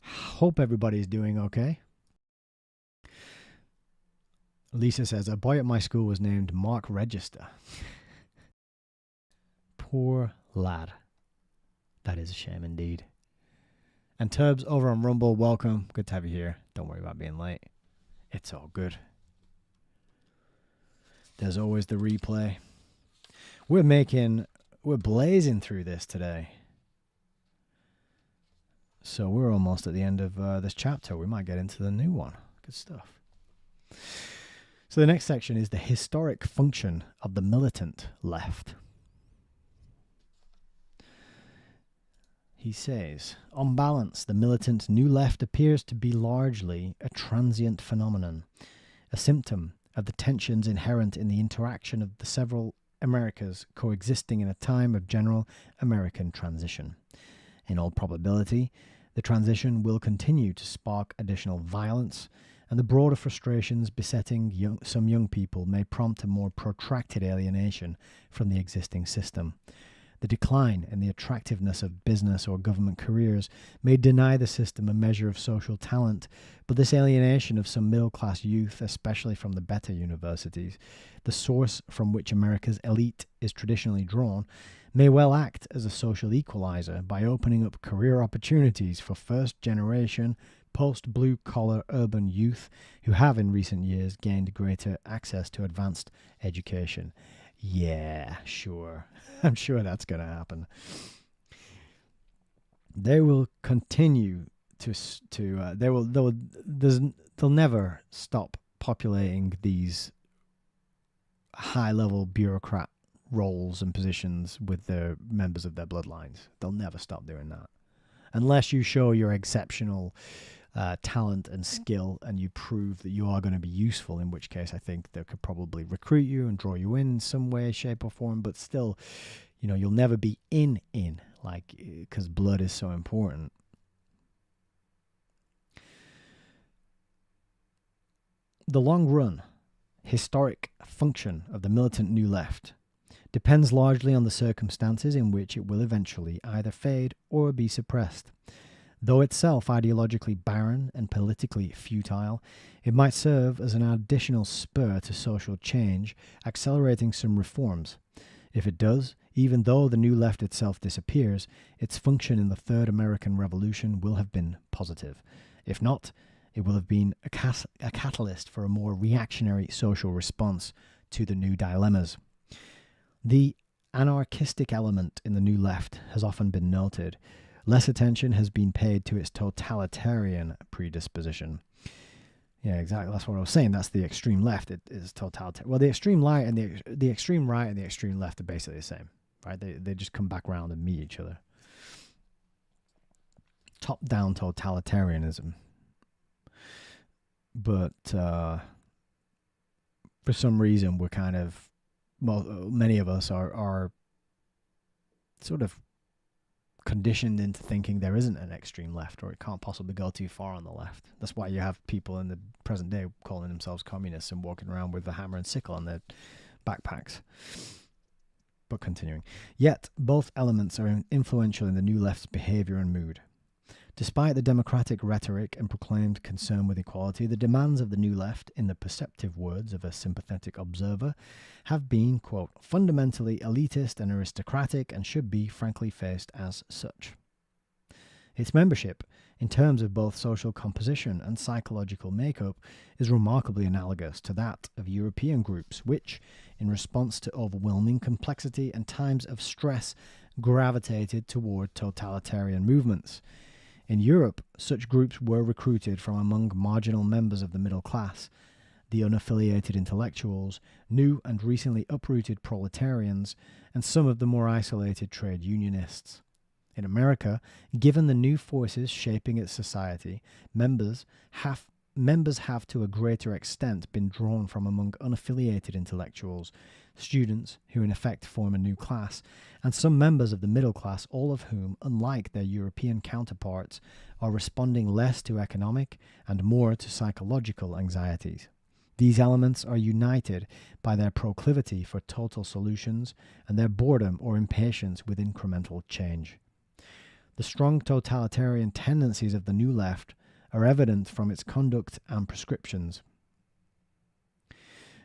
Hope everybody's doing okay. Lisa says, a boy at my school was named Mark Register. Poor lad. That is a shame indeed. And Turbs over on Rumble, welcome. Good to have you here. Don't worry about being late. It's all good. There's always the replay. We're blazing through this today. So we're almost at the end of this chapter. We might get into the new one. Good stuff. So the next section is the historic function of the militant left. He says, on balance, the militant New Left appears to be largely a transient phenomenon, a symptom of the tensions inherent in the interaction of the several Americas coexisting in a time of general American transition. In all probability, the transition will continue to spark additional violence, and the broader frustrations besetting some young people may prompt a more protracted alienation from the existing system. The decline in the attractiveness of business or government careers may deny the system a measure of social talent, but this alienation of some middle-class youth, especially from the better universities, the source from which America's elite is traditionally drawn, may well act as a social equalizer by opening up career opportunities for first-generation, post-blue-collar urban youth who have in recent years gained greater access to advanced education. Yeah, sure. I'm sure that's going to happen. They will continue they'll never stop populating these high-level bureaucrat roles and positions with the members of their bloodlines. They'll never stop doing that. Unless you show your exceptional talent and skill and you prove that you are going to be useful, in which case I think they could probably recruit you and draw you in some way, shape or form, but still, you'll never be in, because blood is so important. The long run, historic function of the militant New Left depends largely on the circumstances in which it will eventually either fade or be suppressed. Though itself ideologically barren and politically futile, it might serve as an additional spur to social change, accelerating some reforms. If it does, even though the New Left itself disappears, its function in the Third American Revolution will have been positive. If not, it will have been a catalyst for a more reactionary social response to the new dilemmas. The anarchistic element in the New Left has often been noted. Less attention has been paid to its totalitarian predisposition. Yeah, exactly. That's what I was saying. That's the extreme left. It is totalitarian. Well, the extreme right and the extreme right and the extreme left are basically the same, right? They just come back around and meet each other. Top-down totalitarianism. But for some reason, we're kind of, many of us are sort of conditioned into thinking there isn't an extreme left, or it can't possibly go too far on the left. That's why you have people in the present day calling themselves communists and walking around with a hammer and sickle on their backpacks. But continuing. Yet, both elements are influential in the New Left's behavior and mood. Despite the democratic rhetoric and proclaimed concern with equality, the demands of the New Left, in the perceptive words of a sympathetic observer, have been, quote, fundamentally elitist and aristocratic and should be, frankly, faced as such. Its membership, in terms of both social composition and psychological makeup, is remarkably analogous to that of European groups which, in response to overwhelming complexity and times of stress, gravitated toward totalitarian movements. In Europe, such groups were recruited from among marginal members of the middle class, the unaffiliated intellectuals, new and recently uprooted proletarians, and some of the more isolated trade unionists. In America, given the new forces shaping its society, members have to a greater extent been drawn from among unaffiliated intellectuals, students who in effect form a new class, and some members of the middle class, all of whom, unlike their European counterparts, are responding less to economic and more to psychological anxieties. These elements are united by their proclivity for total solutions and their boredom or impatience with incremental change. The strong totalitarian tendencies of the New Left are evident from its conduct and prescriptions.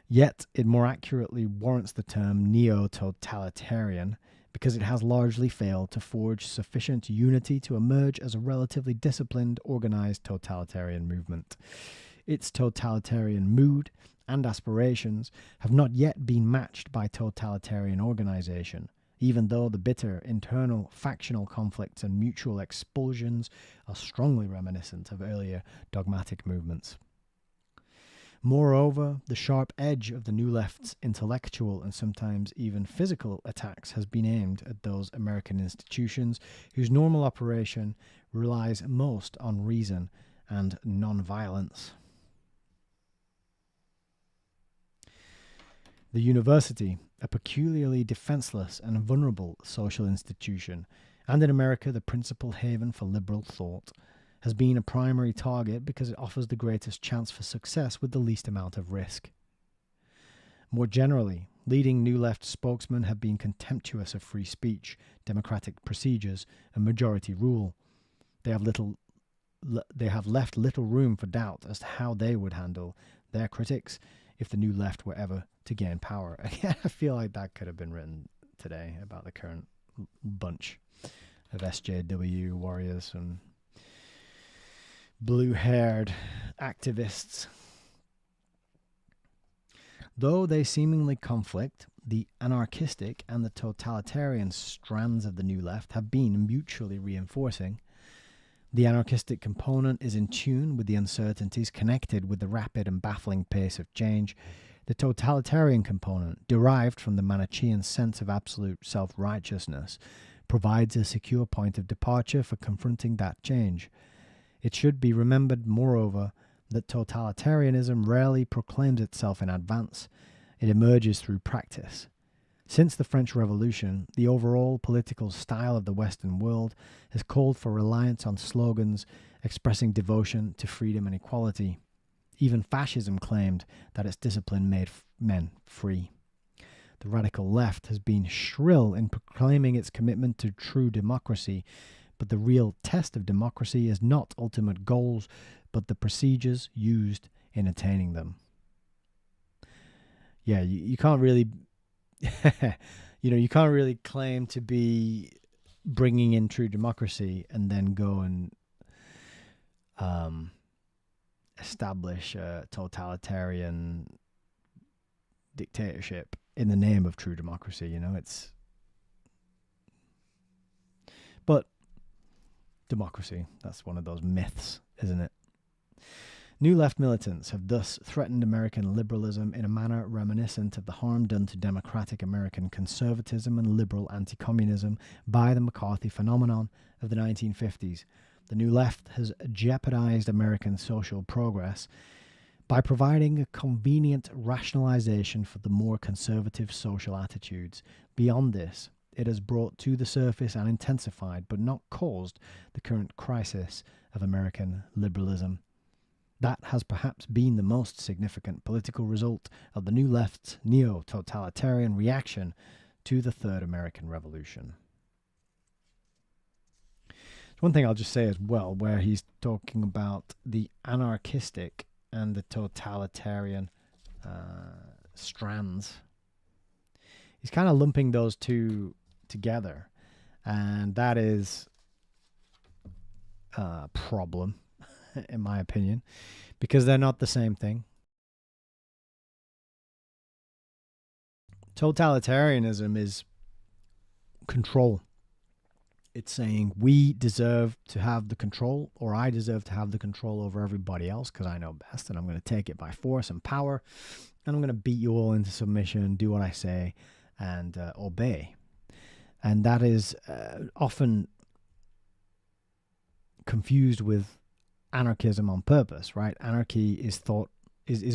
Yet it more accurately warrants the term neo-totalitarian because it has largely failed to forge sufficient unity to emerge as a relatively disciplined, organized totalitarian movement. Its totalitarian mood and aspirations have not yet been matched by totalitarian organization, even though the bitter internal factional conflicts and mutual expulsions are strongly reminiscent of earlier dogmatic movements. Moreover, the sharp edge of the New Left's intellectual and sometimes even physical attacks has been aimed at those American institutions whose normal operation relies most on reason and non-violence. The university, a peculiarly defenseless and vulnerable social institution, and in America the principal haven for liberal thought, has been a primary target because it offers the greatest chance for success with the least amount of risk. More generally, leading New Left spokesmen have been contemptuous of free speech, democratic procedures, and majority rule. They have left little room for doubt as to how they would handle their critics if the New Left were ever to gain power. Again, I feel like that could have been written today about the current bunch of SJW warriors and blue-haired activists. Though they seemingly conflict, the anarchistic and the totalitarian strands of the New Left have been mutually reinforcing. The anarchistic component is in tune with the uncertainties connected with the rapid and baffling pace of change. The totalitarian component, derived from the Manichaean sense of absolute self-righteousness, provides a secure point of departure for confronting that change. It should be remembered, moreover, that totalitarianism rarely proclaims itself in advance. It emerges through practice. Since the French Revolution, the overall political style of the Western world has called for reliance on slogans expressing devotion to freedom and equality. Even fascism claimed that its discipline made men free. The radical left has been shrill in proclaiming its commitment to true democracy, but the real test of democracy is not ultimate goals, but the procedures used in attaining them. Yeah, you can't really, you can't really claim to be bringing in true democracy and then go and establish a totalitarian dictatorship in the name of true democracy. But democracy, that's one of those myths, isn't it? New Left militants have thus threatened American liberalism in a manner reminiscent of the harm done to democratic American conservatism and liberal anti-communism by the McCarthy phenomenon of the 1950s. The New Left has jeopardized American social progress by providing a convenient rationalization for the more conservative social attitudes. Beyond this, it has brought to the surface and intensified, but not caused, the current crisis of American liberalism. That has perhaps been the most significant political result of the New Left's neo-totalitarian reaction to the Third American Revolution. One thing I'll just say as well, where he's talking about the anarchistic and the totalitarian strands, he's kind of lumping those two together, and that is a problem, in my opinion, because they're not the same thing. Totalitarianism is control. It's saying we deserve to have the control, or I deserve to have the control over everybody else because I know best, and I'm going to take it by force and power, and I'm going to beat you all into submission, do what I say, and obey. And that is often confused with anarchism on purpose, right? Anarchy is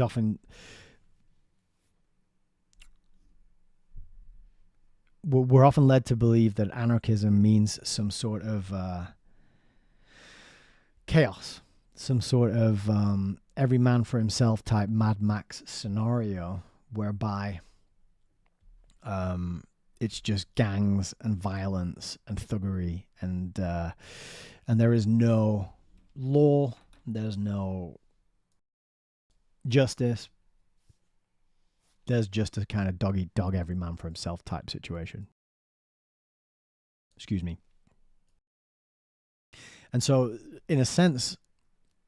often, we're often led to believe that anarchism means some sort of chaos, some sort of every man for himself type Mad Max scenario, whereby it's just gangs and violence and thuggery, and there is no law, there's no justice. There's just a kind of dog eat dog, every man for himself type situation. Excuse me. And so, in a sense,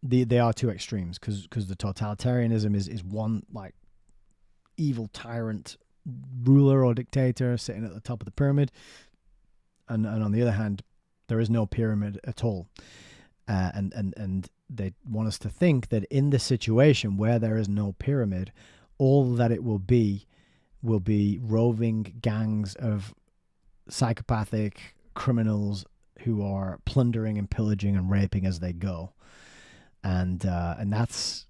they are two extremes, because the totalitarianism is one like evil tyrant ruler or dictator sitting at the top of the pyramid, and on the other hand, there is no pyramid at all, and they want us to think that in this situation where there is no pyramid, all that it will be roving gangs of psychopathic criminals who are plundering and pillaging and raping as they go, and that's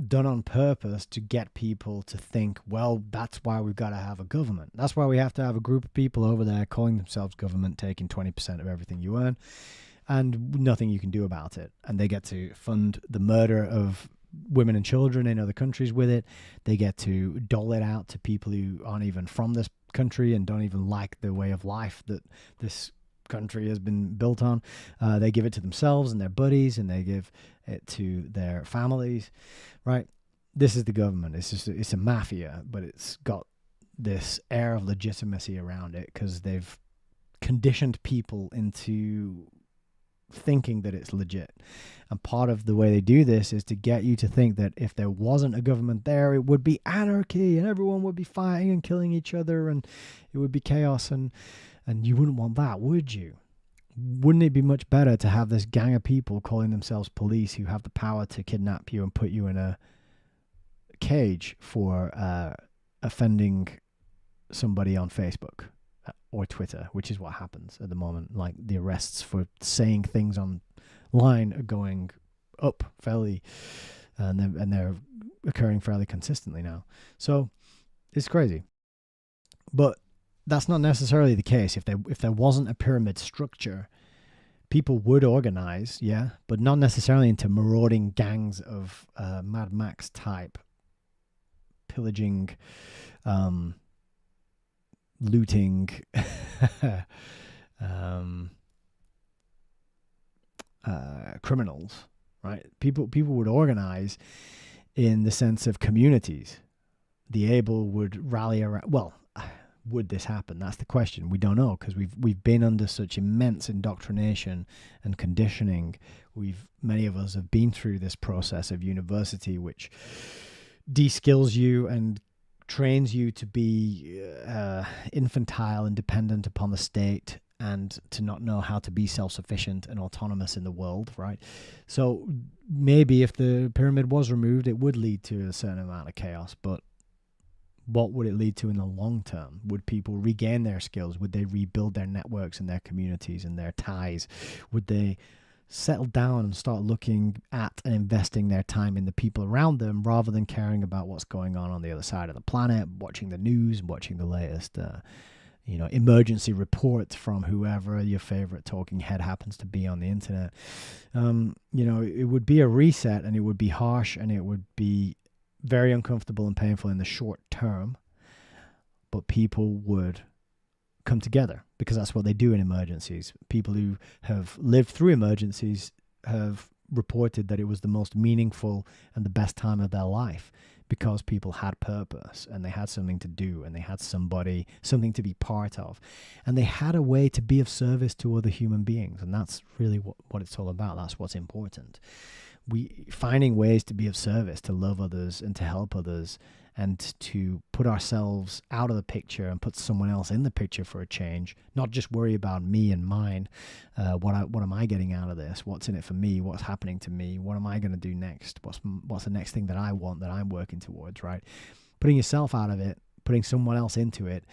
done on purpose to get people to think, well, that's why we've got to have a government. That's why we have to have a group of people over there calling themselves government, taking 20% of everything you earn, and nothing you can do about it. And they get to fund the murder of women and children in other countries with it. They get to dole it out to people who aren't even from this country and don't even like the way of life that this country has been built on. They give it to themselves and their buddies, and they give it to their families, right? This is the government. It's a mafia, but it's got this air of legitimacy around it because they've conditioned people into thinking that it's legit. And part of the way they do this is to get you to think that if there wasn't a government there, it would be anarchy and everyone would be fighting and killing each other and it would be chaos, and you wouldn't want that, would you? Wouldn't it be much better to have this gang of people calling themselves police who have the power to kidnap you and put you in a cage for offending somebody on Facebook or Twitter, which is what happens at the moment? Like, the arrests for saying things online are going up fairly, and they're occurring fairly consistently now. So it's crazy. But that's not necessarily the case. If there wasn't a pyramid structure, people would organize, yeah, but not necessarily into marauding gangs of Mad Max type pillaging, looting, criminals, right? People would organize in the sense of communities. The able would rally around. Well, would this happen? That's the question. We don't know, because we've been under such immense indoctrination and conditioning. Many of us have been through this process of university, which de-skills you and trains you to be infantile and dependent upon the state, and to not know how to be self-sufficient and autonomous in the world, right? So maybe if the pyramid was removed, it would lead to a certain amount of chaos, but what would it lead to in the long term? Would people regain their skills? Would they rebuild their networks and their communities and their ties? Would they settle down and start looking at and investing their time in the people around them, rather than caring about what's going on the other side of the planet, watching the news, watching the latest emergency reports from whoever your favorite talking head happens to be on the internet? It would be a reset, and it would be harsh, and it would be very uncomfortable and painful in the short term, but people would come together, because that's what they do in emergencies. People who have lived through emergencies have reported that it was the most meaningful and the best time of their life, because people had purpose and they had something to do and they had something to be part of, and they had a way to be of service to other human beings. And that's really what it's all about. That's what's important. Finding ways to be of service, to love others and to help others, and to put ourselves out of the picture and put someone else in the picture for a change, not just worry about me and mine. What am I getting out of this? What's in it for me? What's happening to me? What am I going to do next? What's the next thing that I want, that I'm working towards, right? Putting yourself out of it, putting someone else into it,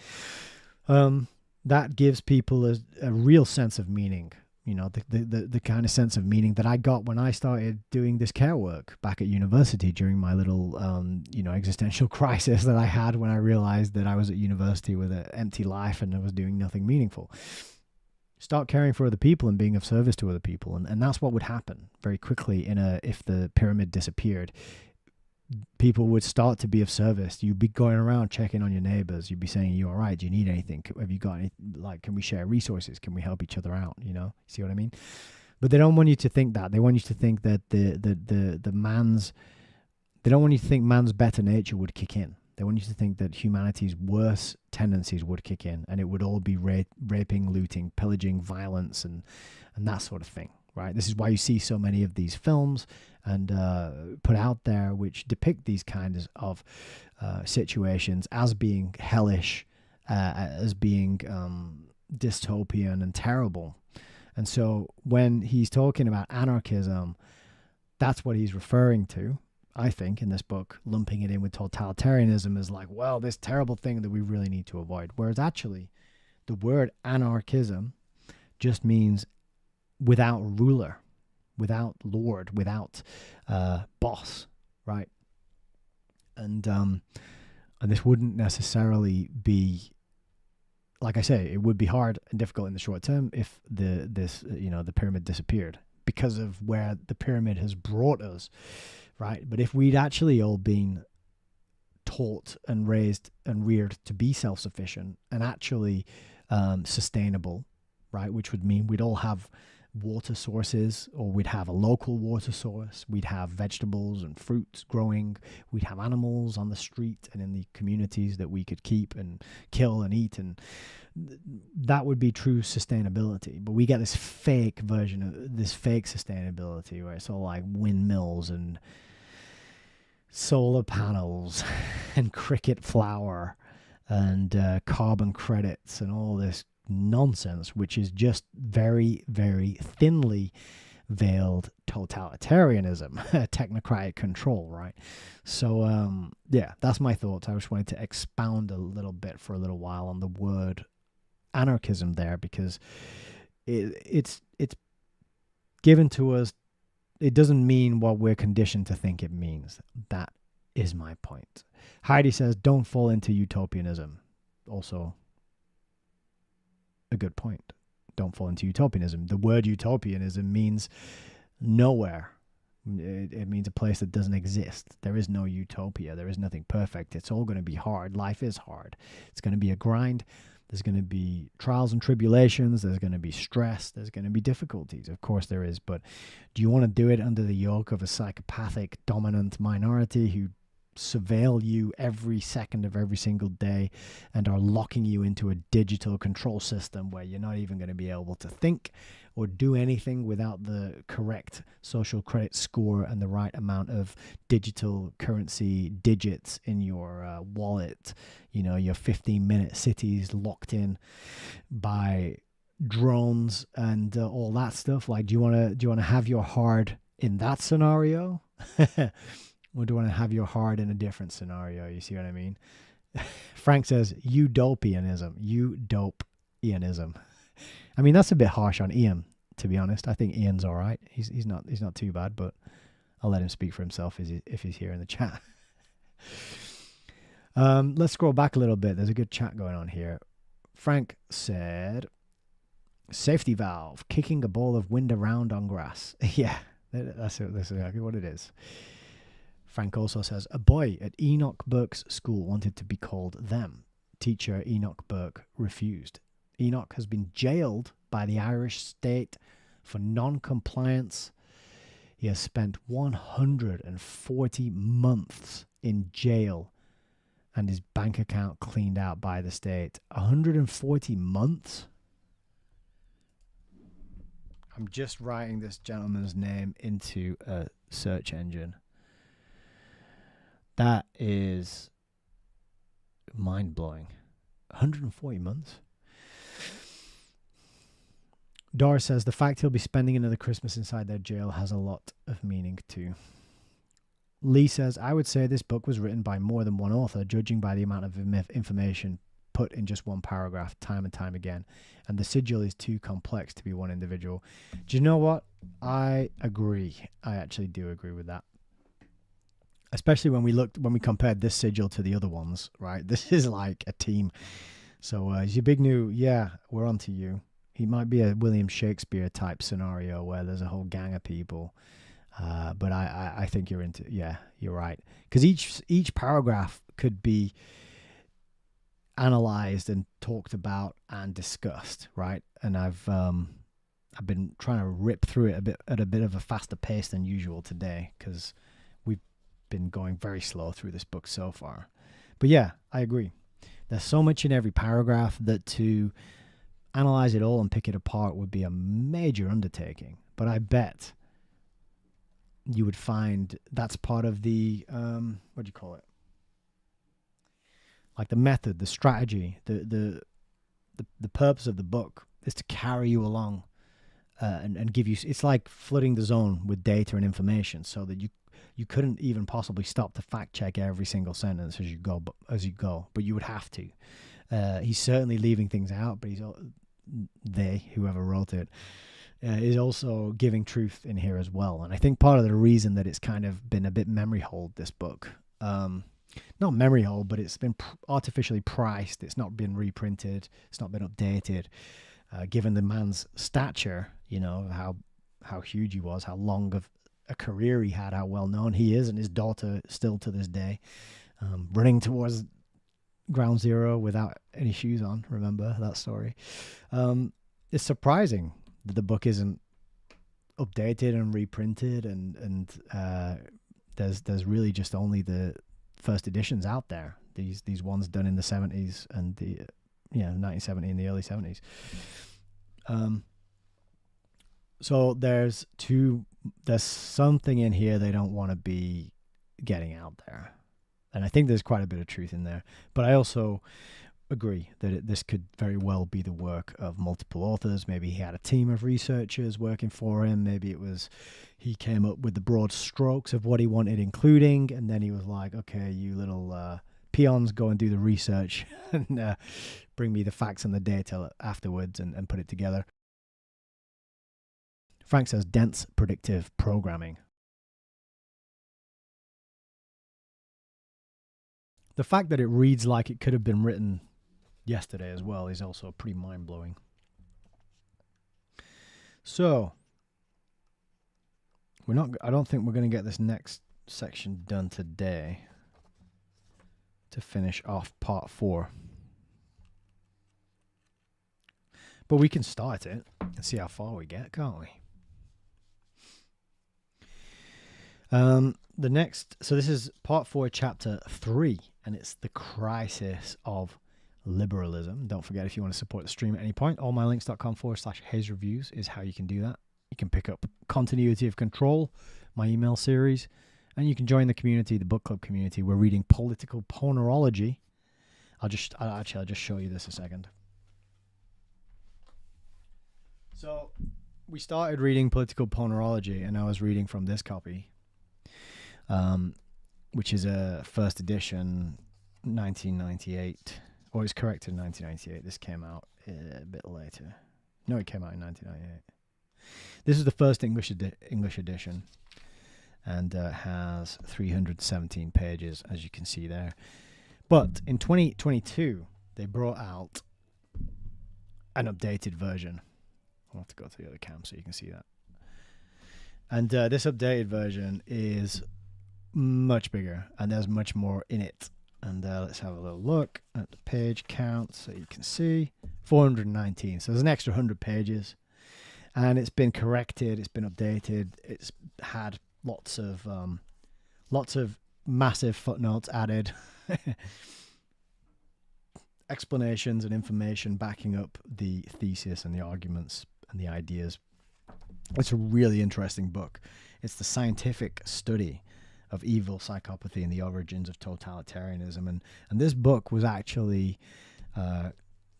that gives people a real sense of meaning. You know, the kind of sense of meaning that I got when I started doing this care work back at university during my little, existential crisis that I had when I realized that I was at university with an empty life and I was doing nothing meaningful. Start caring for other people and being of service to other people. And that's what would happen very quickly if the pyramid disappeared. People would start to be of service. You'd be going around checking on your neighbors. You'd be saying, "Are you all right? Do you need anything? Have you got any, can we share resources? Can we help each other out?" You know, see what I mean? But they don't want you to think that. They want you to think that they don't want you to think man's better nature would kick in. They want you to think that humanity's worst tendencies would kick in, and it would all be raping, looting, pillaging, violence, and that sort of thing. Right? This is why you see so many of these films and put out there which depict these kinds of situations as being hellish, as being dystopian and terrible. And so when he's talking about anarchism, that's what he's referring to, I think, in this book, lumping it in with totalitarianism is like, well, this terrible thing that we really need to avoid. Whereas actually, the word anarchism just means without ruler, without lord, without boss, right? And this wouldn't necessarily be, like I say, it would be hard and difficult in the short term if the pyramid disappeared, because of where the pyramid has brought us, right? But if we'd actually all been taught and raised and reared to be self-sufficient and actually sustainable, right, which would mean we'd all have water sources, or we'd have a local water source, we'd have vegetables and fruits growing, we'd have animals on the street and in the communities that we could keep and kill and eat, and that would be true sustainability. But we get this fake version of this fake sustainability where it's all like windmills and solar panels and cricket flour and carbon credits and all this nonsense, which is just very, very thinly veiled totalitarianism, technocratic control, right? So, that's my thoughts. I just wanted to expound a little bit for a little while on the word anarchism there, because it's given to us. It doesn't mean what we're conditioned to think it means. That is my point. Heidi says, don't fall into utopianism. Also, a good point. Don't fall into utopianism. The word utopianism means nowhere. It means a place that doesn't exist. There is no utopia. There is nothing perfect. It's all going to be hard. Life is hard. It's going to be a grind. There's going to be trials and tribulations. There's going to be stress. There's going to be difficulties. Of course there is. But do you want to do it under the yoke of a psychopathic, dominant minority who surveil you every second of every single day and are locking you into a digital control system where you're not even going to be able to think or do anything without the correct social credit score and the right amount of digital currency digits in your wallet, your 15-minute cities locked in by drones and all that stuff? Like, do you want to have your heart in that scenario? Or do you want to have your heart in a different scenario? You see what I mean? Frank says, utopianism. I mean, that's a bit harsh on Ian, to be honest. I think Ian's all right. He's not too bad, but I'll let him speak for himself if he's here in the chat. Let's scroll back a little bit. There's a good chat going on here. Frank said, safety valve, kicking a ball of wind around on grass. Yeah, that's exactly what it is. Frank also says, a boy at Enoch Burke's school wanted to be called them. Teacher Enoch Burke refused. Enoch has been jailed by the Irish state for non-compliance. He has spent 140 months in jail and his bank account cleaned out by the state. 140 months? I'm just writing this gentleman's name into a search engine. That is mind-blowing. 140 months? Doris says the fact he'll be spending another Christmas inside their jail has a lot of meaning too. Lee says, I would say this book was written by more than one author, judging by the amount of information put in just one paragraph time and time again. And the sigil is too complex to be one individual. Do you know what? I agree. I actually do agree with that. Especially when we compared this sigil to the other ones, right? This is like a team. So Zbigniew, yeah, we're on to you. He might be a William Shakespeare type scenario where there's a whole gang of people. But I think you're right. Because each paragraph could be analyzed and talked about and discussed, right? And I've been trying to rip through it at a bit of a faster pace than usual today because we've been going very slow through this book so far. But yeah, I agree. There's so much in every paragraph that to analyze it all and pick it apart would be a major undertaking. But I bet you would find that's part of the what do you call it? Like the method, the strategy, the purpose of the book is to carry you along and give you. It's like flooding the zone with data and information, so that you couldn't even possibly stop to fact check every single sentence as you go. But you would have to. He's certainly leaving things out, but whoever wrote it, is also giving truth in here as well. And I think part of the reason that it's kind of been a bit memory hold, this book, not memory hold, but it's been artificially priced. It's not been reprinted. It's not been updated. Given the man's stature, you know, how huge he was, how long of a career he had, how well known he is, and his daughter still to this day, running towards ground zero without any shoes on. Remember that story? It's surprising that the book isn't updated and reprinted, and there's really just only the first editions out there. These ones done in the 70s and the 1970 and the early 70s. So there's something in here they don't want to be getting out there. And I think there's quite a bit of truth in there. But I also agree that this could very well be the work of multiple authors. Maybe he had a team of researchers working for him. Maybe he came up with the broad strokes of what he wanted including, and then he was like, okay, you little peons, go and do the research and bring me the facts and the data afterwards and put it together. Frank says dense predictive programming. The fact that it reads like it could have been written yesterday as well is also pretty mind-blowing. So, I don't think we're going to get this next section done today to finish off part 4. But we can start it and see how far we get, can't we? So this is part 4, chapter 3, and it's the crisis of liberalism. Don't forget, if you want to support the stream at any point, allmylinks.com/Hayes Reviews is how you can do that. You can pick up Continuity of Control, my email series, and you can join the community, the book club community. We're reading Political Ponerology. I'll just show you this a second. So we started reading Political Ponerology, and I was reading from this copy, which is a first edition, 1998. Or it's corrected in 1998. This came out a bit later. No, it came out in 1998. This is the first English edition, and has 317 pages, as you can see there. But in 2022, they brought out an updated version. I'll have to go to the other cam so you can see that. And this updated version is much bigger, and there's much more in it. And let's have a little look at the page count so you can see 419. So there's an extra 100 pages, and it's been corrected, it's been updated, it's had lots of massive footnotes added, explanations and information backing up the thesis and the arguments and the ideas. It's a really interesting book. It's the scientific study of evil, psychopathy, and the origins of totalitarianism. And this book was actually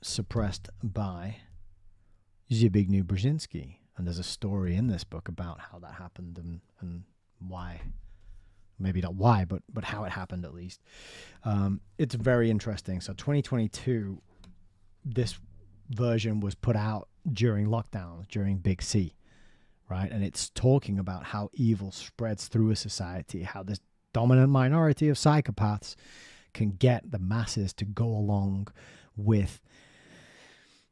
suppressed by Zbigniew Brzezinski. And there's a story in this book about how that happened and why. Maybe not why, but how it happened at least. It's very interesting. So 2022, this version was put out during lockdown, during Big C. Right, and it's talking about how evil spreads through a society, how this dominant minority of psychopaths can get the masses to go along with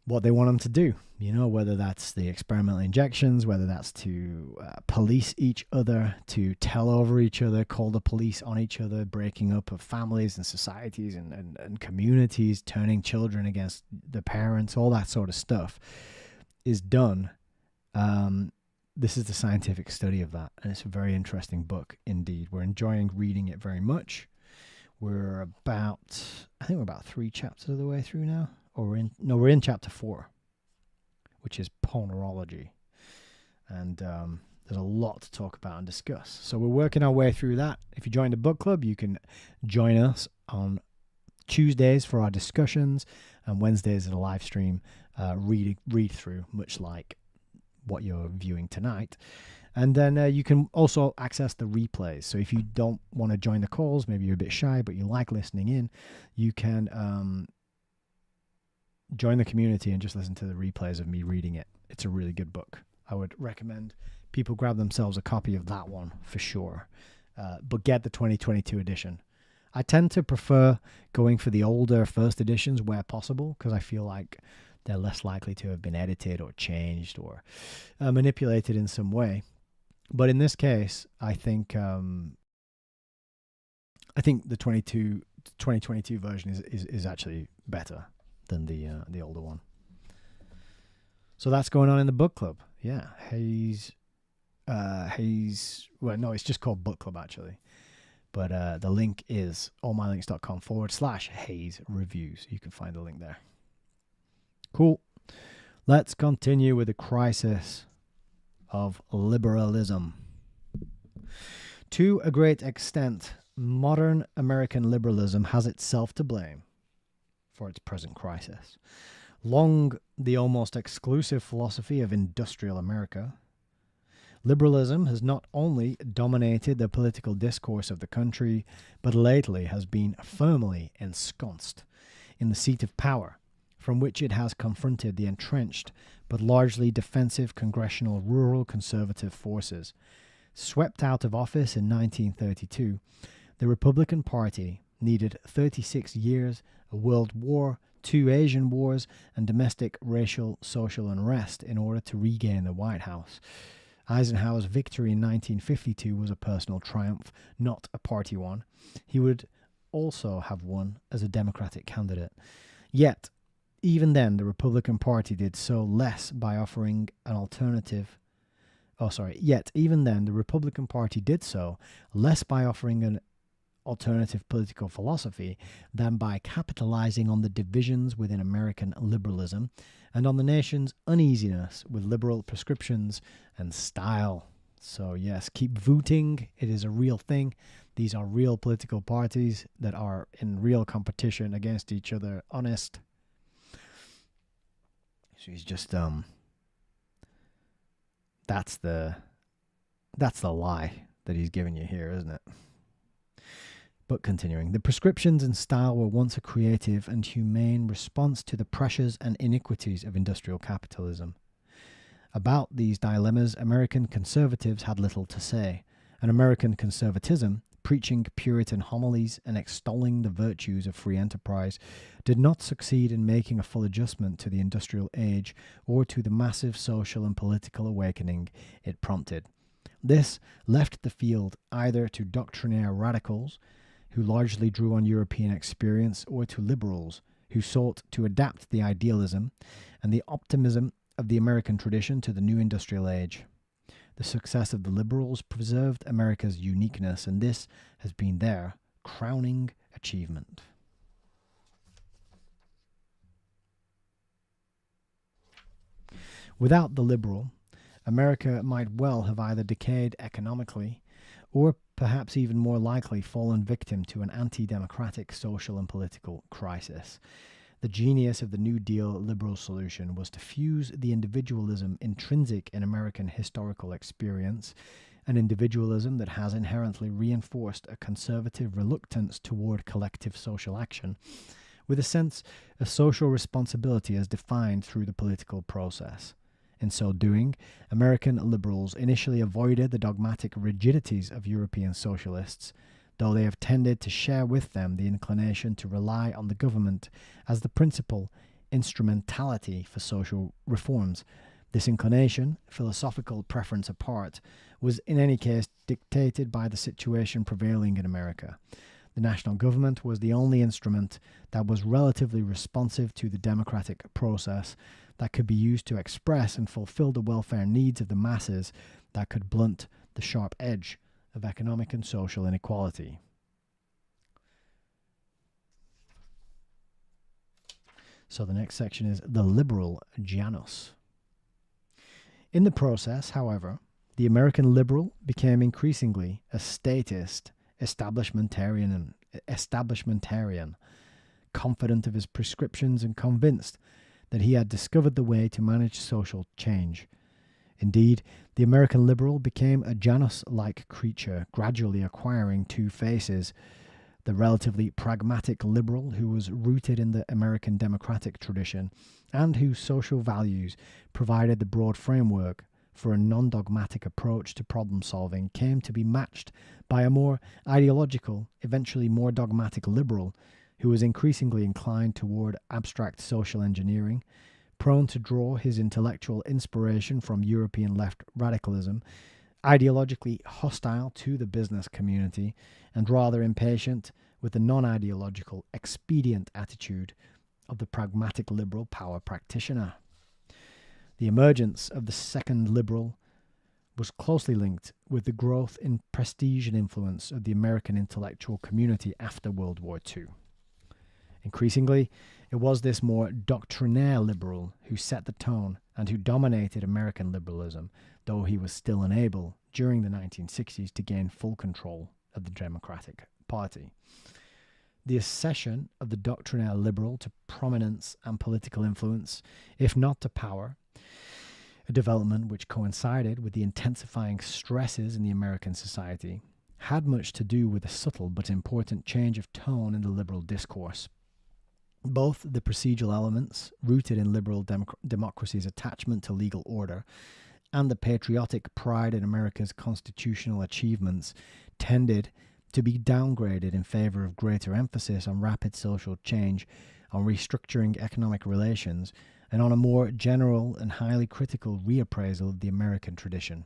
what they want them to do. You know, whether that's the experimental injections, whether that's to police each other, to tell over each other, call the police on each other, breaking up of families and societies and communities, turning children against the parents, all that sort of stuff is done. This is the scientific study of that, and it's a very interesting book indeed. We're enjoying reading it very much. We're about 3 chapters of the way through now, or we're in chapter 4, which is ponerology, and there's a lot to talk about and discuss. So we're working our way through that. If you join the book club, you can join us on Tuesdays for our discussions, and Wednesdays at a live stream read through, much like what you're viewing tonight. And then you can also access the replays. So if you don't want to join the calls, maybe you're a bit shy, but you like listening in, you can join the community and just listen to the replays of me reading it. It's a really good book. I would recommend people grab themselves a copy of that one for sure. But get the 2022 edition. I tend to prefer going for the older first editions where possible, because I feel like they're less likely to have been edited or changed or manipulated in some way. But in this case, I think the 2022 version is actually better than the older one. So that's going on in the book club. Yeah, Hayes. Well, no, it's just called Book Club actually. But the link is allmylinks.com/Hayes Reviews. You can find the link there. Cool. Let's continue with the crisis of liberalism. To a great extent, modern American liberalism has itself to blame for its present crisis. Long the almost exclusive philosophy of industrial America, liberalism has not only dominated the political discourse of the country, but lately has been firmly ensconced in the seat of power, from which it has confronted the entrenched but largely defensive congressional rural conservative forces. Swept out of office in 1932, the Republican Party needed 36 years, a world war, 2 Asian wars, and domestic racial social unrest in order to regain the White House. Eisenhower's victory in 1952 was a personal triumph, not a party one. He would also have won as a Democratic candidate. Yet, even then, the Republican Party did so less by offering an alternative. Yet even then, the Republican Party did so less by offering an alternative political philosophy than by capitalizing on the divisions within American liberalism and on the nation's uneasiness with liberal prescriptions and style. So yes, keep voting. It is a real thing. These are real political parties that are in real competition against each other. Honest. So he's just that's the lie that he's giving you here, isn't it? But continuing, the prescriptions and style were once a creative and humane response to the pressures and iniquities of industrial capitalism. About these dilemmas, American conservatives had little to say, and American conservatism, preaching Puritan homilies and extolling the virtues of free enterprise, did not succeed in making a full adjustment to the industrial age or to the massive social and political awakening it prompted. This left the field either to doctrinaire radicals who largely drew on European experience, or to liberals, who sought to adapt the idealism and the optimism of the American tradition to the new industrial age. The success of the liberals preserved America's uniqueness, and this has been their crowning achievement. Without the liberal, America might well have either decayed economically or perhaps even more likely fallen victim to an anti-democratic social and political crisis. The genius of the New Deal liberal solution was to fuse the individualism intrinsic in American historical experience, an individualism that has inherently reinforced a conservative reluctance toward collective social action, with a sense of social responsibility as defined through the political process. In so doing, American liberals initially avoided the dogmatic rigidities of European socialists, though they have tended to share with them the inclination to rely on the government as the principal instrumentality for social reforms. This inclination, philosophical preference apart, was in any case dictated by the situation prevailing in America. The national government was the only instrument that was relatively responsive to the democratic process, that could be used to express and fulfill the welfare needs of the masses, that could blunt the sharp edge of economic and social inequality. So the next section is the liberal Janus. In the process, however, the American liberal became increasingly a statist, establishmentarian, confident of his prescriptions and convinced that he had discovered the way to manage social change. Indeed, the American liberal became a Janus-like creature, gradually acquiring two faces: the relatively pragmatic liberal who was rooted in the American democratic tradition and whose social values provided the broad framework for a non-dogmatic approach to problem solving, came to be matched by a more ideological, eventually more dogmatic liberal who was increasingly inclined toward abstract social engineering, prone to draw his intellectual inspiration from European left radicalism, ideologically hostile to the business community, and rather impatient with the non-ideological, expedient attitude of the pragmatic liberal power practitioner. The emergence of the second liberal was closely linked with the growth in prestige and influence of the American intellectual community after World War II. Increasingly, it was this more doctrinaire liberal who set the tone and who dominated American liberalism, though he was still unable, during the 1960s, to gain full control of the Democratic Party. The accession of the doctrinaire liberal to prominence and political influence, if not to power, a development which coincided with the intensifying stresses in the American society, had much to do with a subtle but important change of tone in the liberal discourse. Both the procedural elements, rooted in liberal democracy's attachment to legal order, and the patriotic pride in America's constitutional achievements, tended to be downgraded in favor of greater emphasis on rapid social change, on restructuring economic relations, and on a more general and highly critical reappraisal of the American tradition.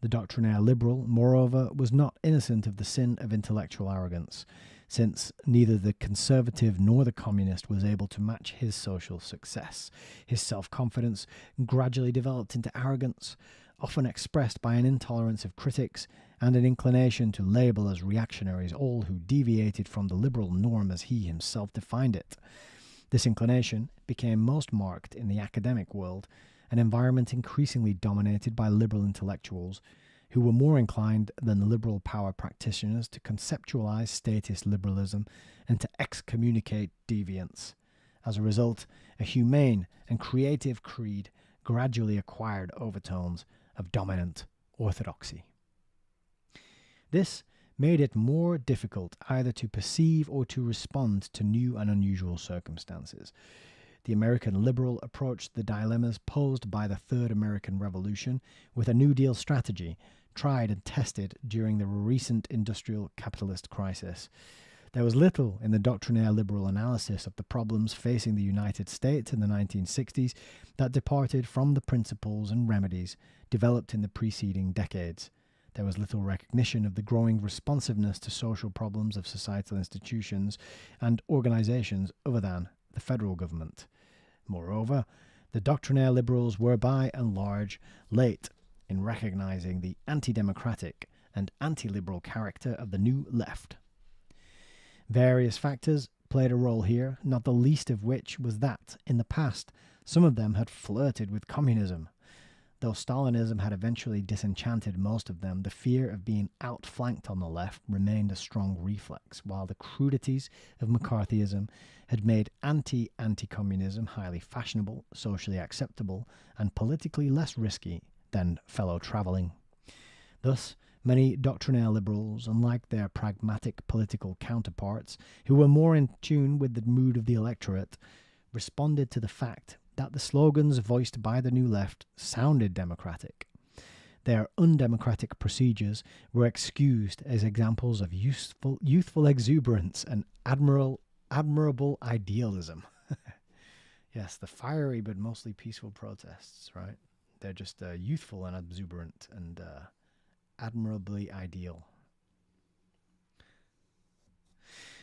The doctrinaire liberal, moreover, was not innocent of the sin of intellectual arrogance, since neither the conservative nor the communist was able to match his social success. His self-confidence gradually developed into arrogance, often expressed by an intolerance of critics and an inclination to label as reactionaries all who deviated from the liberal norm as he himself defined it. This inclination became most marked in the academic world, an environment increasingly dominated by liberal intellectuals who were more inclined than the liberal power practitioners to conceptualize statist liberalism and to excommunicate deviance. As a result, a humane and creative creed gradually acquired overtones of dominant orthodoxy. This made it more difficult either to perceive or to respond to new and unusual circumstances. The American liberal approached the dilemmas posed by the Third American Revolution with a New Deal strategy, tried and tested during the recent industrial capitalist crisis. There was little in the doctrinaire liberal analysis of the problems facing the United States in the 1960s that departed from the principles and remedies developed in the preceding decades. There was little recognition of the growing responsiveness to social problems of societal institutions and organizations other than the federal government. Moreover, the doctrinaire liberals were by and large late in recognizing the anti-democratic and anti-liberal character of the new left. Various factors played a role here, not the least of which was that, in the past, some of them had flirted with communism. Though Stalinism had eventually disenchanted most of them, the fear of being outflanked on the left remained a strong reflex, while the crudities of McCarthyism had made anti-communism highly fashionable, socially acceptable, and politically less risky than fellow travelling. Thus, many doctrinaire liberals, unlike their pragmatic political counterparts, who were more in tune with the mood of the electorate, responded to the fact that the slogans voiced by the New Left sounded democratic. Their undemocratic procedures were excused as examples of youthful exuberance and admirable idealism. Yes, the fiery but mostly peaceful protests, right? They're just youthful and exuberant and admirably ideal.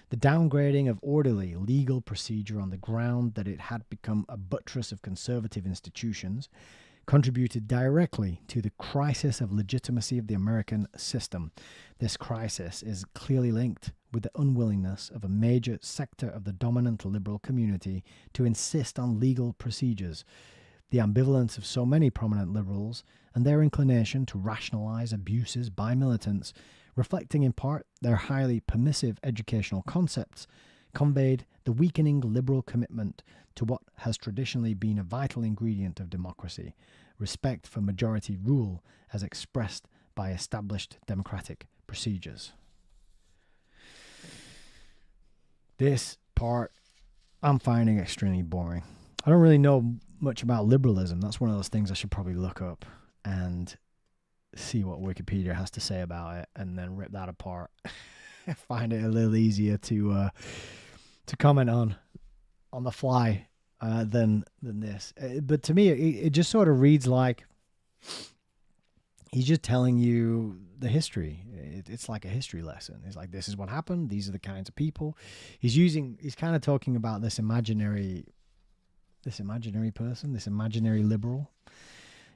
The downgrading of orderly legal procedure on the ground that it had become a buttress of conservative institutions contributed directly to the crisis of legitimacy of the American system. This crisis is clearly linked with the unwillingness of a major sector of the dominant liberal community to insist on legal procedures. The ambivalence of so many prominent liberals and their inclination to rationalize abuses by militants, reflecting in part their highly permissive educational concepts, conveyed the weakening liberal commitment to what has traditionally been a vital ingredient of democracy, respect for majority rule as expressed by established democratic procedures. This part I'm finding extremely boring. I don't really know much about liberalism. That's one of those things I should probably look up and see what Wikipedia has to say about it, and then rip that apart. Find it a little easier to comment on the fly than this. But to me, it just sort of reads like he's just telling you the history. It's like a history lesson. It's like, this is what happened. These are the kinds of people. He's kind of talking about this imaginary person, this imaginary liberal,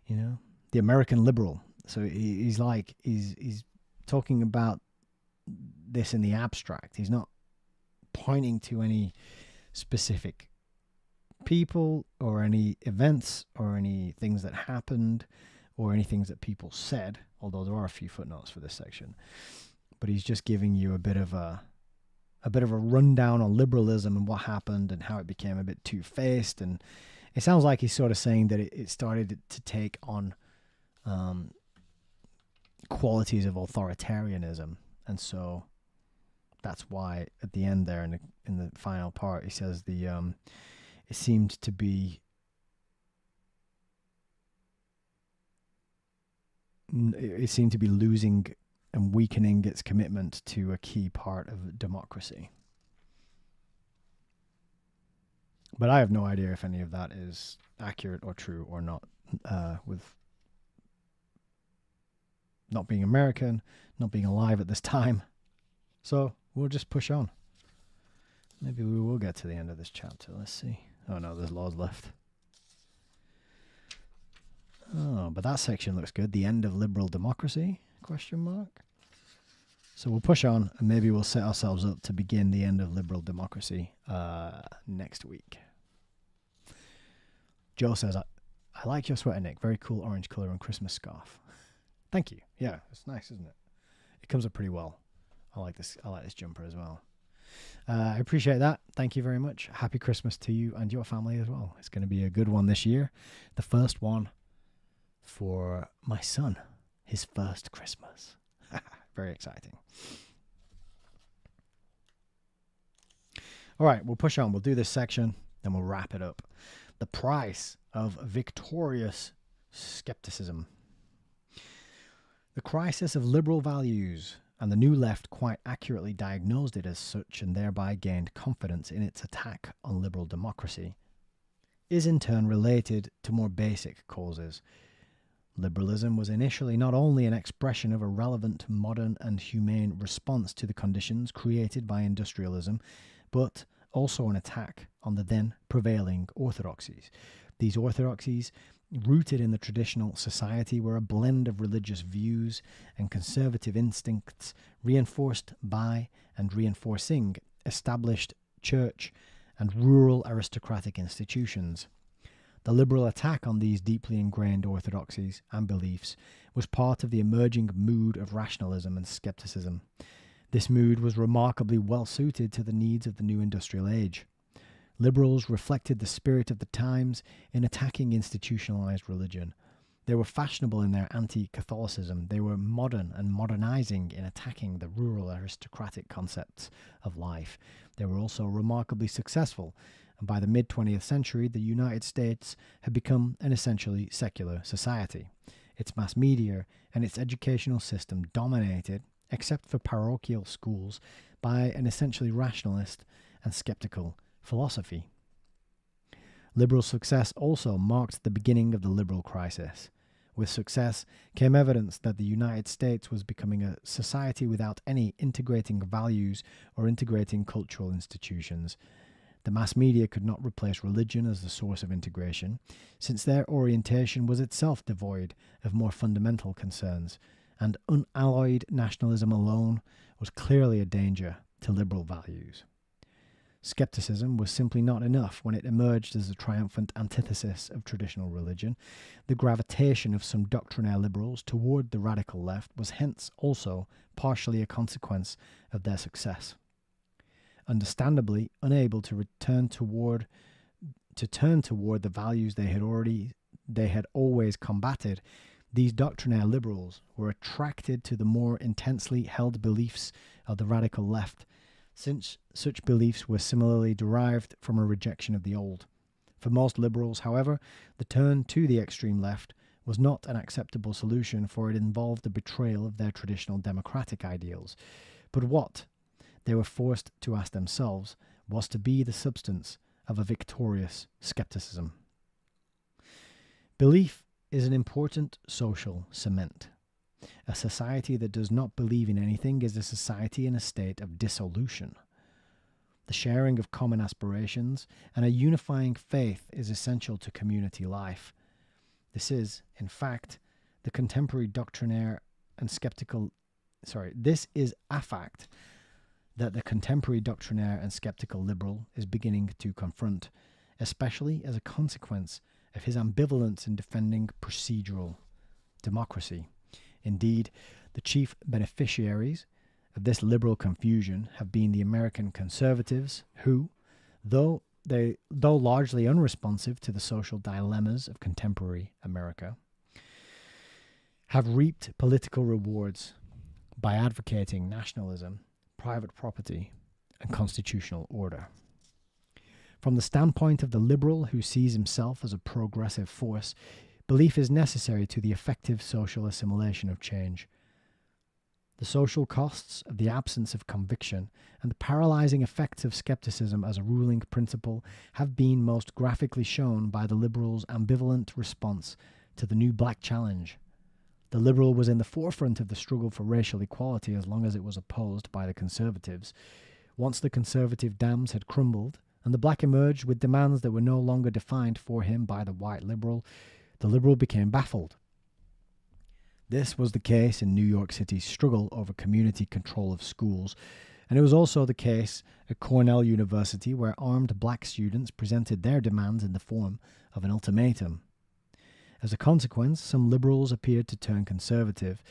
the American liberal. So he's talking about this in the abstract. He's not pointing to any specific people or any events or any things that happened or any things that people said, although there are a few footnotes for this section. But he's just giving you a bit of a rundown on liberalism and what happened and how it became a bit two-faced. And it sounds like he's sort of saying that it started to take on qualities of authoritarianism, and so that's why at the end there in the final part he says it seemed to be losing and weakening its commitment to a key part of democracy. But I have no idea if any of that is accurate or true or not, with not being American, not being alive at this time. So we'll just push on. Maybe we will get to the end of this chapter. Let's see. Oh no, there's loads left. Oh, but that section looks good. The end of liberal democracy? ? So we'll push on, and maybe we'll set ourselves up to begin the end of liberal democracy next week. Joe says, I like your sweater, Nick. Very cool orange colour and Christmas scarf. Thank you. Yeah, it's nice, isn't it? It comes up pretty well. I like this jumper as well. I appreciate that. Thank you very much. Happy Christmas to you and your family as well. It's going to be a good one this year. The first one for my son. His first Christmas. Very exciting. All right, we'll push on. We'll do this section, then we'll wrap it up. The price of victorious skepticism. The crisis of liberal values, and the New Left quite accurately diagnosed it as such and thereby gained confidence in its attack on liberal democracy, is in turn related to more basic causes. Liberalism was initially not only an expression of a relevant, modern, and humane response to the conditions created by industrialism, but also an attack on the then prevailing orthodoxies. These orthodoxies, rooted in the traditional society, were a blend of religious views and conservative instincts reinforced by and reinforcing established church and rural aristocratic institutions. The liberal attack on these deeply ingrained orthodoxies and beliefs was part of the emerging mood of rationalism and skepticism. This mood was remarkably well suited to the needs of the new industrial age. Liberals reflected the spirit of the times in attacking institutionalized religion. They were fashionable in their anti-Catholicism. They were modern and modernizing in attacking the rural aristocratic concepts of life. They were also remarkably successful, and by the mid-20th century, the United States had become an essentially secular society. Its mass media and its educational system dominated, except for parochial schools, by an essentially rationalist and skeptical philosophy. Liberal success also marked the beginning of the liberal crisis. With success came evidence that the United States was becoming a society without any integrating values or integrating cultural institutions. The mass media could not replace religion as the source of integration, since their orientation was itself devoid of more fundamental concerns, and unalloyed nationalism alone was clearly a danger to liberal values. Skepticism was simply not enough when it emerged as a triumphant antithesis of traditional religion. The gravitation of some doctrinaire liberals toward the radical left was hence also partially a consequence of their success. Understandably unable to turn toward the values they had always combated, these doctrinaire liberals were attracted to the more intensely held beliefs of the radical left, since such beliefs were similarly derived from a rejection of the old. For most liberals, however, the turn to the extreme left was not an acceptable solution, for it involved the betrayal of their traditional democratic ideals. But what they were forced to ask themselves was to be the substance of a victorious skepticism. Belief is an important social cement. A society that does not believe in anything is a society in a state of dissolution. The sharing of common aspirations and a unifying faith is essential to community life. This is, in fact, the contemporary doctrinaire and skeptical. This is a fact that the contemporary doctrinaire and skeptical liberal is beginning to confront, especially as a consequence of his ambivalence in defending procedural democracy. Indeed, the chief beneficiaries of this liberal confusion have been the American conservatives who, though largely unresponsive to the social dilemmas of contemporary America, have reaped political rewards by advocating nationalism, private property, and constitutional order. From the standpoint of the liberal who sees himself as a progressive force, belief is necessary to the effective social assimilation of change. The social costs of the absence of conviction and the paralyzing effects of skepticism as a ruling principle have been most graphically shown by the liberals' ambivalent response to the new black challenge. The liberal was in the forefront of the struggle for racial equality as long as it was opposed by the conservatives. Once the conservative dams had crumbled and the black emerged with demands that were no longer defined for him by the white liberal, the liberal became baffled. This was the case in New York City's struggle over community control of schools, and it was also the case at Cornell University, where armed black students presented their demands in the form of an ultimatum. As a consequence, some liberals appeared to turn conservative.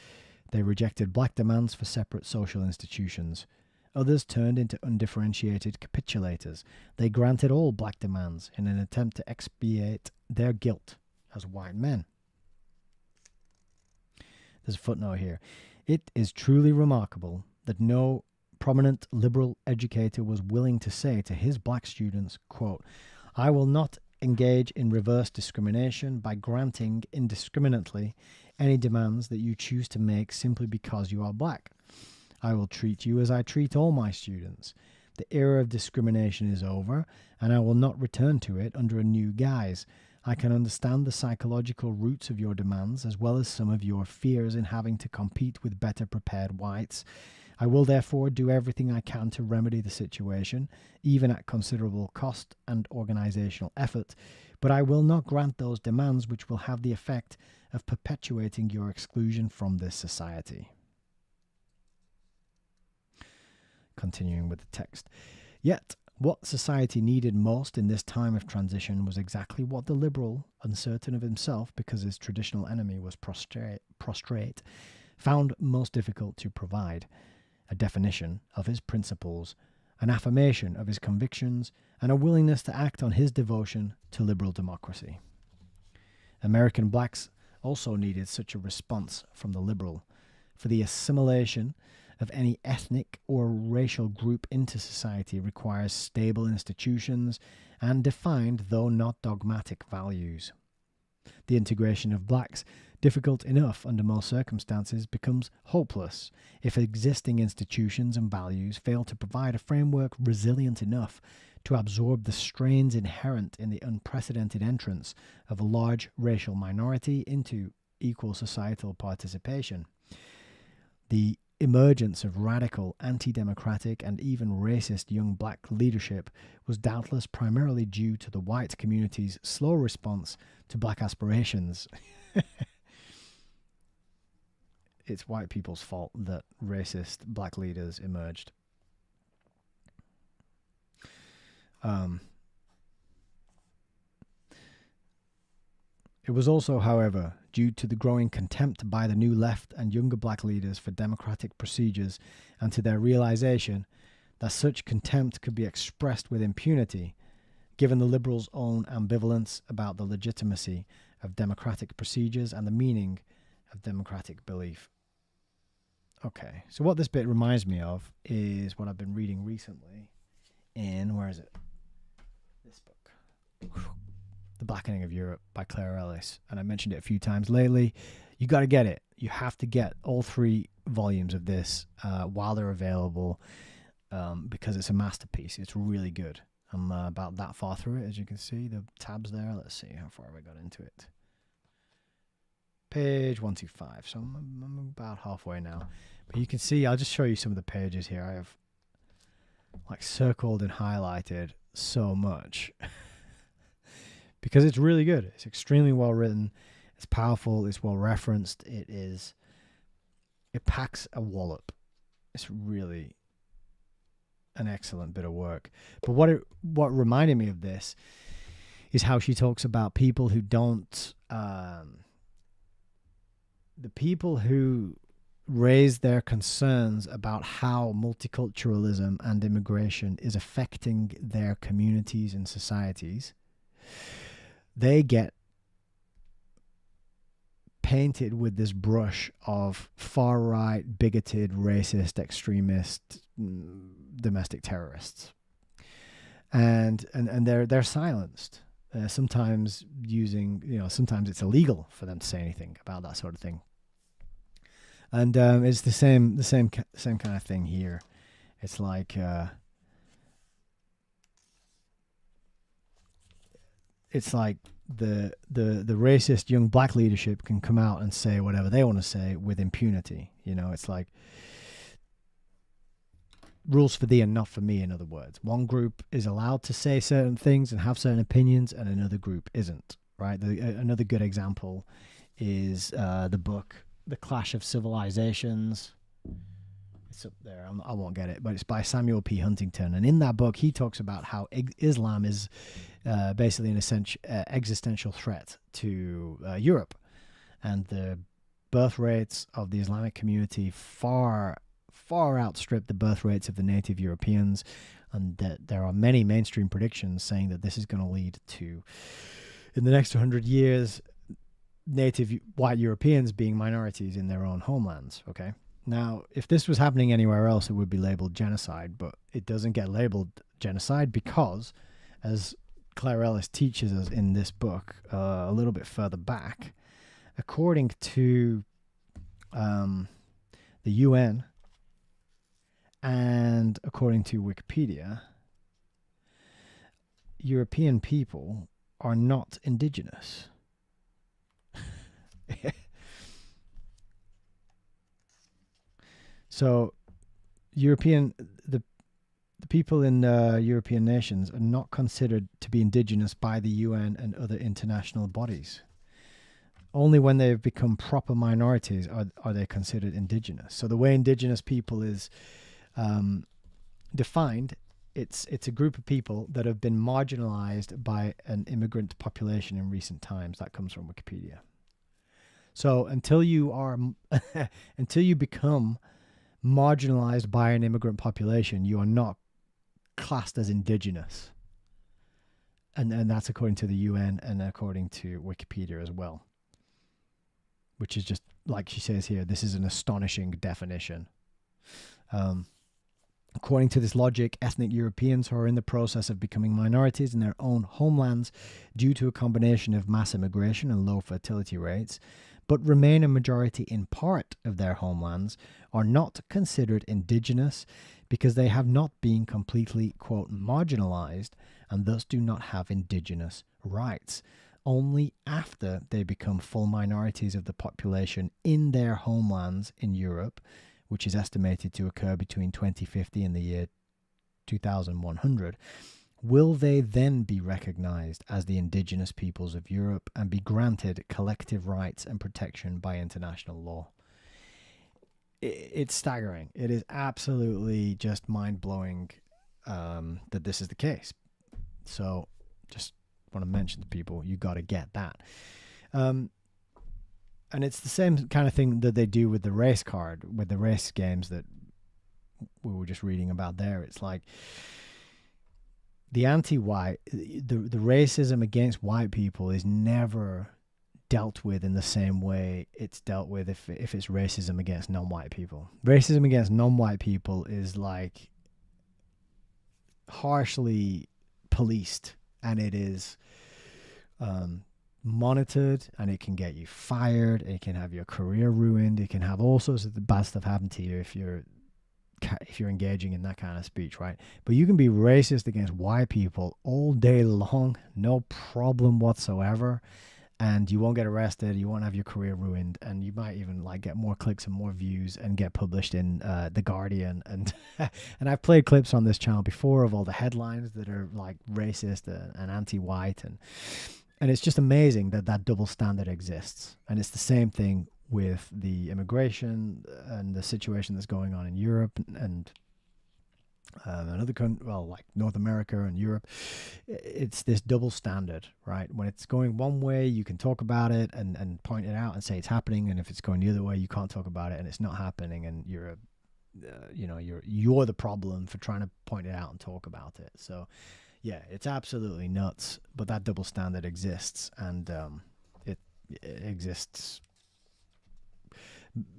They rejected black demands for separate social institutions. Others turned into undifferentiated capitulators. They granted all black demands in an attempt to expiate their guilt as white men. There's a footnote here. It is truly remarkable that no prominent liberal educator was willing to say to his black students, quote, "I will not engage in reverse discrimination by granting indiscriminately any demands that you choose to make simply because you are black. I will treat you as I treat all my students. The era of discrimination is over, and I will not return to it under a new guise. I can understand the psychological roots of your demands, as well as some of your fears in having to compete with better prepared whites. I will therefore do everything I can to remedy the situation, even at considerable cost and organizational effort, but I will not grant those demands which will have the effect of perpetuating your exclusion from this society. Continuing with the text. Yet, what society needed most in this time of transition was exactly what the liberal, uncertain of himself because his traditional enemy was prostrate, found most difficult to provide: a definition of his principles, an affirmation of his convictions, and a willingness to act on his devotion to liberal democracy. American blacks also needed such a response from the liberal, for the assimilation of any ethnic or racial group into society requires stable institutions and defined, though not dogmatic, values. The integration of blacks, difficult enough under most circumstances, becomes hopeless if existing institutions and values fail to provide a framework resilient enough to absorb the strains inherent in the unprecedented entrance of a large racial minority into equal societal participation. The emergence of radical, anti-democratic, and even racist young black leadership was doubtless primarily due to the white community's slow response to black aspirations. It's white people's fault that racist black leaders emerged. It was also, however, due to the growing contempt by the new left and younger black leaders for democratic procedures and to their realization that such contempt could be expressed with impunity, given the liberals' own ambivalence about the legitimacy of democratic procedures and the meaning of democratic belief. Okay, so what this bit reminds me of is what I've been reading recently in, where is it? This book. The Blackening of Europe by Claire Ellis. And I mentioned it a few times lately. You got to get it. You have to get all 3 volumes of this while they're available because it's a masterpiece. It's really good. I'm about that far through it, as you can see. The tabs there. Let's see how far have I got into it. Page 125. So I'm about halfway now. But you can see, I'll just show you some of the pages here. I have like circled and highlighted so much. Because it's really good. It's extremely well written. It's powerful. It's well referenced. It packs a wallop. It's really an excellent bit of work. But what reminded me of this is how she talks about people who don't, the people who raise their concerns about how multiculturalism and immigration is affecting their communities and societies. They get painted with this brush of far-right, bigoted, racist, extremist, domestic terrorists, and they're silenced. Sometimes sometimes it's illegal for them to say anything about that sort of thing. And it's the same kind of thing here. It's like the racist young black leadership can come out and say whatever they want to say with impunity. It's like rules for thee and not for me, in other words. One group is allowed to say certain things and have certain opinions, and another group isn't, right? Another good example is the book The Clash of Civilizations. It's up there. I won't get it, but it's by Samuel P. Huntington. And in that book, he talks about how Islam is basically an existential threat to Europe. And the birth rates of the Islamic community far outstrip the birth rates of the native Europeans. And that there are many mainstream predictions saying that this is going to lead to, in the next 100 years, native white Europeans being minorities in their own homelands, okay? Now, if this was happening anywhere else, it would be labeled genocide, but it doesn't get labeled genocide because, as Claire Ellis teaches us in this book a little bit further back, according to the UN and according to Wikipedia, European people are not indigenous. So the people in European nations are not considered to be indigenous by the UN and other international bodies. Only when they've become proper minorities are they considered indigenous. So the way indigenous people is defined, it's a group of people that have been marginalized by an immigrant population in recent times. That comes from Wikipedia. So until you become marginalized by an immigrant population, you are not classed as indigenous. And that's according to the UN and according to Wikipedia as well. Which is just, like she says here, this is an astonishing definition. According to this logic, ethnic Europeans who are in the process of becoming minorities in their own homelands due to a combination of mass immigration and low fertility rates, but remain a majority in part of their homelands, are not considered indigenous because they have not been completely, quote, marginalized and thus do not have indigenous rights. Only after they become full minorities of the population in their homelands in Europe, which is estimated to occur between 2050 and the year 2100, will they then be recognized as the indigenous peoples of Europe and be granted collective rights and protection by international law. It's staggering. It is absolutely just mind-blowing that this is the case. So just want to mention to people, you got to get that. And it's the same kind of thing that they do with the race card, with the race games that we were just reading about there. It's like the anti-white, the racism against white people is never dealt with in the same way it's dealt with if it's racism against non-white people. Racism against non-white people is like harshly policed, and it is monitored, and it can get you fired, it can have your career ruined, it can have all sorts of bad stuff happen to you if you're engaging in that kind of speech, right? But you can be racist against white people all day long, no problem whatsoever, and you won't get arrested, you won't have your career ruined, and you might even like get more clicks and more views and get published in The Guardian. And and I've played clips on this channel before of all the headlines that are like racist and anti-white, and it's just amazing that that double standard exists. And it's the same thing with the immigration and the situation that's going on in Europe and another country, well, like North America and Europe. It's this double standard, right? When it's going one way, you can talk about it and point it out and say it's happening, and if it's going the other way, you can't talk about it and it's not happening, and you're the problem for trying to point it out and talk about it. So yeah, it's absolutely nuts, but that double standard exists, and it exists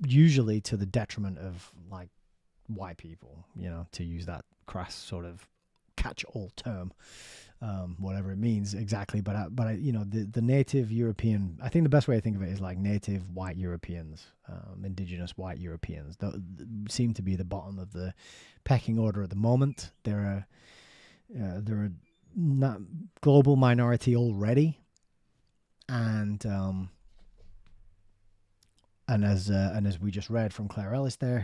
usually to the detriment of like white people, to use that crass sort of catch-all term, whatever it means exactly. But the native European, I think the best way to think of it is like native white Europeans, indigenous white Europeans, seem to be the bottom of the pecking order at the moment. They're a not global minority already, and as we just read from Claire Ellis there,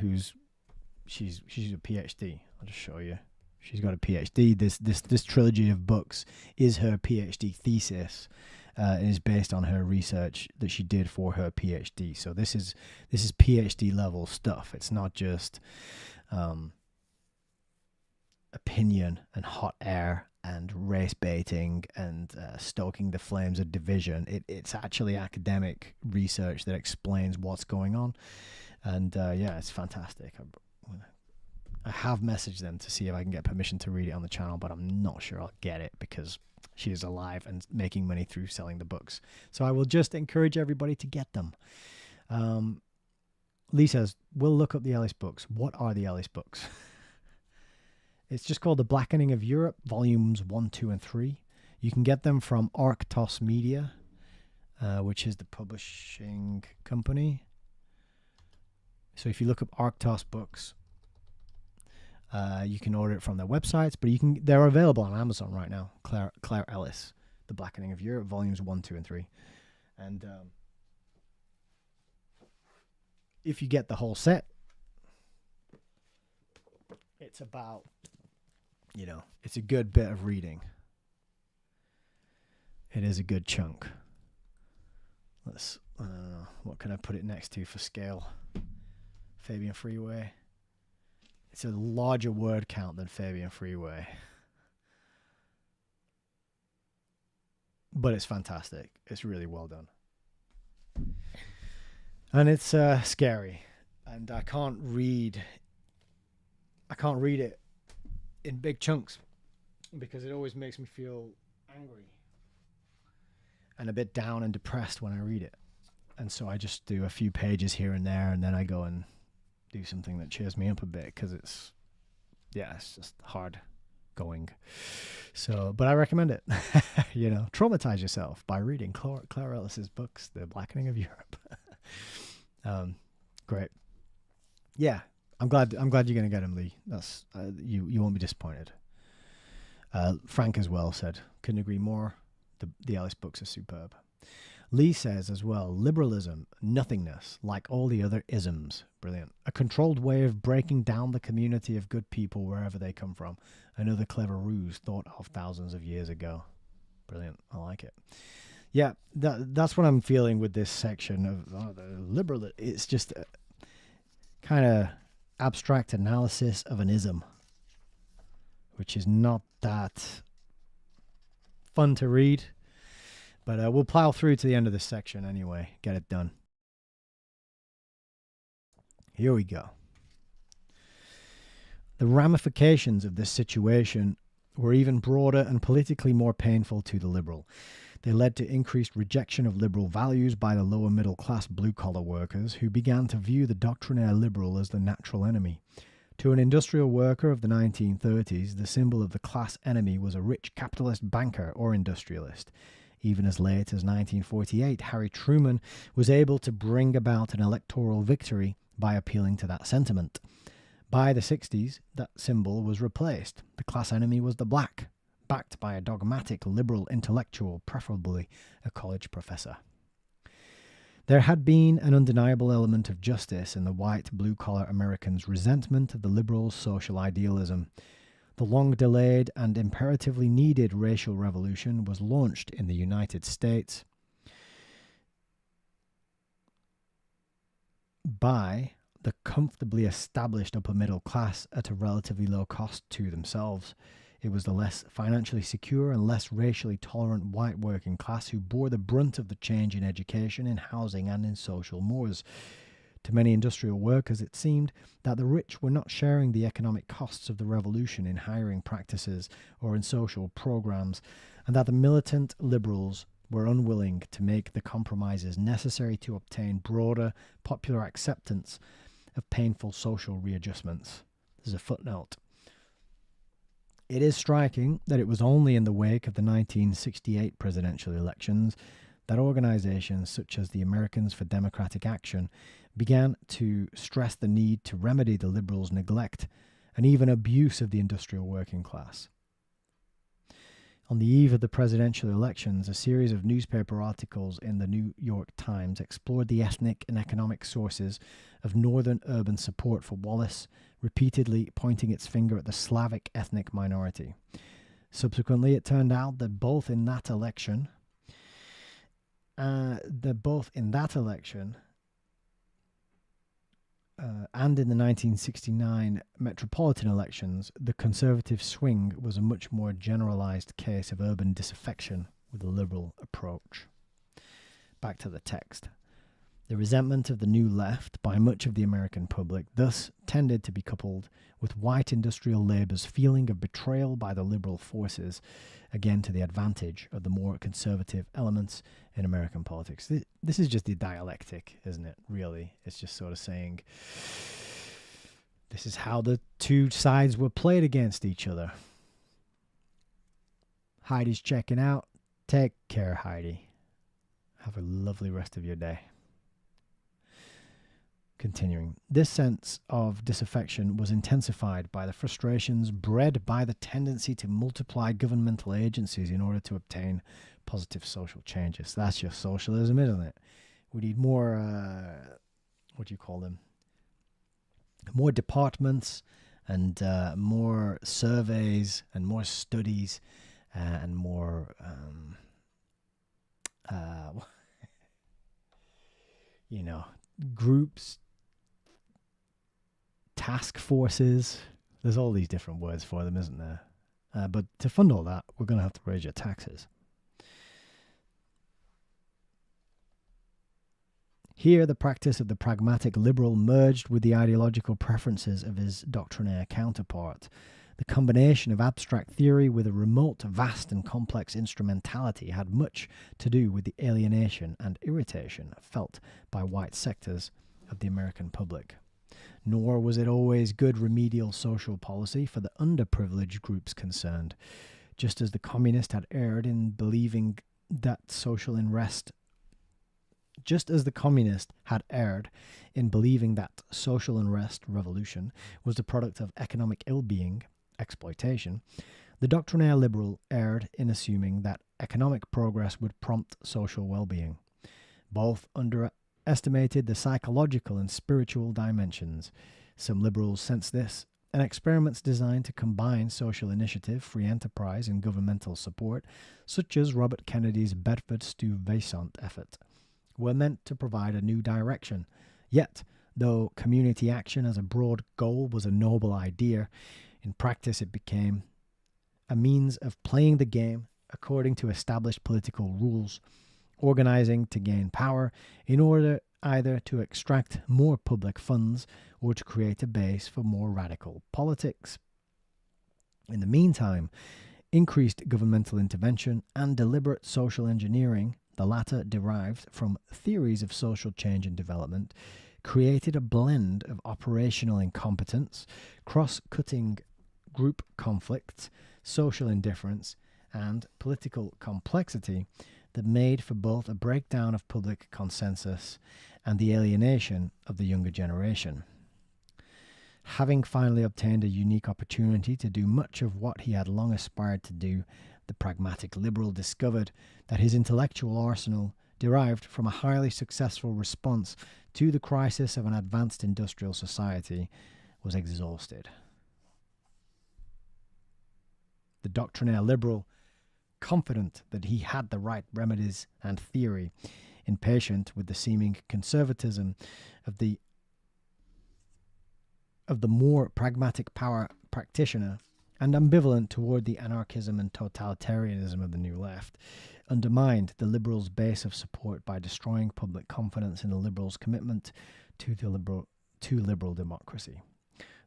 she's a PhD. I'll just show you. She's got a PhD. This trilogy of books is her PhD thesis. It is based on her research that she did for her PhD. So this is PhD level stuff. It's not just opinion and hot air and race baiting and stoking the flames of division. It's actually academic research that explains what's going on. And it's fantastic. I have messaged them to see if I can get permission to read it on the channel, but I'm not sure I'll get it because she is alive and making money through selling the books. So I will just encourage everybody to get them. Lee says, we'll look up the Ellis books. What are the Ellis books? It's just called The Blackening of Europe, volumes 1, 2, and 3. You can get them from Arctos Media, which is the publishing company. So if you look up Arctos books, you can order it from their websites, but they're available on Amazon right now. Claire Ellis The Blackening of Europe, volumes 1, 2, and 3. And if you get the whole set, it's about, it's a good bit of reading. It is a good chunk. I don't know, what can I put it next to for scale? Fabian Freeway. It's a larger word count than Fabian Freeway. But it's fantastic. It's really well done. And it's scary. And I can't read it in big chunks because it always makes me feel angry and a bit down and depressed when I read it. And so I just do a few pages here and there, and then I go and do something that cheers me up a bit because it's just hard going. So, but I recommend it. Traumatize yourself by reading Claire Ellis's books, The Blackening of Europe. Great. Yeah, I'm glad you're going to get him, Lee. That's you won't be disappointed. Frank as well said, couldn't agree more. The Ellis books are superb. Lee says as well, liberalism, nothingness, like all the other isms. Brilliant. A controlled way of breaking down the community of good people wherever they come from. Another clever ruse thought of thousands of years ago. Brilliant. I like it. Yeah, that's what I'm feeling with this section of the liberal. It's just a kind of abstract analysis of an ism, which is not that fun to read. But we'll plow through to the end of this section anyway. Get it done. Here we go. The ramifications of this situation were even broader and politically more painful to the liberal. They led to increased rejection of liberal values by the lower middle class blue-collar workers who began to view the doctrinaire liberal as the natural enemy. To an industrial worker of the 1930s, the symbol of the class enemy was a rich capitalist banker or industrialist. Even as late as 1948, Harry Truman was able to bring about an electoral victory by appealing to that sentiment. By the 60s, that symbol was replaced. The class enemy was the black, backed by a dogmatic liberal intellectual, preferably a college professor. There had been an undeniable element of justice in the white, blue-collar Americans' resentment of the liberals' social idealism. The long-delayed and imperatively needed racial revolution was launched in the United States by the comfortably established upper middle class at a relatively low cost to themselves. It was the less financially secure and less racially tolerant white working class who bore the brunt of the change in education, in housing, and in social mores. To many industrial workers, it seemed that the rich were not sharing the economic costs of the revolution in hiring practices or in social programs, and that the militant liberals were unwilling to make the compromises necessary to obtain broader popular acceptance of painful social readjustments. There's a footnote. It is striking that it was only in the wake of the 1968 presidential elections that organizations such as the Americans for Democratic Action began to stress the need to remedy the liberals' neglect and even abuse of the industrial working class. On the eve of the presidential elections, a series of newspaper articles in the New York Times explored the ethnic and economic sources of northern urban support for Wallace, repeatedly pointing its finger at the Slavic ethnic minority. Subsequently, it turned out that both in that election and in the 1969 metropolitan elections, the conservative swing was a much more generalized case of urban disaffection with a liberal approach. Back to the text. The resentment of the new left by much of the American public thus tended to be coupled with white industrial labor's feeling of betrayal by the liberal forces, again to the advantage of the more conservative elements in American politics. This is just the dialectic, isn't it, really? It's just sort of saying this is how the two sides were played against each other. Heidi's checking out. Take care, Heidi. Have a lovely rest of your day. Continuing, this sense of disaffection was intensified by the frustrations bred by the tendency to multiply governmental agencies in order to obtain positive social changes. That's your socialism, isn't it? We need more, what do you call them? More departments and more surveys and more studies and more, groups, task forces. There's all these different words for them, isn't there? But to fund all that, we're going to have to raise your taxes. Here, the practice of the pragmatic liberal merged with the ideological preferences of his doctrinaire counterpart. The combination of abstract theory with a remote, vast and complex instrumentality had much to do with the alienation and irritation felt by white sectors of the American public. Nor was it always good remedial social policy for the underprivileged groups concerned. Just as the communist had erred in believing that social unrest revolution was the product of economic ill-being, exploitation, the doctrinaire liberal erred in assuming that economic progress would prompt social well-being. Both underestimated the psychological and spiritual dimensions. Some liberals sensed this, and experiments designed to combine social initiative, free enterprise, and governmental support, such as Robert Kennedy's Bedford-Stuyvesant effort, were meant to provide a new direction. Yet, though community action as a broad goal was a noble idea, in practice it became a means of playing the game according to established political rules, organizing to gain power in order either to extract more public funds or to create a base for more radical politics. In the meantime, increased governmental intervention and deliberate social engineering, the latter derived from theories of social change and development, created a blend of operational incompetence, cross-cutting group conflicts, social indifference, and political complexity that made for both a breakdown of public consensus and the alienation of the younger generation. Having finally obtained a unique opportunity to do much of what he had long aspired to do, the pragmatic liberal discovered that his intellectual arsenal, derived from a highly successful response to the crisis of an advanced industrial society, was exhausted. The doctrinaire liberal, confident that he had the right remedies and theory, impatient with the seeming conservatism of the more pragmatic power practitioner, and ambivalent toward the anarchism and totalitarianism of the New Left, undermined the liberals' base of support by destroying public confidence in the liberals' commitment to liberal democracy.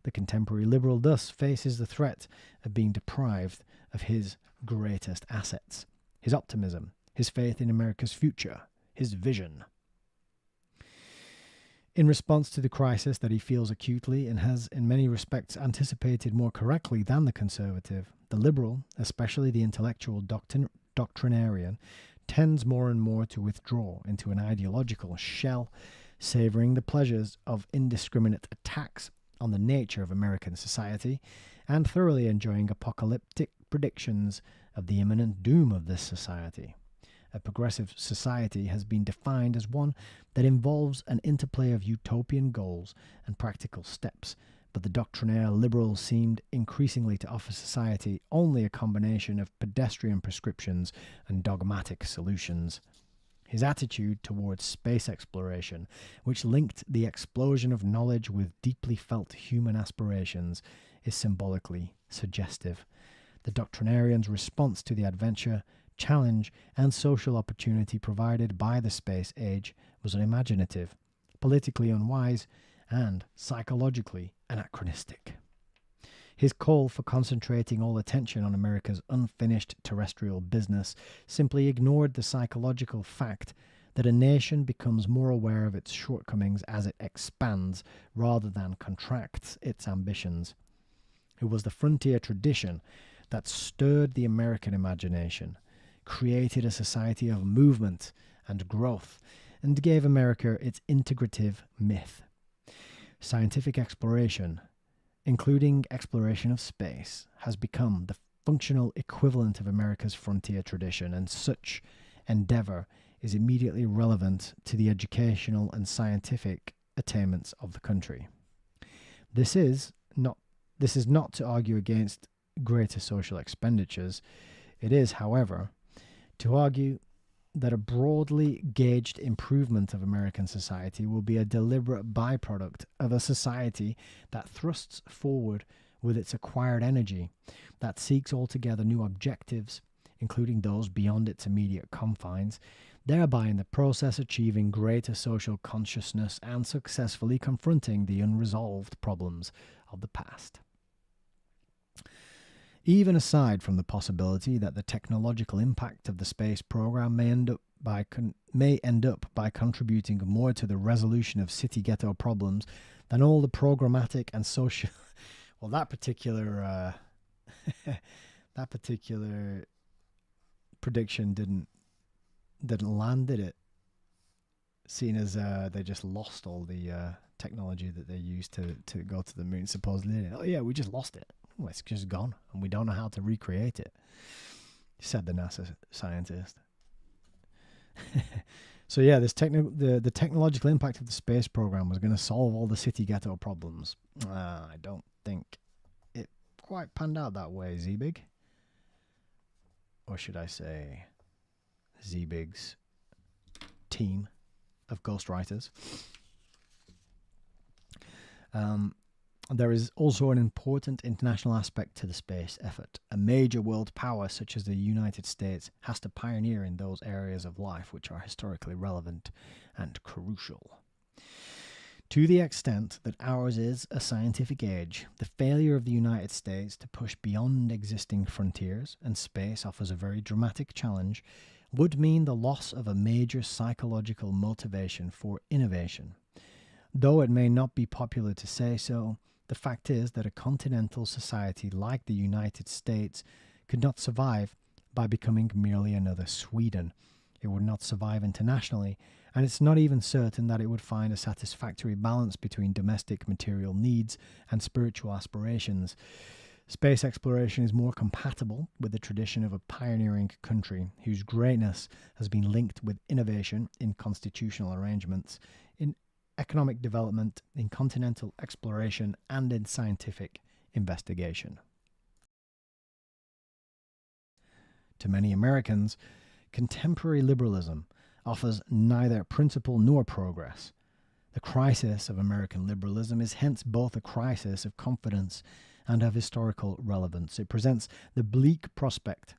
The contemporary liberal thus faces the threat of being deprived of his greatest assets, his optimism, his faith in America's future, his vision. In response to the crisis that he feels acutely and has in many respects anticipated more correctly than the conservative, the liberal, especially the intellectual doctrinarian, tends more and more to withdraw into an ideological shell, savoring the pleasures of indiscriminate attacks on the nature of American society, and thoroughly enjoying apocalyptic predictions of the imminent doom of this society. A progressive society has been defined as one that involves an interplay of utopian goals and practical steps, but the doctrinaire liberals seemed increasingly to offer society only a combination of pedestrian prescriptions and dogmatic solutions. His attitude towards space exploration, which linked the explosion of knowledge with deeply felt human aspirations, is symbolically suggestive. The doctrinarian's response to the adventure, challenge, and social opportunity provided by the space age was unimaginative, politically unwise, and psychologically anachronistic. His call for concentrating all attention on America's unfinished terrestrial business simply ignored the psychological fact that a nation becomes more aware of its shortcomings as it expands rather than contracts its ambitions. It was the frontier tradition that stirred the American imagination, created a society of movement and growth, and gave America its integrative myth. Scientific exploration, including exploration of space, has become the functional equivalent of America's frontier tradition, and such endeavor is immediately relevant to the educational and scientific attainments of the country. This is not to argue against greater social expenditures. It is, however, to argue that a broadly gauged improvement of American society will be a deliberate byproduct of a society that thrusts forward with its acquired energy, that seeks altogether new objectives, including those beyond its immediate confines, thereby in the process achieving greater social consciousness and successfully confronting the unresolved problems of the past. Even aside from the possibility that the technological impact of the space program may end up by contributing more to the resolution of city ghetto problems than all the programmatic and social well that particular prediction didn't land, did it? Seeing as they just lost all the technology that they used to go to the moon, supposedly. Oh yeah, we just lost it. Well, it's just gone, and we don't know how to recreate it, said the NASA scientist. So yeah, the technological impact of the space program was going to solve all the city ghetto problems. I don't think it quite panned out that way, Zbig. Or should I say Zbig's team of ghostwriters. There is also an important international aspect to the space effort. A major world power such as the United States has to pioneer in those areas of life which are historically relevant and crucial. To the extent that ours is a scientific age, the failure of the United States to push beyond existing frontiers, and space offers a very dramatic challenge, would mean the loss of a major psychological motivation for innovation. Though it may not be popular to say so, the fact is that a continental society like the United States could not survive by becoming merely another Sweden. It would not survive internationally, and it's not even certain that it would find a satisfactory balance between domestic material needs and spiritual aspirations. Space exploration is more compatible with the tradition of a pioneering country whose greatness has been linked with innovation in constitutional arrangements, in economic development, in continental exploration, and in scientific investigation. To many Americans, contemporary liberalism offers neither principle nor progress. The crisis of American liberalism is hence both a crisis of confidence and of historical relevance. It presents the bleak prospect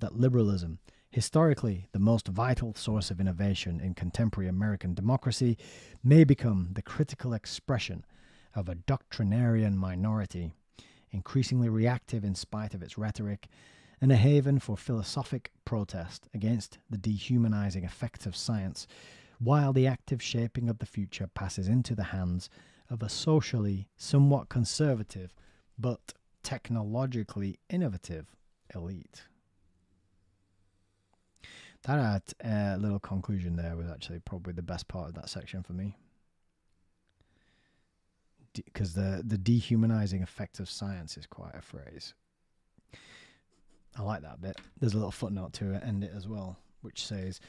that liberalism, historically the most vital source of innovation in contemporary American democracy, may become the critical expression of a doctrinarian minority, increasingly reactive in spite of its rhetoric, and a haven for philosophic protest against the dehumanizing effects of science, while the active shaping of the future passes into the hands of a socially somewhat conservative but technologically innovative elite. That little conclusion there was actually probably the best part of that section for me. Because the dehumanizing effect of science is quite a phrase. I like that bit. There's a little footnote to end it as well, which says,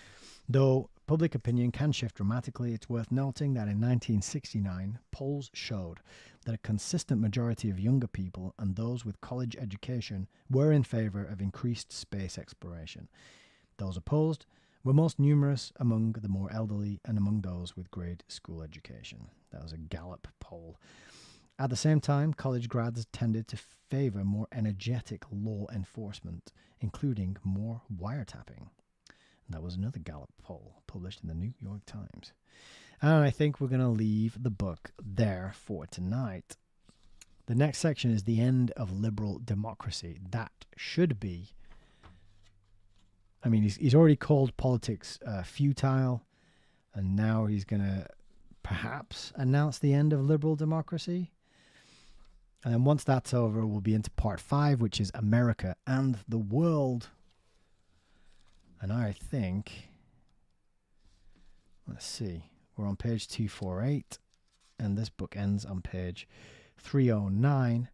though public opinion can shift dramatically, it's worth noting that in 1969, polls showed that a consistent majority of younger people and those with college education were in favor of increased space exploration. Those opposed were most numerous among the more elderly and among those with grade school education. That was a Gallup poll. At the same time, college grads tended to favor more energetic law enforcement, including more wiretapping. That was another Gallup poll published in the New York Times. And I think we're going to leave the book there for tonight. The next section is the end of liberal democracy. That should be... I mean, he's already called politics futile, and now he's going to perhaps announce the end of liberal democracy. And then once that's over, we'll be into part 5, which is America and the world. And I think, let's see, we're on page 248. And this book ends on page 309,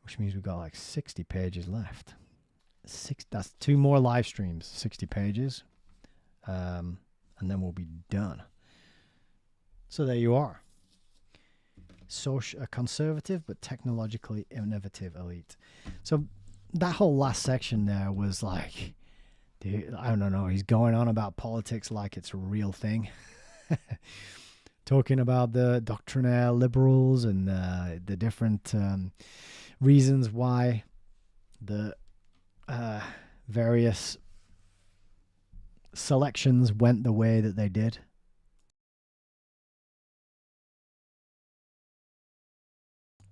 which means we've got like 60 pages left. That's 2 more live streams, 60 pages. And then we'll be done. So there you are. A conservative but technologically innovative elite. So that whole last section there was like, dude, I don't know, he's going on about politics like it's a real thing. Talking about the doctrinaire liberals and the different reasons why the various selections went the way that they did.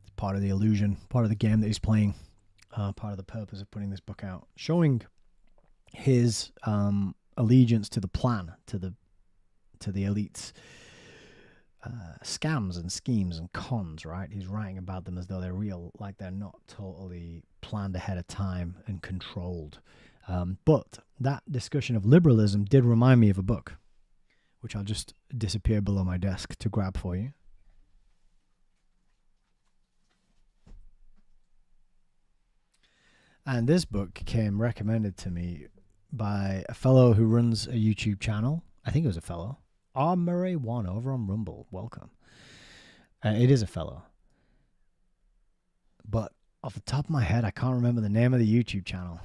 It's part of the illusion, part of the game that he's playing, part of the purpose of putting this book out, showing his allegiance to the plan, to the elites. Scams and schemes and cons, right? He's writing about them as though they're real, like they're not totally planned ahead of time and controlled. But that discussion of liberalism did remind me of a book, which I'll just disappear below my desk to grab for you. And this book came recommended to me by a fellow who runs a YouTube channel. I think it was a fellow. R. Murray 1 over on Rumble. Welcome. It is a fellow. But off the top of my head, I can't remember the name of the YouTube channel.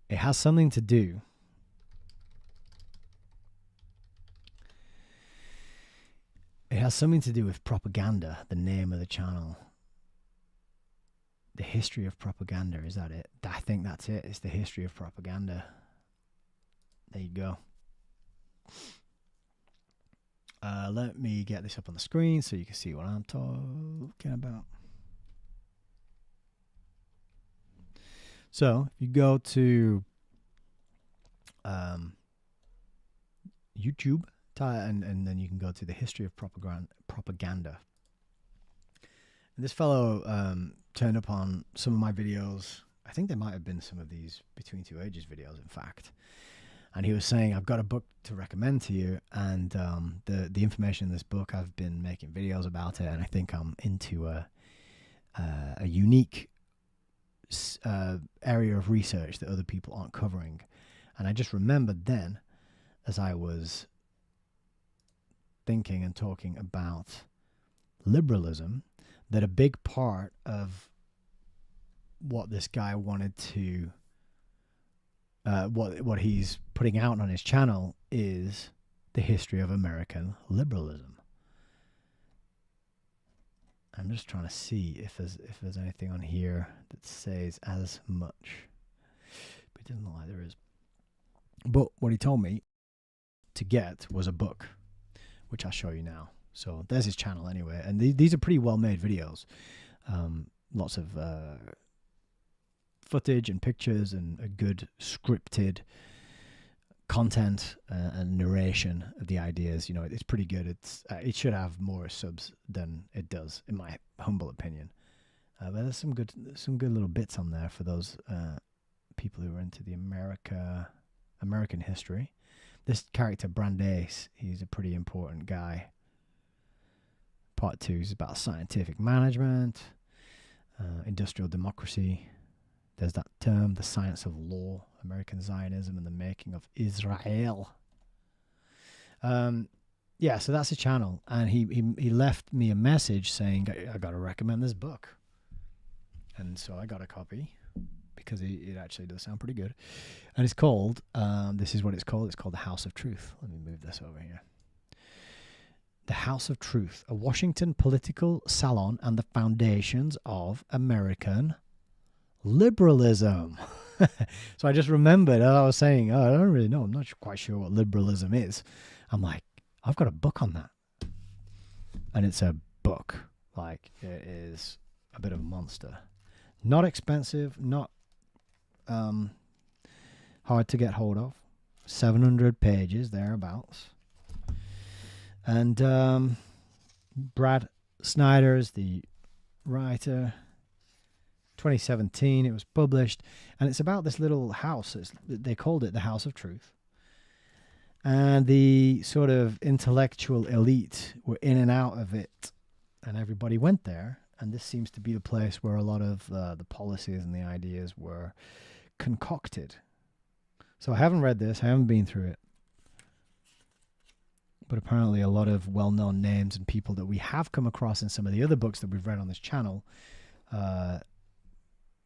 It has something to do. It has something to do with propaganda, the name of the channel. The history of propaganda, is that it? I think that's it. It's the history of propaganda. There you go. Let me get this up on the screen so you can see what I'm talking about. So if you go to YouTube and then you can go to the history of propaganda. And this fellow turned up on some of my videos. I think there might have been some of these Between Two Ages videos, in fact. And he was saying, I've got a book to recommend to you. And the information in this book, I've been making videos about it. And I think I'm into a unique area of research that other people aren't covering. And I just remembered then, as I was thinking and talking about liberalism, that a big part of what this guy wanted to what he's putting out on his channel is the history of American liberalism. I'm just trying to see if there's anything on here that says as much, but it doesn't look like there is. But what he told me to get was a book, which I'll show you now. So there's his channel anyway, and these are pretty well made videos. Lots of footage and pictures and a good scripted content and narration of the ideas. You know, it's pretty good. It should have more subs than it does, in my humble opinion. But there's some good little bits on there for those people who are into the American history. This character Brandeis, he's a pretty important guy. Part 2 is about scientific management, industrial democracy. There's that term, the science of law, American Zionism and the making of Israel. Yeah, so that's his channel. And he left me a message saying, I got to recommend this book. And so I got a copy because it actually does sound pretty good. And it's called, this is what it's called. It's called The House of Truth. Let me move this over here. The House of Truth, a Washington political salon and the foundations of American liberalism. So I just remembered, I was saying, I don't really know. I'm not quite sure what liberalism is. I'm like, I've got a book on that. And it's a book. Like, it is a bit of a monster. Not expensive, not hard to get hold of. 700 pages, thereabouts. And Brad Snyder is the writer. 2017 it was published, and it's about this little house. They called it the House of Truth, And the sort of intellectual elite were in and out of it, and everybody went there. And this seems to be the place where a lot of the policies and the ideas were concocted. So I haven't read this, I haven't been through it. But apparently a lot of well-known names and people that we have come across in some of the other books that we've read on this channel.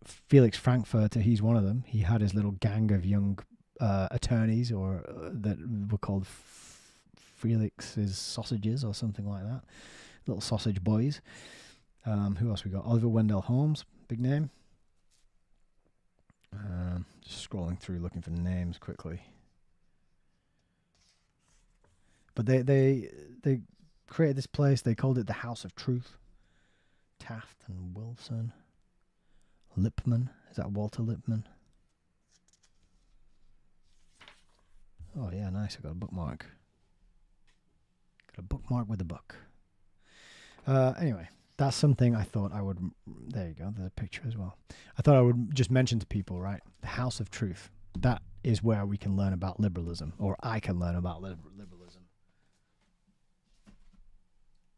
Felix Frankfurter, he's one of them. He had his little gang of young attorneys, or that were called Felix's sausages or something like that. Little sausage boys. Who else we got? Oliver Wendell Holmes, big name. Just scrolling through looking for names quickly. But they created this place. They called it the House of Truth. Taft and Wilson. Lippmann. Is that Walter Lippmann? Oh, yeah, nice. I got a bookmark. Got a bookmark with a book. Anyway, that's something I thought I would... There you go. There's a picture as well. I thought I would just mention to people, right? The House of Truth. That is where we can learn about liberalism, or I can learn about liberalism.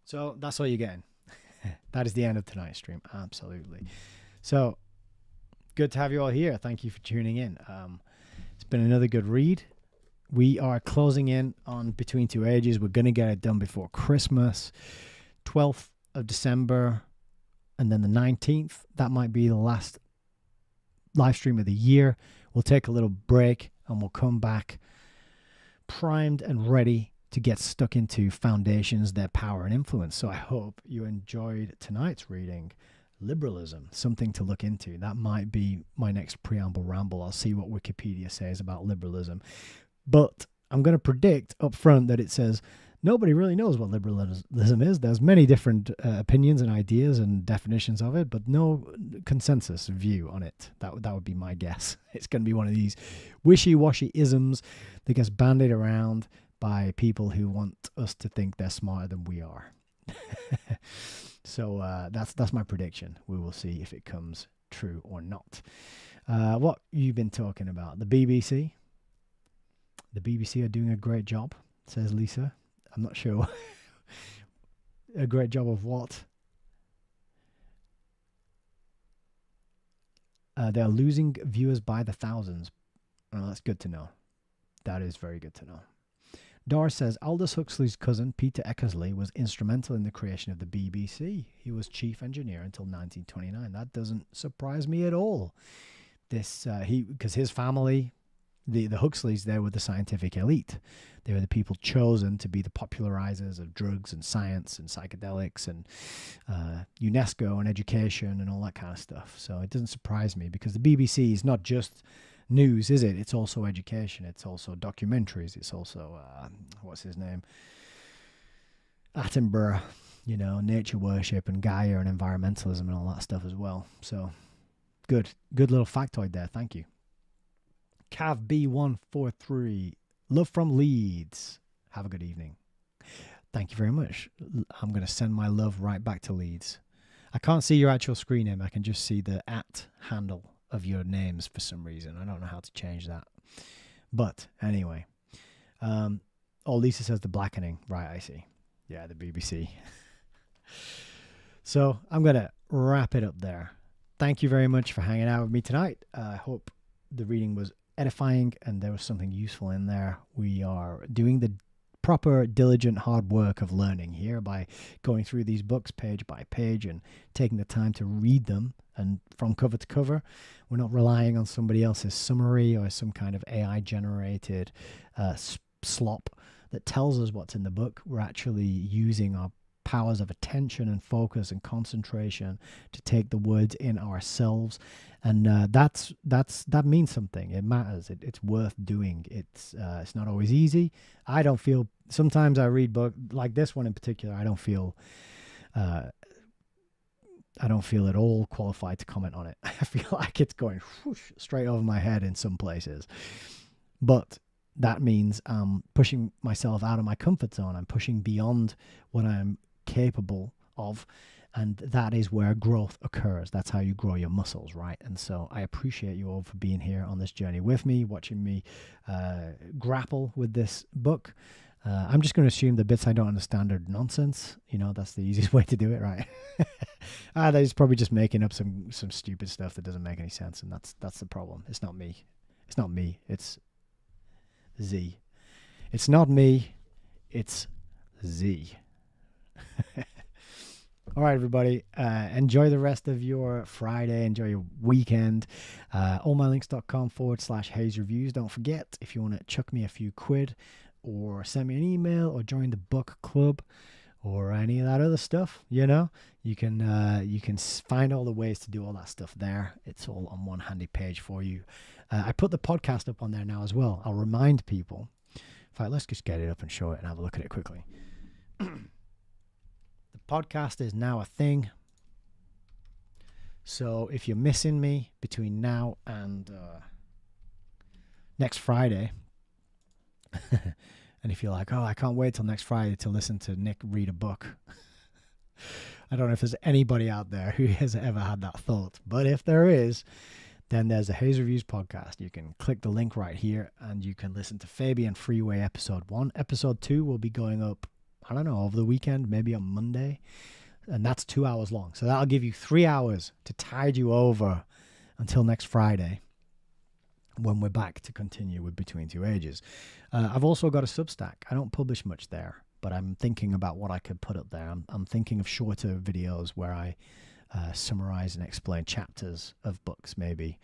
So that's all you're getting. That is the end of tonight's stream. Absolutely. So good to have you all here. Thank you for tuning in. It's been another good read. We are closing in on Between Two Ages. We're going to get it done before Christmas. 12th of December, and then the 19th. That might be the last live stream of the year. We'll take a little break, and we'll come back primed and ready to get stuck into Foundations, Their Power and Influence. So I hope you enjoyed tonight's reading. Liberalism, something to look into. That might be my next preamble ramble. I'll see what Wikipedia says about liberalism. But I'm going to predict up front that it says nobody really knows what liberalism is. There's many different opinions and ideas and definitions of it, but no consensus view on it. That would be my guess. It's going to be one of these wishy-washy isms that gets bandied around by people who want us to think they're smarter than we are. So that's my prediction. We will see if it comes true or not. What you've been talking about? The BBC. The BBC are doing a great job, says Lisa. I'm not sure. A great job of what? They're losing viewers by the thousands. Oh, that's good to know. That is very good to know. Doris says, Aldous Huxley's cousin, Peter Eckersley, was instrumental in the creation of the BBC. He was chief engineer until 1929. That doesn't surprise me at all. Because his family, the Huxleys, they were the scientific elite. They were the people chosen to be the popularizers of drugs and science and psychedelics and UNESCO and education and all that kind of stuff. So it doesn't surprise me, because the BBC is not just news, is it? It's also education. It's also documentaries. It's also, what's his name? Attenborough, nature worship and Gaia and environmentalism and all that stuff as well. So good little factoid there. Thank you. Cav B143, love from Leeds. Have a good evening. Thank you very much. I'm going to send my love right back to Leeds. I can't see your actual screen name. I can just see the @ handle of your names for some reason. I don't know how to change that. But anyway. Lisa says the blackening. Right, I see. Yeah, the BBC. So I'm going to wrap it up there. Thank you very much for hanging out with me tonight. I hope the reading was edifying and there was something useful in there. We are doing the proper, diligent, hard work of learning here by going through these books page by page and taking the time to read them, and from cover to cover. We're not relying on somebody else's summary or some kind of AI generated slop that tells us what's in the book. We're actually using our powers of attention and focus and concentration to take the words in ourselves, and that means something. It matters. It's worth doing. It's not always easy. I don't feel, sometimes I read books like this one in particular, I don't feel at all qualified to comment on it. I feel like it's going whoosh, straight over my head in some places, but that means I'm pushing myself out of my comfort zone. I'm pushing beyond what I'm capable of, And that is where growth occurs. That's how you grow your muscles, right? And so I appreciate you all for being here on this journey with me, watching me grapple with this book. I'm just going to assume the bits I don't understand are nonsense. You know, that's the easiest way to do it, right? He's probably just making up some stupid stuff that doesn't make any sense, and that's the problem. It's not me. It's not me. It's Z. It's not me. It's Z. All right, everybody. Enjoy the rest of your Friday. Enjoy your weekend. allmylinks.com/Hayes Reviews. Don't forget, if you want to chuck me a few quid or send me an email or join the book club or any of that other stuff, you know, you can find all the ways to do all that stuff there. It's all on one handy page for you. I put the podcast up on there now as well. I'll remind people. In fact, let's just get it up and show it and have a look at it quickly. Podcast is now a thing. So if you're missing me between now and next Friday, and if you're like, oh, I can't wait till next Friday to listen to Nick read a book, I don't know if there's anybody out there who has ever had that thought, but if there is, then there's a Hayes Reviews podcast. You can click the link right here and you can listen to Fabian Freeway episode 1. Episode 2 will be going up, I don't know, over the weekend, maybe on Monday. And that's 2 hours long. So that'll give you 3 hours to tide you over until next Friday when we're back to continue with Between Two Ages. I've also got a Substack. I don't publish much there, but I'm thinking about what I could put up there. I'm thinking of shorter videos where I summarize and explain chapters of books maybe.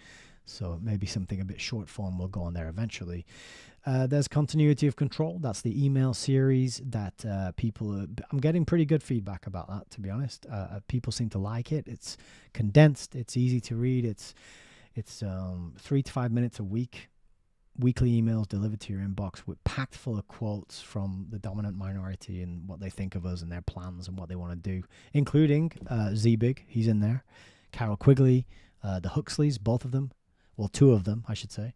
So maybe something a bit short form will go on there eventually. There's Continuity of Control. That's the email series that I'm getting pretty good feedback about that, to be honest. People seem to like it. It's condensed. It's easy to read. It's 3 to 5 minutes a week. Weekly emails delivered to your inbox with packed full of quotes from the dominant minority and what they think of us and their plans and what they want to do, including Zbig. He's in there. Carol Quigley, the Huxleys, both of them. Well, 2 of them, I should say.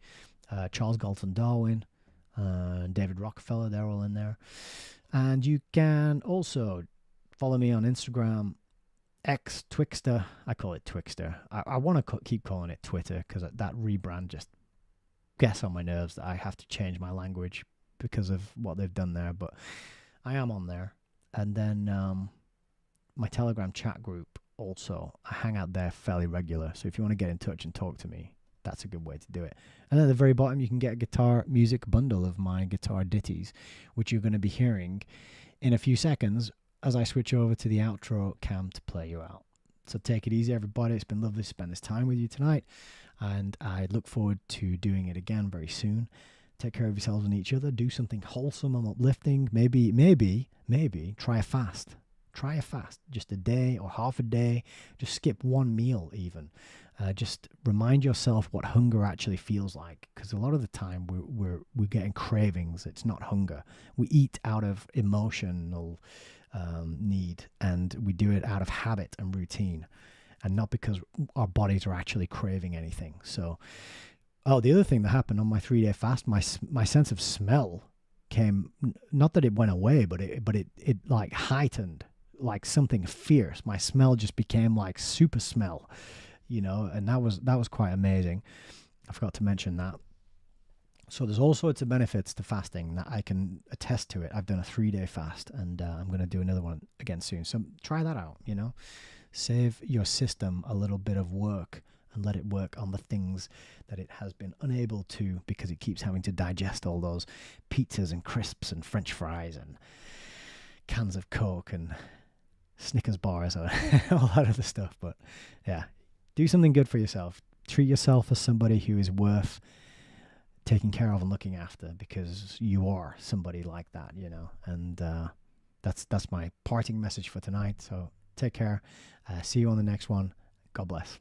Charles Galton Darwin, David Rockefeller, they're all in there. And you can also follow me on Instagram, X, Twixter. I call it Twixter. I want to keep calling it Twitter because that rebrand just gets on my nerves that I have to change my language because of what they've done there. But I am on there. And then my Telegram chat group also. I hang out there fairly regular. So if you want to get in touch and talk to me, that's a good way to do it. And at the very bottom, you can get a guitar music bundle of my guitar ditties, which you're going to be hearing in a few seconds as I switch over to the outro cam to play you out. So take it easy, everybody. It's been lovely to spend this time with you tonight, and I look forward to doing it again very soon. Take care of yourselves and each other. Do something wholesome and uplifting. Maybe try a fast. Try a fast, just a day or half a day. Just skip one meal even. Just remind yourself what hunger actually feels like, because a lot of the time we're getting cravings. It's not hunger. We eat out of emotional need, and we do it out of habit and routine, and not because our bodies are actually craving anything. So, the other thing that happened on my 3-day fast, my sense of smell came. Not that it went away, but it like heightened, like something fierce. My smell just became like super smell. You know, and that was quite amazing. I forgot to mention that. So there's all sorts of benefits to fasting that I can attest to it. I've done a 3-day fast, and I'm going to do another one again soon. So try that out, you know. Save your system a little bit of work and let it work on the things that it has been unable to, because it keeps having to digest all those pizzas and crisps and French fries and cans of Coke and Snickers bars or all that other stuff. But yeah. Do something good for yourself. Treat yourself as somebody who is worth taking care of and looking after, because you are somebody like that, you know. And that's my parting message for tonight. So take care. See you on the next one. God bless.